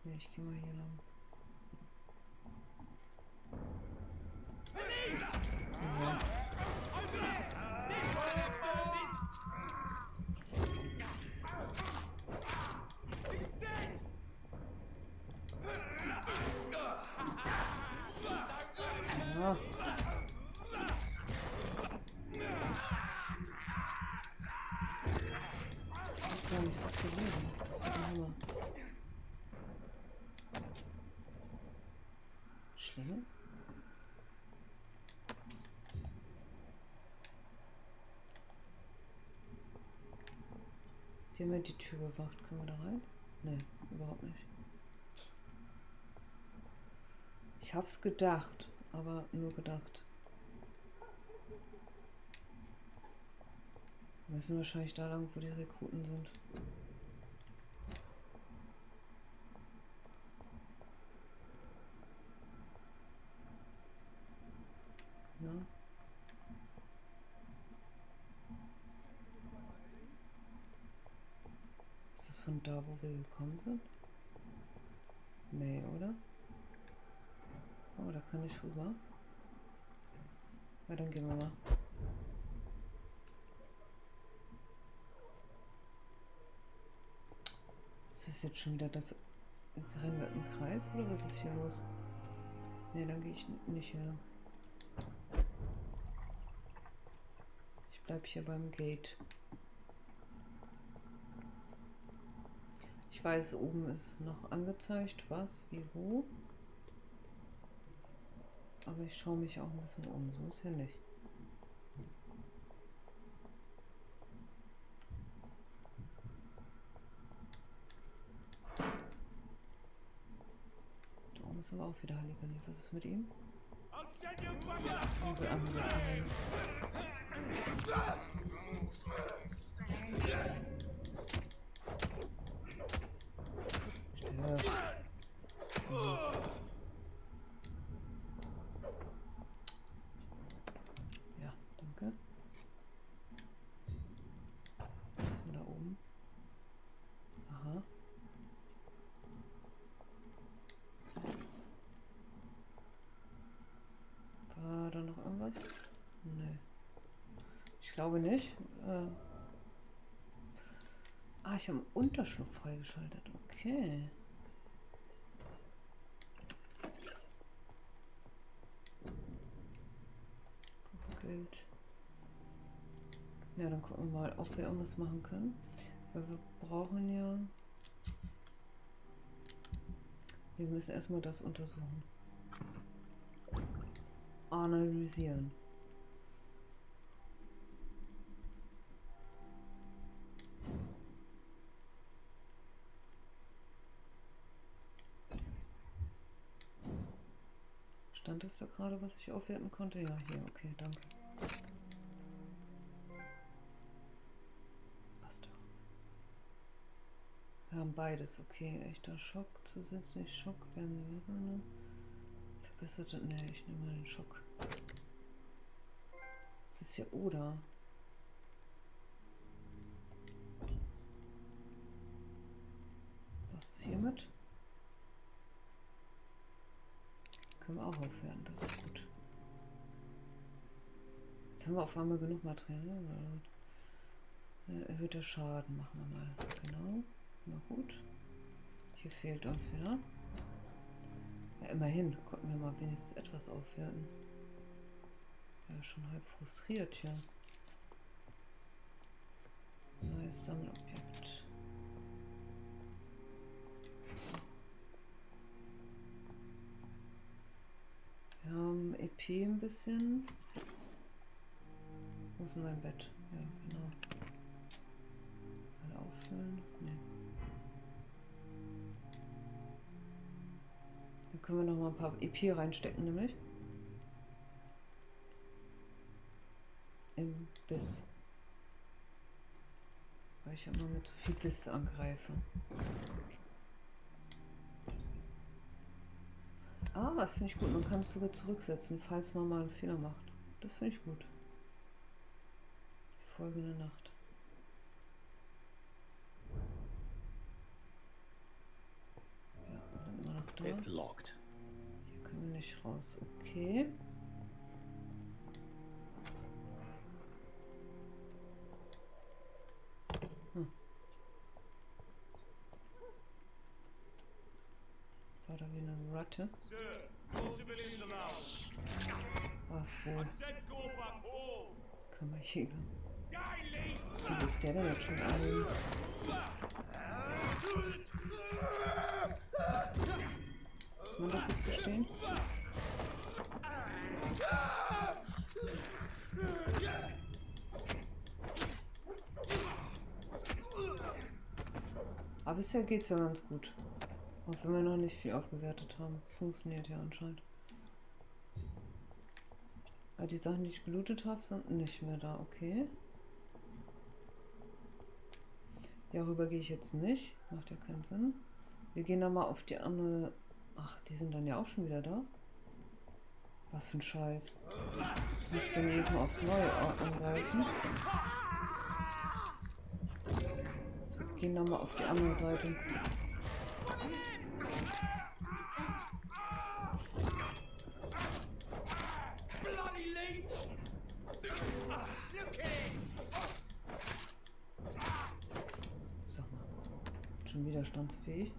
Ne, ich gehe mal hier lang. Ja. Ja. Gar nicht so viel Leben. Das ist ein Hammer. Schlinge? Die haben ja die Tür bewacht. Können wir da rein? Nee, überhaupt nicht. Ich hab's gedacht, aber nur gedacht. Wir müssen wahrscheinlich da lang, wo die Rekruten sind. Ja. Ist das von da, wo wir gekommen sind? Nee, oder? Oh, da kann ich rüber. Ja, dann gehen wir mal. Ist das jetzt schon wieder das Rennen mit dem Kreis oder was ist hier los? Nee, dann gehe ich nicht hier lang. Ich bleib hier beim Gate. Ich weiß, oben ist noch angezeigt, was, wie, wo. Aber ich schaue mich auch ein bisschen um. So ist ja nicht. Da oben ist aber auch wieder Halligalli. Was ist mit ihm? Und die andere Verein. So. Ja, danke. Was ist denn da oben? Aha. War da noch irgendwas? Nee. Ich glaube nicht. Ich habe einen Unterschlupf freigeschaltet. Okay. Bild. Ja, dann gucken wir mal, ob wir irgendwas machen können. Weil wir brauchen ja... Wir müssen erstmal das untersuchen. Analysieren. Stand das da gerade, was ich aufwerten konnte? Ja, hier, okay, danke. Passt doch. Wir haben beides, okay. Echter Schock, zusätzlich Schock, werden wir verbesserte. Ne, ich nehme mal den Schock. Das ist ja oder. Was ist hiermit? Können wir auch aufwerten, das ist gut. Jetzt haben wir auf einmal genug Material. Erhöhter Schaden machen wir mal. Genau. Na gut. Hier fehlt uns wieder. Ja, immerhin konnten wir mal wenigstens etwas aufwerten. Ja, schon halb frustriert hier. Neues Sammelobjekt. Wir haben EP ein bisschen. Wo ist denn mein Bett? Ja, genau. Alle auffüllen. Nee. Da können wir noch mal ein paar EP reinstecken, nämlich. Im Biss. Weil ich immer mit zu viel Biss angreife. Ah, das finde ich gut. Man kann es sogar zurücksetzen, falls man mal einen Fehler macht. Das finde ich gut. Die folgende Nacht. Ja, wir sind immer noch da. Hier können wir nicht raus. Okay. War da wie eine Ratte? Was wohl? Kammerjäger. Wieso ist der denn jetzt schon ein? Muss man das jetzt verstehen? Aber bisher geht es ja ganz gut. Auch wenn wir noch nicht viel aufgewertet haben. Funktioniert ja anscheinend. Aber die Sachen, die ich gelootet habe, sind nicht mehr da. Okay. Ja, rüber gehe ich jetzt nicht. Macht ja keinen Sinn. Wir gehen dann mal auf die andere... Ach, die sind dann ja auch schon wieder da. Was für ein Scheiß. Muss ich denn jedes Mal aufs Neue angreifen? Wir gehen dann mal auf die andere Seite. Sag mal. Schon widerstandsfähig.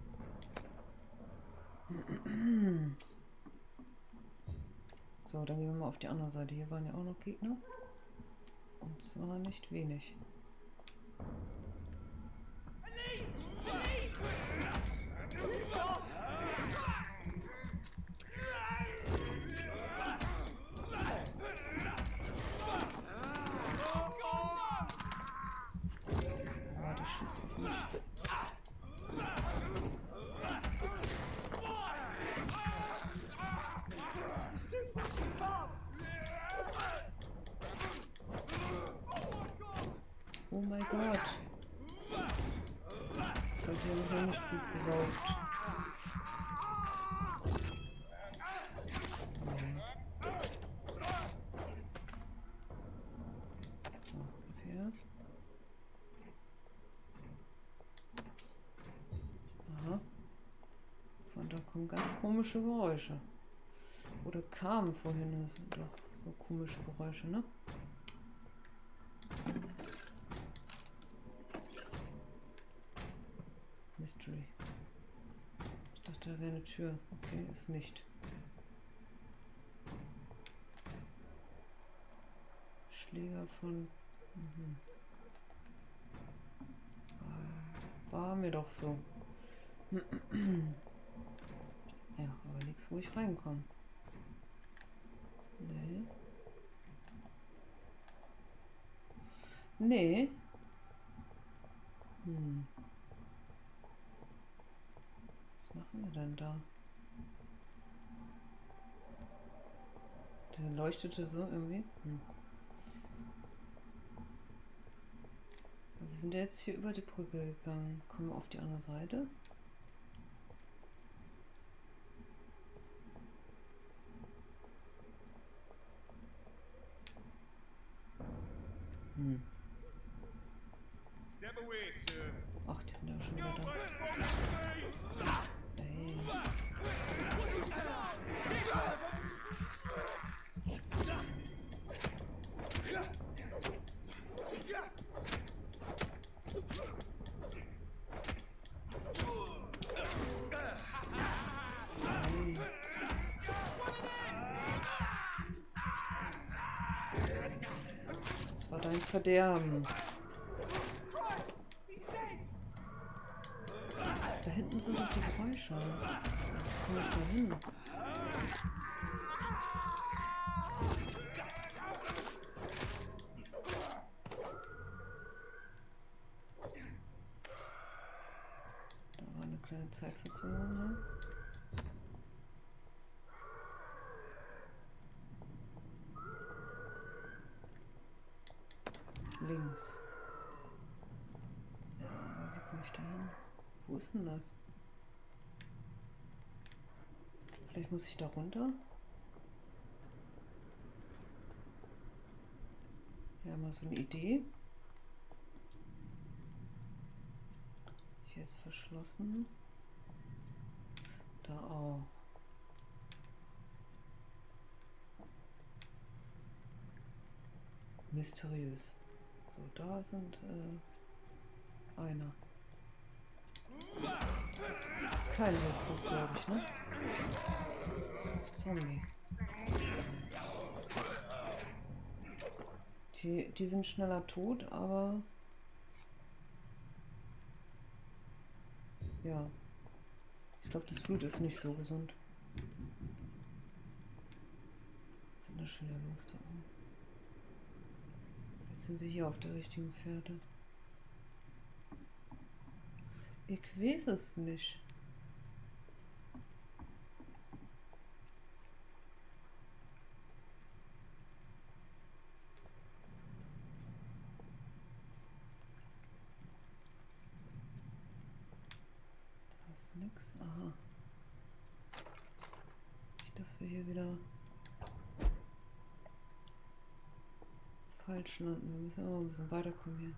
So, dann gehen wir mal auf die andere Seite. Hier waren ja auch noch Gegner. Und zwar nicht wenig. Oh, der schießt auf mich. Oh mein Gott. Ich habe hier nicht gut gesaugt. So, gib her. Aha. Von da kommen ganz komische Geräusche. Oder kamen vorhin doch so komische Geräusche, ne? Mystery. Ich dachte, da wäre eine Tür. Okay, ist nicht. Schläger von... War mir doch so. Ja, aber nichts, wo ich reinkomme. Nee. Nee. Was machen wir denn da? Der leuchtete so irgendwie. Wir sind ja jetzt hier über die Brücke gegangen. Kommen wir auf die andere Seite? Ach, die sind ja schon wieder da. Hey. Das war dein Verderben. Da hinten sind doch die Geräusche. Wie komme ich da hin? Da war eine kleine Zeitverzögerung, ne? Links. Ja, wie komme ich da hin? Wo ist denn das? Vielleicht muss ich da runter? Ja, mal so eine Idee. Hier ist verschlossen. Da auch. Mysteriös. So, da sind einer. Das ist kein Wildbuch, glaube ich, ne? Das ist Zombie. Die sind schneller tot, aber ja. Ich glaube, das Blut ist nicht so gesund. Was ist denn da schon wieder los da oben? Jetzt sind wir hier auf der richtigen Fährte. Ich weiß es nicht. Da ist nix. Aha. Nicht, dass wir hier wieder falsch landen. Wir müssen immer ein bisschen weiterkommen hier. Wir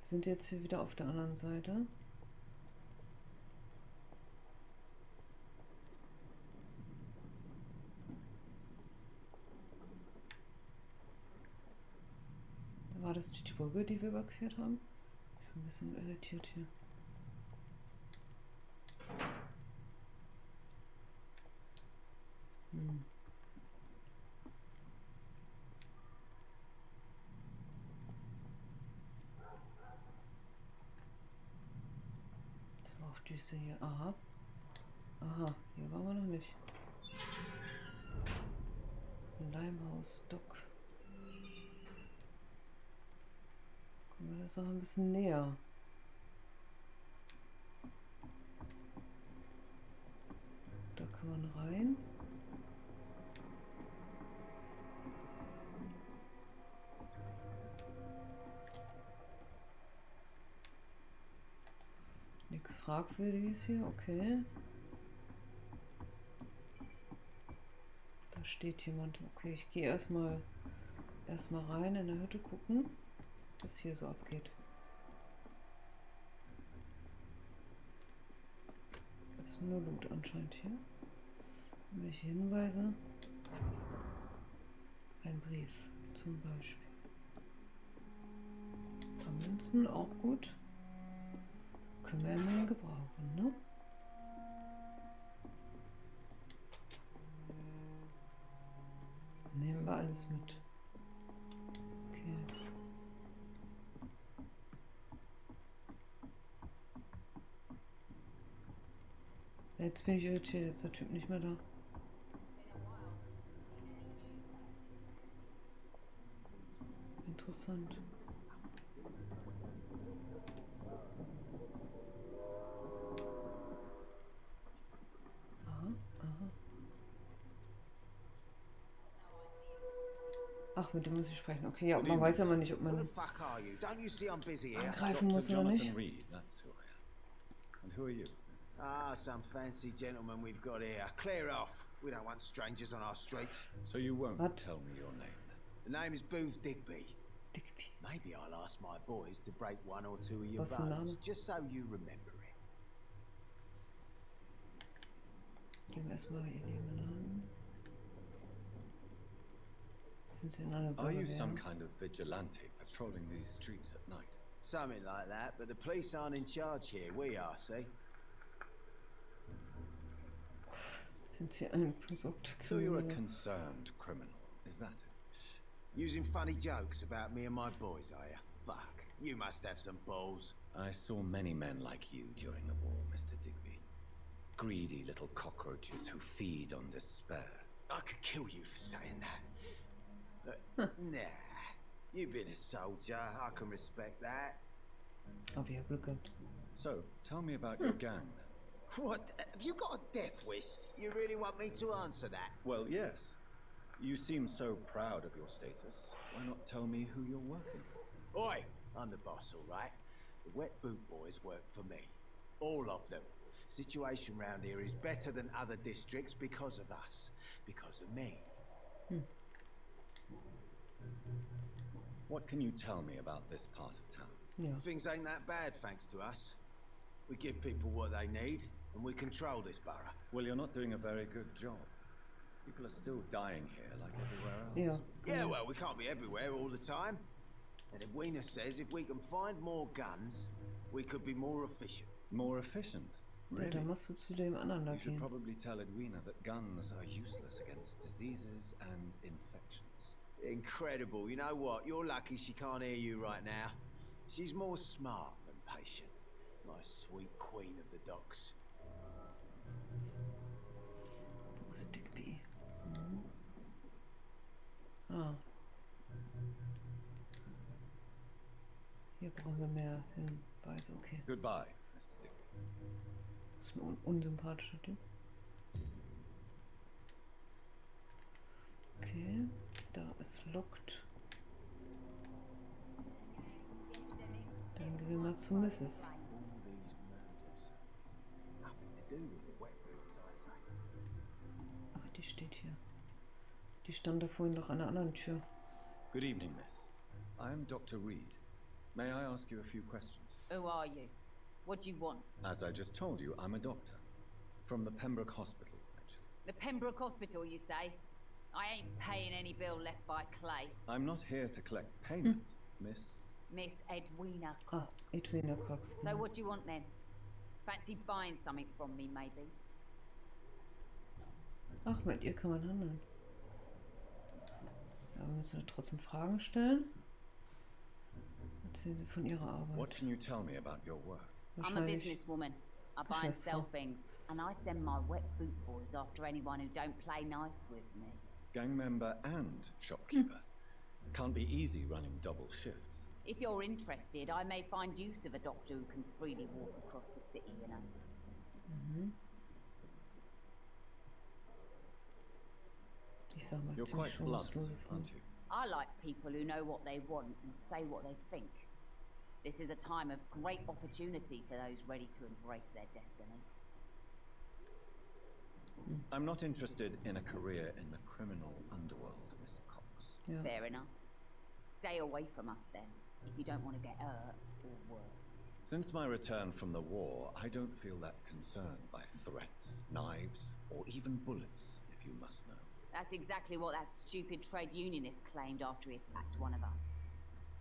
sind jetzt hier wieder auf der anderen Seite. Da war das die Brücke, die wir überquert haben. Ich bin ein bisschen irritiert hier. Auch düster hier. Aha. Aha, hier waren wir noch nicht. Leimhaus, Dock. Kommen wir das noch ein bisschen näher. Da kann man rein. Nichts Fragwürdiges hier, okay. Da steht jemand. Okay, ich gehe erstmal rein in der Hütte gucken, was hier so abgeht. Das ist nur Loot anscheinend hier. Welche Hinweise? Ein Brief zum Beispiel. Ein paar Münzen, auch gut. Können wir immerhin gebrauchen, ne? Nehmen wir alles mit. Okay. Jetzt bin ich irritiert, jetzt ist der Typ nicht mehr da. Interessant. Aha, aha. Ach, mit dem muss ich sprechen. Okay, ja, man weiß ja mal nicht, ob man angreifen muss oder nicht. Reed, that's who I am. And who are you? Ah, some fancy gentleman we've got here. Clear off. We don't want strangers on our streets. So you won't tell me your name then? The name is Booth Digby. Maybe I'll ask my boys to break one or two of your bones, just so you remember it. Gehen wir erstmal ihr Leben an. Sind sie in einer Are you some kind of vigilante patrolling these streets at night? Something like that, but the police aren't in charge here. We are, see? Sind sie ein versuchter So you're a concerned criminal, is that it? Using funny jokes about me and my boys, are you? Fuck. You must have some balls. I saw many men like you during the war, Mr. Digby. Greedy little cockroaches who feed on despair. I could kill you for saying that. Nah. You've been a soldier. I can respect that. Hab ich ja Glück gehabt. So, tell me about your gang then. What? Have you got a death wish? You really want me to answer that? Well, yes. You seem so proud of your status. Why not tell me who you're working for? Oi! I'm the boss, all right? The Wet Boot Boys work for me. All of them. Situation round here is better than other districts because of us. Because of me. What can you tell me about this part of town? Yeah. Things ain't that bad, thanks to us. We give people what they need, and we control this borough. Well, you're not doing a very good job. People are still dying here like everywhere else. Yeah, well, we can't be everywhere all the time. And Edwina says if we can find more guns, we could be more efficient. More efficient? Really? Da musst du zu dem anderen da You should gehen. probably tell Edwina that guns are useless against diseases and infections. Incredible. You know what? You're lucky she can't hear you right now. She's more smart than patient. My sweet queen of the docks. Digby. Ah. Hier brauchen wir mehr Hinweise, okay. Goodbye, Mr. Digby. Das ist ein unsympathischer Typ. Okay, da ist locked. Dann gehen wir mal zu Mrs. Ach, die steht hier. Die stand da vorhin doch an der anderen Tür. Good evening, miss. I am Dr. Reed. May I ask you a few questions? Who are you? What do you want? As I just told you, I'm a doctor. From the Pembroke Hospital, actually. The Pembroke Hospital, you say? I ain't paying any bill left by Clay. I'm not here to collect payment, Miss Edwina Cox. Ah, Edwina Cox. So what do you want then? Fancy buying something from me, maybe? Ach, mit ihr kann man handeln. Ja, wir müssen trotzdem Fragen stellen. Erzählen Sie von Ihrer Arbeit. What can you tell me about your work? I'm a businesswoman. I buy and sell things, and I send my Wet Boot Boys after anyone who don't play nice with me. Gang member and shopkeeper. Can't be easy running double shifts. If you're interested, I may find use of a doctor who can freely walk across the city, you know. Ich sag mal, You're quite blunt, chance-lose Frauen. aren't you? I like people who know what they want and say what they think. This is a time of great opportunity for those ready to embrace their destiny. I'm not interested in a career in the criminal underworld, Miss Cox. Yeah. Fair enough. Stay away from us then, if you don't want to get hurt or worse. Since my return from the war, I don't feel that concerned by threats, knives, or even bullets, if you must know. That's exactly what that stupid trade unionist claimed after he attacked one of us.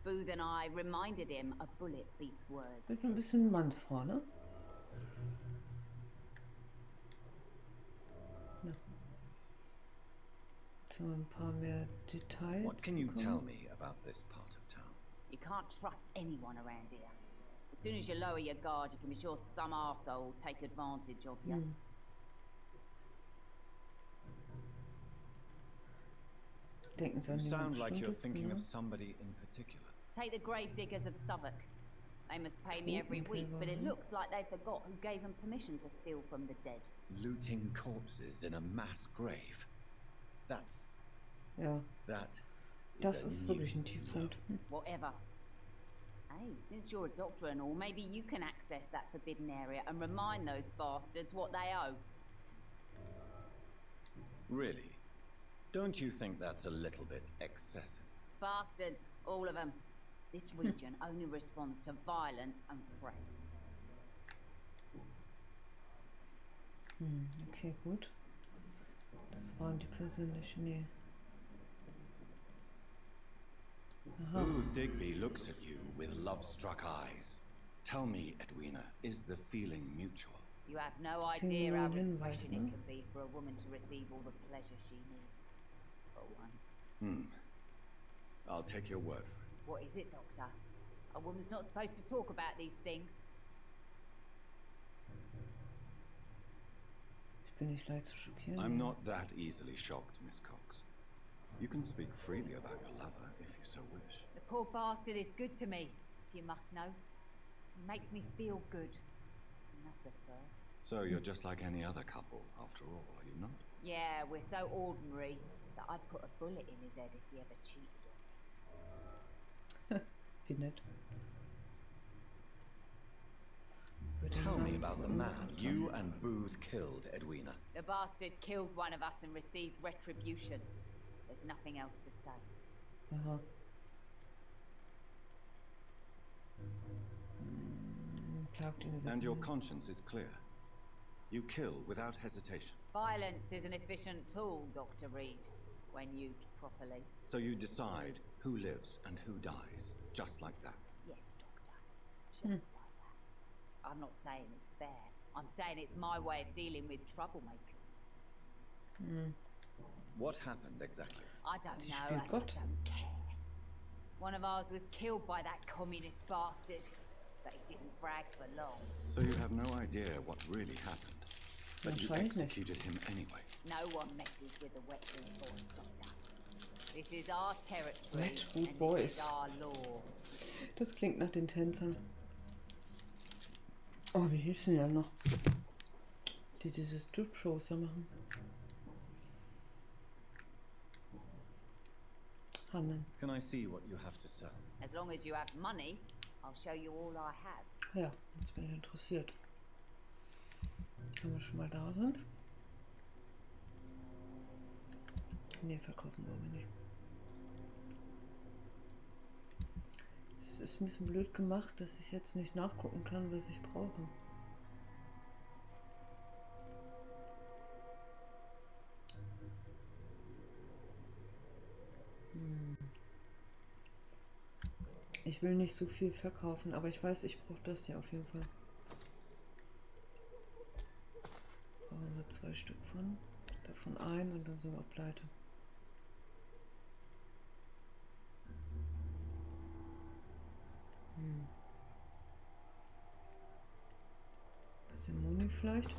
Booth and I reminded him a bullet beats words. Wird ein bisschen Mannsfrau, ne? Ja. Jetzt haben wir ein paar mehr Details. What can you tell me about this part of town? You can't trust anyone around here. As soon as you lower your guard, you can be sure some arsehole will take advantage of you. Denken Sie an You sound jemand like you're Bestimmtes, thinking ne? of somebody in particular. Take the grave diggers of Southwark. They must pay me every week, but it looks like they forgot who gave them permission to steal from the dead. Looting corpses in a mass grave. That's... Ja. That Das ist wirklich ein Tiefpunkt. Whatever. Hey, since you're a doctor and all, maybe you can access that forbidden area and remind those bastards what they owe. Really? Don't you think that's a little bit excessive? Bastards, all of them. This region only responds to violence and threats. Okay, gut. Das waren die persönlichen. Nee. Aha. Booth Digby looks at you with love-struck eyes. Tell me, Edwina, is the feeling mutual? You have no idea how refreshing it can be for a woman to receive all the pleasure she needs. For once. I'll take your word for it. What is it, Doctor? A woman's not supposed to talk about these things. Ich bin nicht leicht zu schockieren. I'm not that easily shocked, Miss Cox. You can speak freely about your lover if you so wish. The poor bastard is good to me, if you must know. He makes me feel good. And that's a first. So you're just like any other couple, after all, are you not? Yeah, we're so ordinary that I'd put a bullet in his head if he ever cheated on me. Wie nett. Tell me about the man you and Booth killed, Edwina. The bastard killed one of us and received retribution. There's nothing else to say. Aha. And your conscience is clear. You kill without hesitation. Violence is an efficient tool, Dr. Reed, when used properly. So you decide who lives and who dies, just like that? Yes, Doctor. Just like that. I'm not saying it's fair. I'm saying it's my way of dealing with troublemakers. What happened exactly? I don't know, and I don't care. One of ours was killed by that communist bastard, but he didn't brag for long. So you have no idea what really happened, but you executed him anyway. No one messes with the Wetwood Boys, Doctor. This is our territory, Wetwood and Boys. this is our law. Das klingt nach den Tänzern. Oh, wie hießen die ja noch? Die diese Strip-Shows da machen. Handeln. Can I see what you have to sell? As long as you have money, I'll show you all I have. Ja, jetzt bin ich interessiert. Wenn wir schon mal da sind. Ne, verkaufen wollen wir nicht. Es ist ein bisschen blöd gemacht, dass ich jetzt nicht nachgucken kann, was ich brauche. Ich will nicht so viel verkaufen, aber ich weiß, ich brauche das hier auf jeden Fall. Brauchen wir 2 Stück von. Davon ein und dann sind wir pleite. Bisschen Muni vielleicht.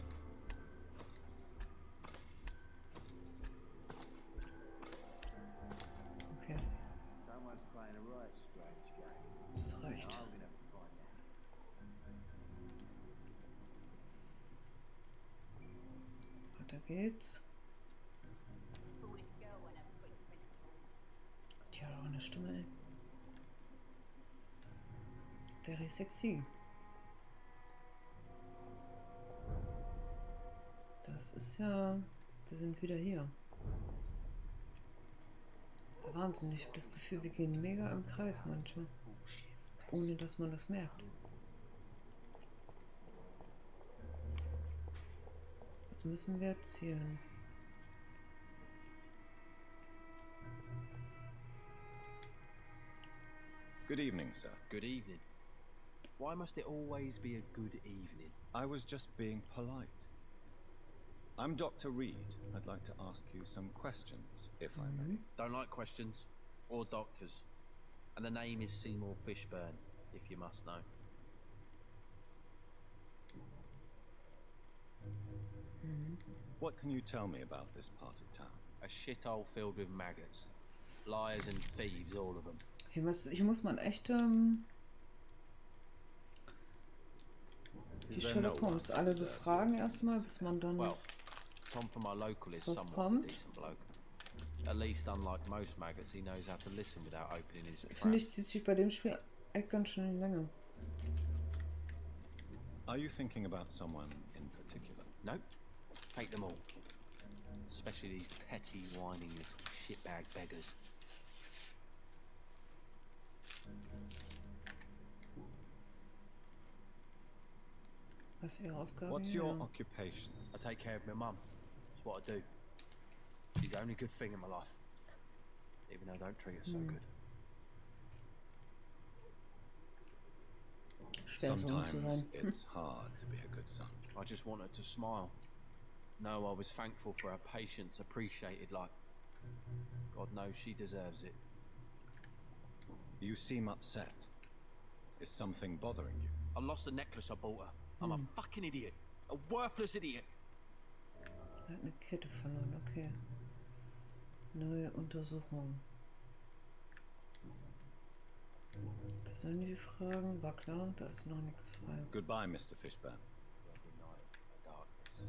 Okay. Das reicht. Weiter geht's. Die hat auch eine Stimme, ey. Very sexy. Das ist ja... Wir sind wieder hier. Wahnsinn, ich habe das Gefühl, wir gehen mega im Kreis manchmal. Ohne dass man das merkt. Jetzt müssen wir erzählen. Good evening, sir. Good evening. Why must it always be a good evening? I was just being polite. I'm Dr. Reed. I'd like to ask you some questions, if I may. Don't like questions or doctors. And the name is Seymour Fishburne, if you must know. What can you tell me about this part of town? A shithole filled with maggots. Liars and thieves, all of them. Hier muss man echt die Sherlock Holmes alle befragen erstmal, bis man dann Well, Tom from our local is was somewhat kommt. a decent bloke. At least, unlike most maggots, he knows how to listen without opening his trap. Finde ich, zieht sich bei dem Spiel echt ganz schön lange. Are you thinking about someone in particular? Nope. Take them all. Especially these petty, whining little shitbag beggars. Was ist Ihre Aufgabe? What's your occupation? I take care of my mum. That's what I do. She's the only good thing in my life. Even though I don't treat her so good. Sometimes it's hard to be a good son. I just want her to smile. Know I was thankful for her patience, appreciated like God knows she deserves it. You seem upset. Is something bothering you? I lost the necklace I bought her. I'm a fucking idiot. A worthless idiot. Er hat eine Kette verloren, okay. Neue Untersuchung. Persönliche Fragen, war klar, da ist noch nichts frei. Goodbye, Mr. Fishburne. Every night, a darkness,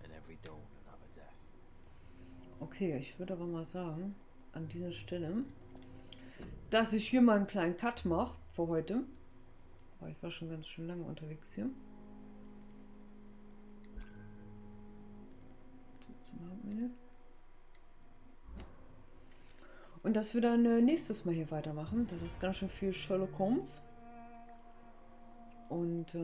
and every dawn, another death. Okay, ich würde aber mal sagen, an dieser Stelle, dass ich hier mal einen kleinen Cut mache für heute. Aber ich war schon ganz schön lange unterwegs hier. Zum Hauptmenü. Und dass wir dann nächstes Mal hier weitermachen. Das ist ganz schön viel Sherlock Holmes. Und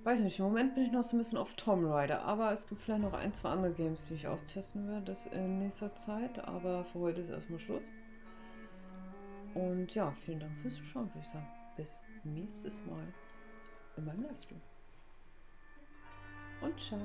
weiß nicht, im Moment bin ich noch so ein bisschen auf Tomb Raider. Aber es gibt vielleicht noch ein, zwei andere Games, die ich austesten werde in nächster Zeit. Aber für heute ist erstmal Schluss. Und ja, vielen Dank fürs Zuschauen, würde ich sagen. Bis nächstes Mal in meinem Livestream. Und ciao.